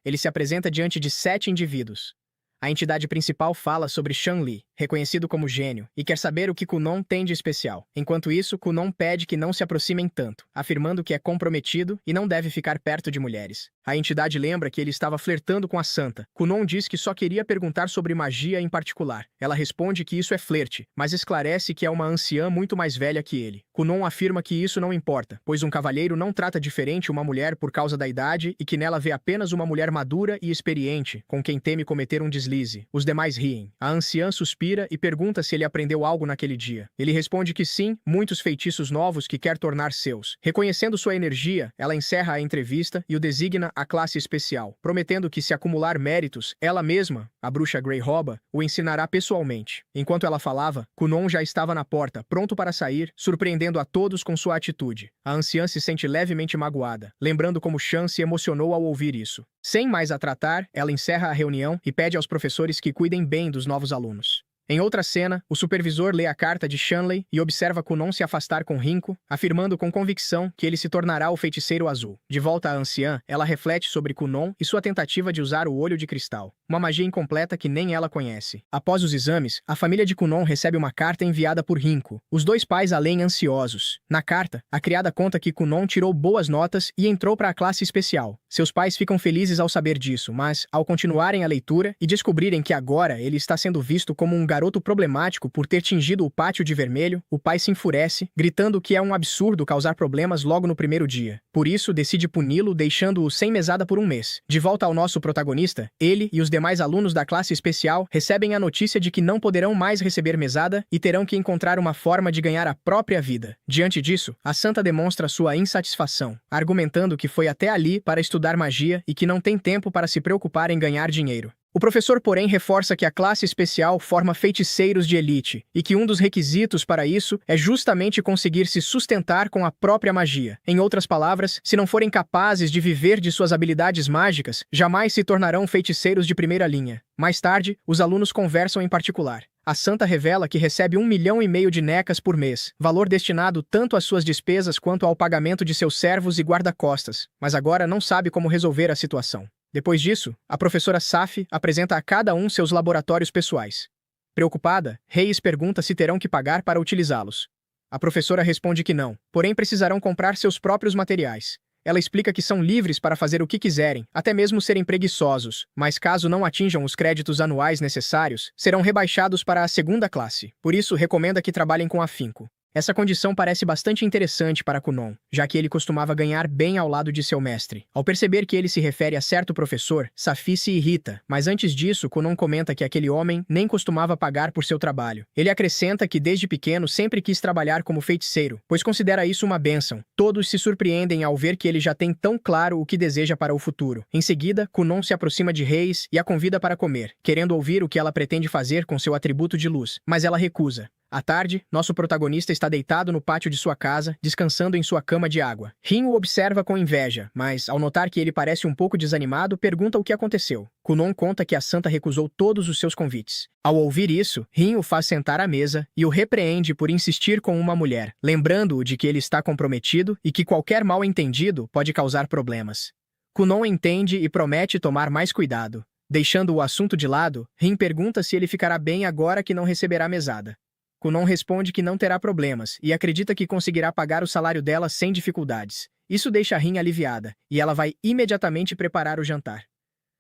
Ele se apresenta diante de 7 indivíduos. A entidade principal fala sobre Shanli, reconhecido como gênio, e quer saber o que Kunon tem de especial. Enquanto isso, Kunon pede que não se aproximem tanto, afirmando que é comprometido e não deve ficar perto de mulheres. A entidade lembra que ele estava flertando com a santa. Kunon diz que só queria perguntar sobre magia em particular. Ela responde que isso é flerte, mas esclarece que é uma anciã muito mais velha que ele. Kunon afirma que isso não importa, pois um cavalheiro não trata diferente uma mulher por causa da idade e que nela vê apenas uma mulher madura e experiente, com quem teme cometer um deslize. Os demais riem. A anciã suspira e pergunta se ele aprendeu algo naquele dia. Ele responde que sim, muitos feitiços novos que quer tornar seus. Reconhecendo sua energia, ela encerra a entrevista e o designa a classe especial, prometendo que se acumular méritos, ela mesma, a bruxa Grey Roba, o ensinará pessoalmente. Enquanto ela falava, Kunon já estava na porta, pronto para sair, surpreendendo a todos com sua atitude. A anciã se sente levemente magoada, lembrando como Shan se emocionou ao ouvir isso. Sem mais a tratar, ela encerra a reunião e pede aos professores que cuidem bem dos novos alunos. Em outra cena, o supervisor lê a carta de Shanley e observa Kunon se afastar com Rinko, afirmando com convicção que ele se tornará o feiticeiro azul. De volta à anciã, ela reflete sobre Kunon e sua tentativa de usar o olho de cristal, uma magia incompleta que nem ela conhece. Após os exames, a família de Kunon recebe uma carta enviada por Rinko. Os dois pais a leem ansiosos. Na carta, a criada conta que Kunon tirou boas notas e entrou para a classe especial. Seus pais ficam felizes ao saber disso, mas, ao continuarem a leitura e descobrirem que agora ele está sendo visto como um garoto problemático por ter tingido o pátio de vermelho, o pai se enfurece, gritando que é um absurdo causar problemas logo no primeiro dia. Por isso, decide puni-lo, deixando-o sem mesada por um mês. De volta ao nosso protagonista, ele e os demais alunos da classe especial recebem a notícia de que não poderão mais receber mesada e terão que encontrar uma forma de ganhar a própria vida. Diante disso, a santa demonstra sua insatisfação, argumentando que foi até ali para estudar magia e que não tem tempo para se preocupar em ganhar dinheiro. O professor, porém, reforça que a classe especial forma feiticeiros de elite e que um dos requisitos para isso é justamente conseguir se sustentar com a própria magia. Em outras palavras, se não forem capazes de viver de suas habilidades mágicas, jamais se tornarão feiticeiros de primeira linha. Mais tarde, os alunos conversam em particular. A santa revela que recebe 1,5 milhão de necas por mês, valor destinado tanto às suas despesas quanto ao pagamento de seus servos e guarda-costas, mas agora não sabe como resolver a situação. Depois disso, a professora Saf apresenta a cada um seus laboratórios pessoais. Preocupada, Reis pergunta se terão que pagar para utilizá-los. A professora responde que não, porém precisarão comprar seus próprios materiais. Ela explica que são livres para fazer o que quiserem, até mesmo serem preguiçosos, mas caso não atinjam os créditos anuais necessários, serão rebaixados para a segunda classe. Por isso, recomenda que trabalhem com afinco. Essa condição parece bastante interessante para Kunon, já que ele costumava ganhar bem ao lado de seu mestre. Ao perceber que ele se refere a certo professor, Safi se irrita, mas antes disso, Kunon comenta que aquele homem nem costumava pagar por seu trabalho. Ele acrescenta que desde pequeno sempre quis trabalhar como feiticeiro, pois considera isso uma bênção. Todos se surpreendem ao ver que ele já tem tão claro o que deseja para o futuro. Em seguida, Kunon se aproxima de Reis e a convida para comer, querendo ouvir o que ela pretende fazer com seu atributo de luz, mas ela recusa. À tarde, nosso protagonista está deitado no pátio de sua casa, descansando em sua cama de água. Rin o observa com inveja, mas, ao notar que ele parece um pouco desanimado, pergunta o que aconteceu. Kunon conta que a santa recusou todos os seus convites. Ao ouvir isso, Rin o faz sentar à mesa e o repreende por insistir com uma mulher, lembrando-o de que ele está comprometido e que qualquer mal-entendido pode causar problemas. Kunon entende e promete tomar mais cuidado. Deixando o assunto de lado, Rin pergunta se ele ficará bem agora que não receberá mesada. Kunon responde que não terá problemas e acredita que conseguirá pagar o salário dela sem dificuldades. Isso deixa Rin aliviada, e ela vai imediatamente preparar o jantar.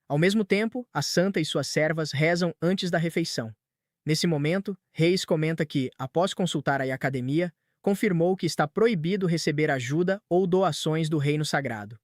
Ao mesmo tempo, a santa e suas servas rezam antes da refeição. Nesse momento, Reis comenta que, após consultar a academia, confirmou que está proibido receber ajuda ou doações do reino sagrado.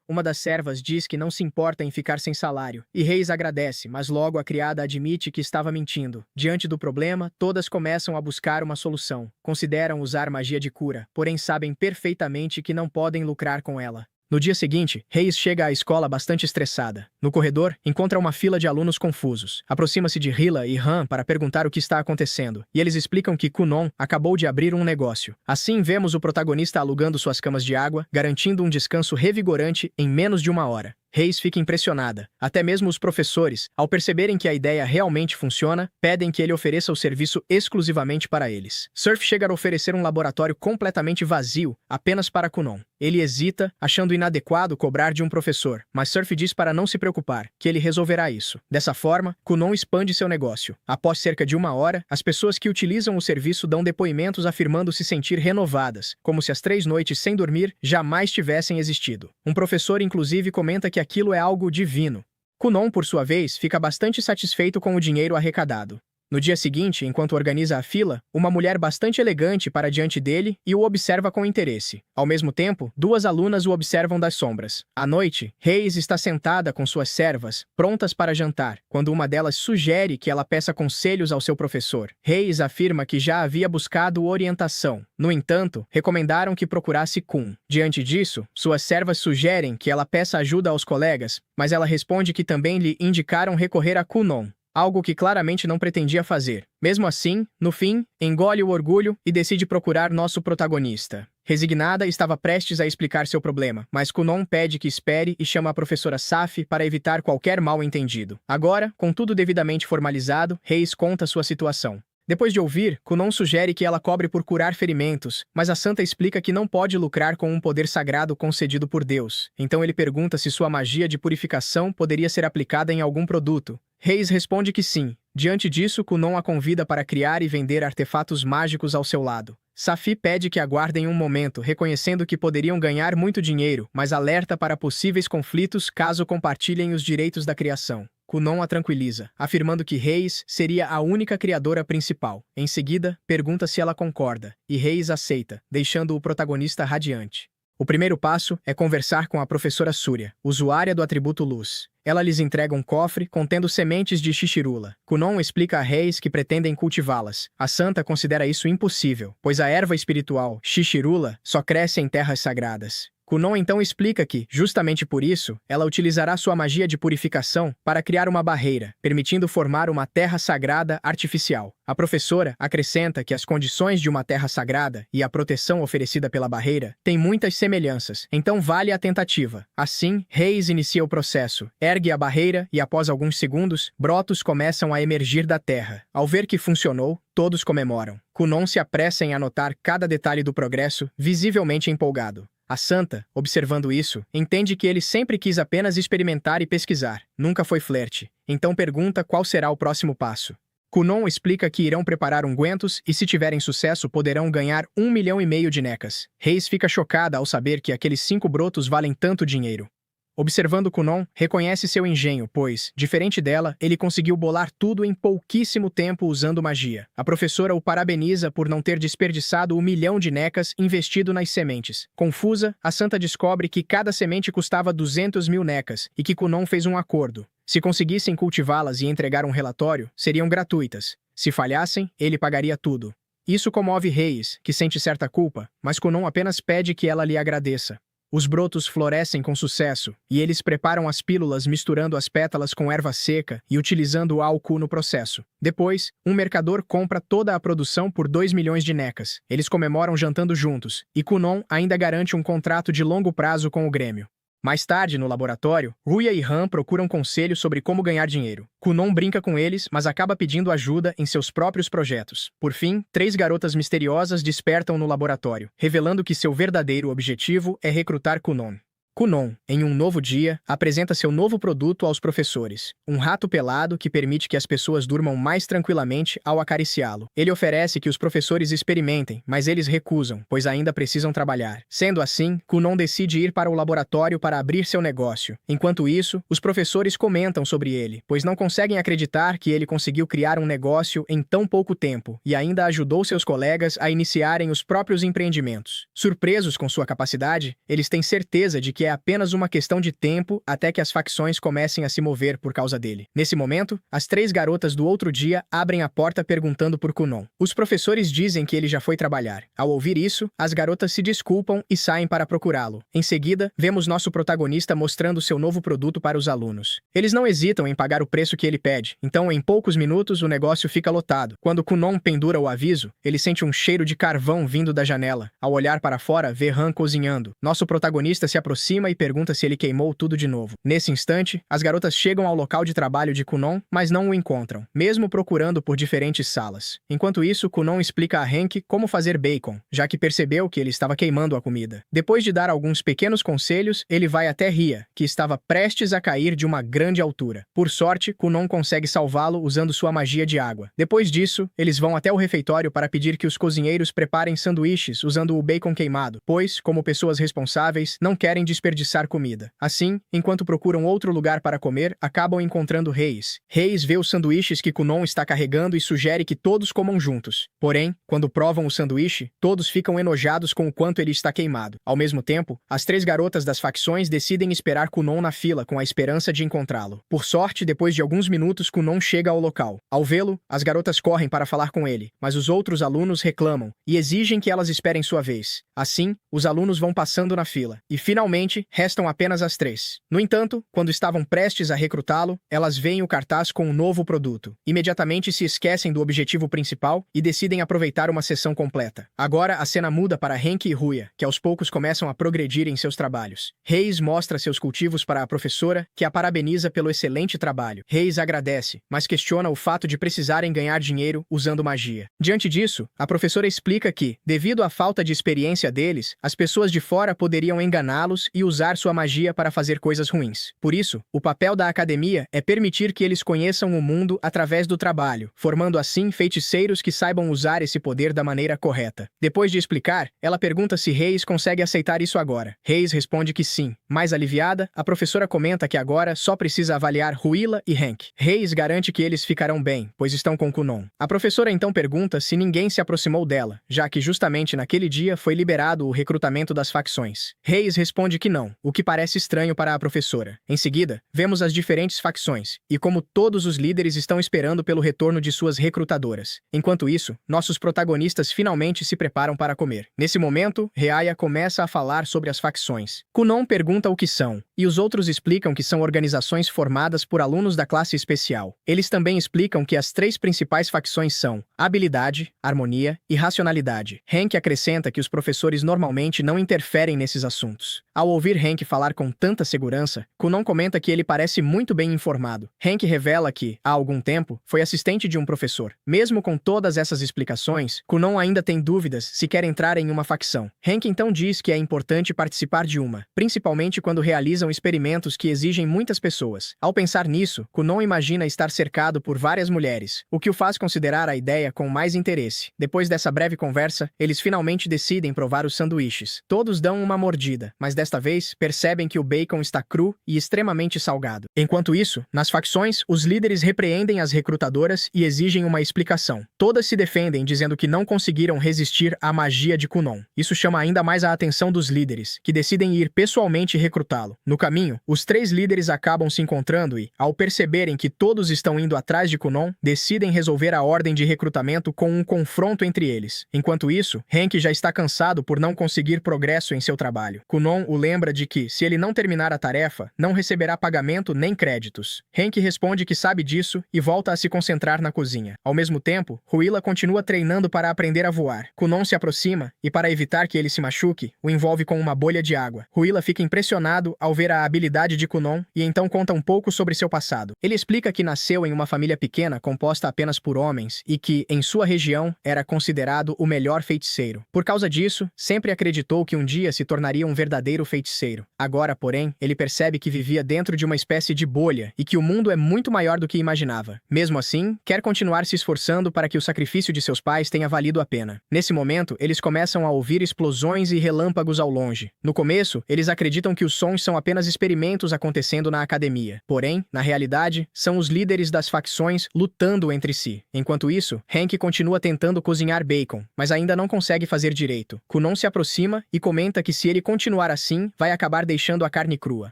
Uma das servas diz que não se importa em ficar sem salário, e Reis agradece, mas logo a criada admite que estava mentindo. Diante do problema, todas começam a buscar uma solução. Consideram usar magia de cura, porém sabem perfeitamente que não podem lucrar com ela. No dia seguinte, Reis chega à escola bastante estressada. No corredor, encontra uma fila de alunos confusos. Aproxima-se de Hila e Han para perguntar o que está acontecendo, e eles explicam que Kunon acabou de abrir um negócio. Assim, vemos o protagonista alugando suas camas de água, garantindo um descanso revigorante em menos de uma hora. Reis fica impressionada. Até mesmo os professores, ao perceberem que a ideia realmente funciona, pedem que ele ofereça o serviço exclusivamente para eles. Surf chega a oferecer um laboratório completamente vazio, apenas para Kunon. Ele hesita, achando inadequado cobrar de um professor, mas Surf diz para não se preocupar, que ele resolverá isso. Dessa forma, Kunon expande seu negócio. Após cerca de uma hora, as pessoas que utilizam o serviço dão depoimentos afirmando se sentir renovadas, como se as 3 noites sem dormir jamais tivessem existido. Um professor, inclusive, comenta que aquilo é algo divino. Kunon, por sua vez, fica bastante satisfeito com o dinheiro arrecadado. No dia seguinte, enquanto organiza a fila, uma mulher bastante elegante para diante dele e o observa com interesse. Ao mesmo tempo, 2 alunas o observam das sombras. À noite, Reis está sentada com suas servas, prontas para jantar, quando uma delas sugere que ela peça conselhos ao seu professor. Reis afirma que já havia buscado orientação. No entanto, recomendaram que procurasse Kun. Diante disso, suas servas sugerem que ela peça ajuda aos colegas, mas ela responde que também lhe indicaram recorrer a Kunon, algo que claramente não pretendia fazer. Mesmo assim, no fim, engole o orgulho e decide procurar nosso protagonista. Resignada, estava prestes a explicar seu problema, mas Kunon pede que espere e chama a professora Safi para evitar qualquer mal-entendido. Agora, com tudo devidamente formalizado, Reis conta sua situação. Depois de ouvir, Kunon sugere que ela cobre por curar ferimentos, mas a santa explica que não pode lucrar com um poder sagrado concedido por Deus. Então ele pergunta se sua magia de purificação poderia ser aplicada em algum produto. Reis responde que sim. Diante disso, Kunon a convida para criar e vender artefatos mágicos ao seu lado. Safi pede que aguardem um momento, reconhecendo que poderiam ganhar muito dinheiro, mas alerta para possíveis conflitos caso compartilhem os direitos da criação. Kunon a tranquiliza, afirmando que Reis seria a única criadora principal. Em seguida, pergunta se ela concorda, e Reis aceita, deixando o protagonista radiante. O primeiro passo é conversar com a professora Surya, usuária do atributo Luz. Ela lhes entrega um cofre contendo sementes de Xixirula. Kunon explica a Reis que pretendem cultivá-las. A santa considera isso impossível, pois a erva espiritual, Xixirula, só cresce em terras sagradas. Kunon então explica que, justamente por isso, ela utilizará sua magia de purificação para criar uma barreira, permitindo formar uma terra sagrada artificial. A professora acrescenta que as condições de uma terra sagrada e a proteção oferecida pela barreira têm muitas semelhanças, então vale a tentativa. Assim, Reis inicia o processo, ergue a barreira e, após alguns segundos, brotos começam a emergir da terra. Ao ver que funcionou, todos comemoram. Kunon se apressa em anotar cada detalhe do progresso, visivelmente empolgado. A santa, observando isso, entende que ele sempre quis apenas experimentar e pesquisar, nunca foi flerte. Então pergunta qual será o próximo passo. Kunon explica que irão preparar ungüentos e, se tiverem sucesso, poderão ganhar 1,5 milhão de necas. Reis fica chocada ao saber que aqueles 5 brotos valem tanto dinheiro. Observando Kunon, reconhece seu engenho, pois, diferente dela, ele conseguiu bolar tudo em pouquíssimo tempo usando magia. A professora o parabeniza por não ter desperdiçado o 1.000.000 de necas investido nas sementes. Confusa, a santa descobre que cada semente custava 200.000 necas e que Kunon fez um acordo. Se conseguissem cultivá-las e entregar um relatório, seriam gratuitas. Se falhassem, ele pagaria tudo. Isso comove Reis, que sente certa culpa, mas Kunon apenas pede que ela lhe agradeça. Os brotos florescem com sucesso, e eles preparam as pílulas misturando as pétalas com erva seca e utilizando álcool no processo. Depois, um mercador compra toda a produção por 2 milhões de necas. Eles comemoram jantando juntos, e Kunon ainda garante um contrato de longo prazo com o Grêmio. Mais tarde, no laboratório, Ruya e Han procuram conselho sobre como ganhar dinheiro. Kunon brinca com eles, mas acaba pedindo ajuda em seus próprios projetos. Por fim, 3 garotas misteriosas despertam no laboratório, revelando que seu verdadeiro objetivo é recrutar Kunon. Kunon, em um novo dia, apresenta seu novo produto aos professores. Um rato pelado que permite que as pessoas durmam mais tranquilamente ao acariciá-lo. Ele oferece que os professores experimentem, mas eles recusam, pois ainda precisam trabalhar. Sendo assim, Kunon decide ir para o laboratório para abrir seu negócio. Enquanto isso, os professores comentam sobre ele, pois não conseguem acreditar que ele conseguiu criar um negócio em tão pouco tempo e ainda ajudou seus colegas a iniciarem os próprios empreendimentos. Surpresos com sua capacidade, eles têm certeza de que é apenas uma questão de tempo até que as facções comecem a se mover por causa dele. Nesse momento, as 3 garotas do outro dia abrem a porta perguntando por Kunon. Os professores dizem que ele já foi trabalhar. Ao ouvir isso, as garotas se desculpam e saem para procurá-lo. Em seguida, vemos nosso protagonista mostrando seu novo produto para os alunos. Eles não hesitam em pagar o preço que ele pede, então em poucos minutos o negócio fica lotado. Quando Kunon pendura o aviso, ele sente um cheiro de carvão vindo da janela. Ao olhar para fora, vê Han cozinhando. Nosso protagonista se aproxima e pergunta se ele queimou tudo de novo. Nesse instante, as garotas chegam ao local de trabalho de Kunon, mas não o encontram, mesmo procurando por diferentes salas. Enquanto isso, Kunon explica a Hank como fazer bacon, já que percebeu que ele estava queimando a comida. Depois de dar alguns pequenos conselhos, ele vai até Ria, que estava prestes a cair de uma grande altura. Por sorte, Kunon consegue salvá-lo usando sua magia de água. Depois disso, eles vão até o refeitório para pedir que os cozinheiros preparem sanduíches usando o bacon queimado, pois, como pessoas responsáveis, não querem desperdiçar comida. Assim, enquanto procuram outro lugar para comer, acabam encontrando Reis. Reis vê os sanduíches que Kunon está carregando e sugere que todos comam juntos. Porém, quando provam o sanduíche, todos ficam enojados com o quanto ele está queimado. Ao mesmo tempo, as 3 garotas das facções decidem esperar Kunon na fila com a esperança de encontrá-lo. Por sorte, depois de alguns minutos, Kunon chega ao local. Ao vê-lo, as garotas correm para falar com ele, mas os outros alunos reclamam e exigem que elas esperem sua vez. Assim, os alunos vão passando na fila. E, finalmente, restam apenas as 3. No entanto, quando estavam prestes a recrutá-lo, elas veem o cartaz com um novo produto. Imediatamente se esquecem do objetivo principal e decidem aproveitar uma sessão completa. Agora, a cena muda para Hank e Ruya, que aos poucos começam a progredir em seus trabalhos. Reis mostra seus cultivos para a professora, que a parabeniza pelo excelente trabalho. Reis agradece, mas questiona o fato de precisarem ganhar dinheiro usando magia. Diante disso, a professora explica que, devido à falta de experiência deles, as pessoas de fora poderiam enganá-los e usar sua magia para fazer coisas ruins. Por isso, o papel da academia é permitir que eles conheçam o mundo através do trabalho, formando assim feiticeiros que saibam usar esse poder da maneira correta. Depois de explicar, ela pergunta se Reis consegue aceitar isso agora. Reis responde que sim. Mais aliviada, a professora comenta que agora só precisa avaliar Ruila e Hank. Reis garante que eles ficarão bem, pois estão com Kunon. A professora então pergunta se ninguém se aproximou dela, já que justamente naquele dia foi liberado o recrutamento das facções. Reis responde que não, o que parece estranho para a professora. Em seguida, vemos as diferentes facções, e como todos os líderes estão esperando pelo retorno de suas recrutadoras. Enquanto isso, nossos protagonistas finalmente se preparam para comer. Nesse momento, Reaya começa a falar sobre as facções. Kunon pergunta o que são, e os outros explicam que são organizações formadas por alunos da classe especial. Eles também explicam que as 3 principais facções são habilidade, harmonia e racionalidade. Hank acrescenta que os professores normalmente não interferem nesses assuntos. Ao ouvir Hank falar com tanta segurança, Kunon comenta que ele parece muito bem informado. Hank revela que, há algum tempo, foi assistente de um professor. Mesmo com todas essas explicações, Kunon ainda tem dúvidas se quer entrar em uma facção. Hank então diz que é importante participar de uma, principalmente quando realizam experimentos que exigem muitas pessoas. Ao pensar nisso, Kunon imagina estar cercado por várias mulheres, o que o faz considerar a ideia com mais interesse. Depois dessa breve conversa, eles finalmente decidem provar os sanduíches. Todos dão uma mordida, mas desta vez vez, percebem que o bacon está cru e extremamente salgado. Enquanto isso, nas facções, os líderes repreendem as recrutadoras e exigem uma explicação. Todas se defendem dizendo que não conseguiram resistir à magia de Kunon. Isso chama ainda mais a atenção dos líderes, que decidem ir pessoalmente recrutá-lo. No caminho, os 3 líderes acabam se encontrando e, ao perceberem que todos estão indo atrás de Kunon, decidem resolver a ordem de recrutamento com um confronto entre eles. Enquanto isso, Hank já está cansado por não conseguir progresso em seu trabalho. Kunon o lembra de que, se ele não terminar a tarefa, não receberá pagamento nem créditos. Hank responde que sabe disso e volta a se concentrar na cozinha. Ao mesmo tempo, Huila continua treinando para aprender a voar. Kunon se aproxima e, para evitar que ele se machuque, o envolve com uma bolha de água. Huila fica impressionado ao ver a habilidade de Kunon e então conta um pouco sobre seu passado. Ele explica que nasceu em uma família pequena composta apenas por homens e que, em sua região, era considerado o melhor feiticeiro. Por causa disso, sempre acreditou que um dia se tornaria um verdadeiro feiticeiro. Agora, porém, ele percebe que vivia dentro de uma espécie de bolha e que o mundo é muito maior do que imaginava. Mesmo assim, quer continuar se esforçando para que o sacrifício de seus pais tenha valido a pena. Nesse momento, eles começam a ouvir explosões e relâmpagos ao longe. No começo, eles acreditam que os sons são apenas experimentos acontecendo na academia. Porém, na realidade, são os líderes das facções lutando entre si. Enquanto isso, Hank continua tentando cozinhar bacon, mas ainda não consegue fazer direito. Kunon se aproxima e comenta que se ele continuar assim, vai acabar deixando a carne crua.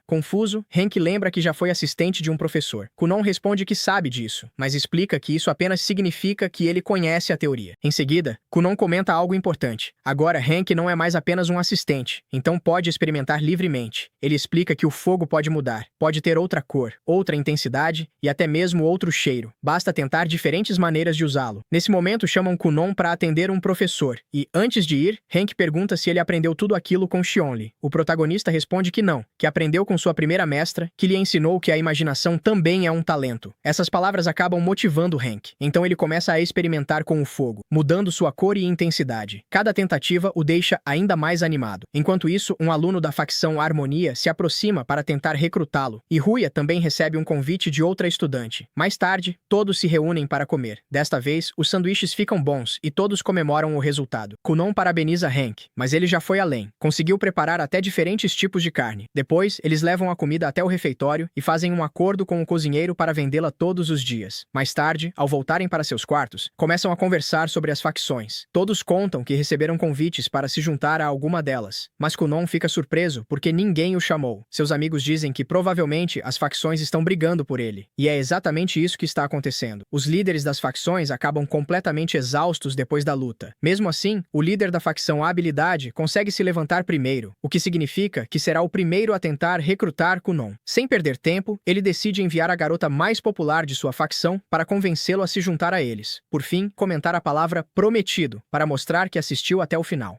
Confuso, Hank lembra que já foi assistente de um professor. Kunon responde que sabe disso, mas explica que isso apenas significa que ele conhece a teoria. Em seguida, Kunon comenta algo importante. Agora, Hank não é mais apenas um assistente, então pode experimentar livremente. Ele explica que o fogo pode mudar, pode ter outra cor, outra intensidade e até mesmo outro cheiro. Basta tentar diferentes maneiras de usá-lo. Nesse momento, chamam Kunon para atender um professor e, antes de ir, Hank pergunta se ele aprendeu tudo aquilo com Xionli. O protagonista responde que não, que aprendeu com sua primeira mestra, que lhe ensinou que a imaginação também é um talento. Essas palavras acabam motivando Hank, então ele começa a experimentar com o fogo, mudando sua cor e intensidade. Cada tentativa o deixa ainda mais animado. Enquanto isso, um aluno da facção Harmonia se aproxima para tentar recrutá-lo, e Ruia também recebe um convite de outra estudante. Mais tarde, todos se reúnem para comer. Desta vez, os sanduíches ficam bons e todos comemoram o resultado. Kunon parabeniza Hank, mas ele já foi além. Conseguiu preparar até diferentes tipos de carne. Depois, eles levam a comida até o refeitório e fazem um acordo com o cozinheiro para vendê-la todos os dias. Mais tarde, ao voltarem para seus quartos, começam a conversar sobre as facções. Todos contam que receberam convites para se juntar a alguma delas, mas Kunon fica surpreso porque ninguém o chamou. Seus amigos dizem que provavelmente as facções estão brigando por ele, e é exatamente isso que está acontecendo. Os líderes das facções acabam completamente exaustos depois da luta. Mesmo assim, o líder da facção Habilidade consegue se levantar primeiro, o que significa que será o primeiro a tentar recrutar Kunon. Sem perder tempo, ele decide enviar a garota mais popular de sua facção para convencê-lo a se juntar a eles. Por fim, comentar a palavra prometido, para mostrar que assistiu até o final.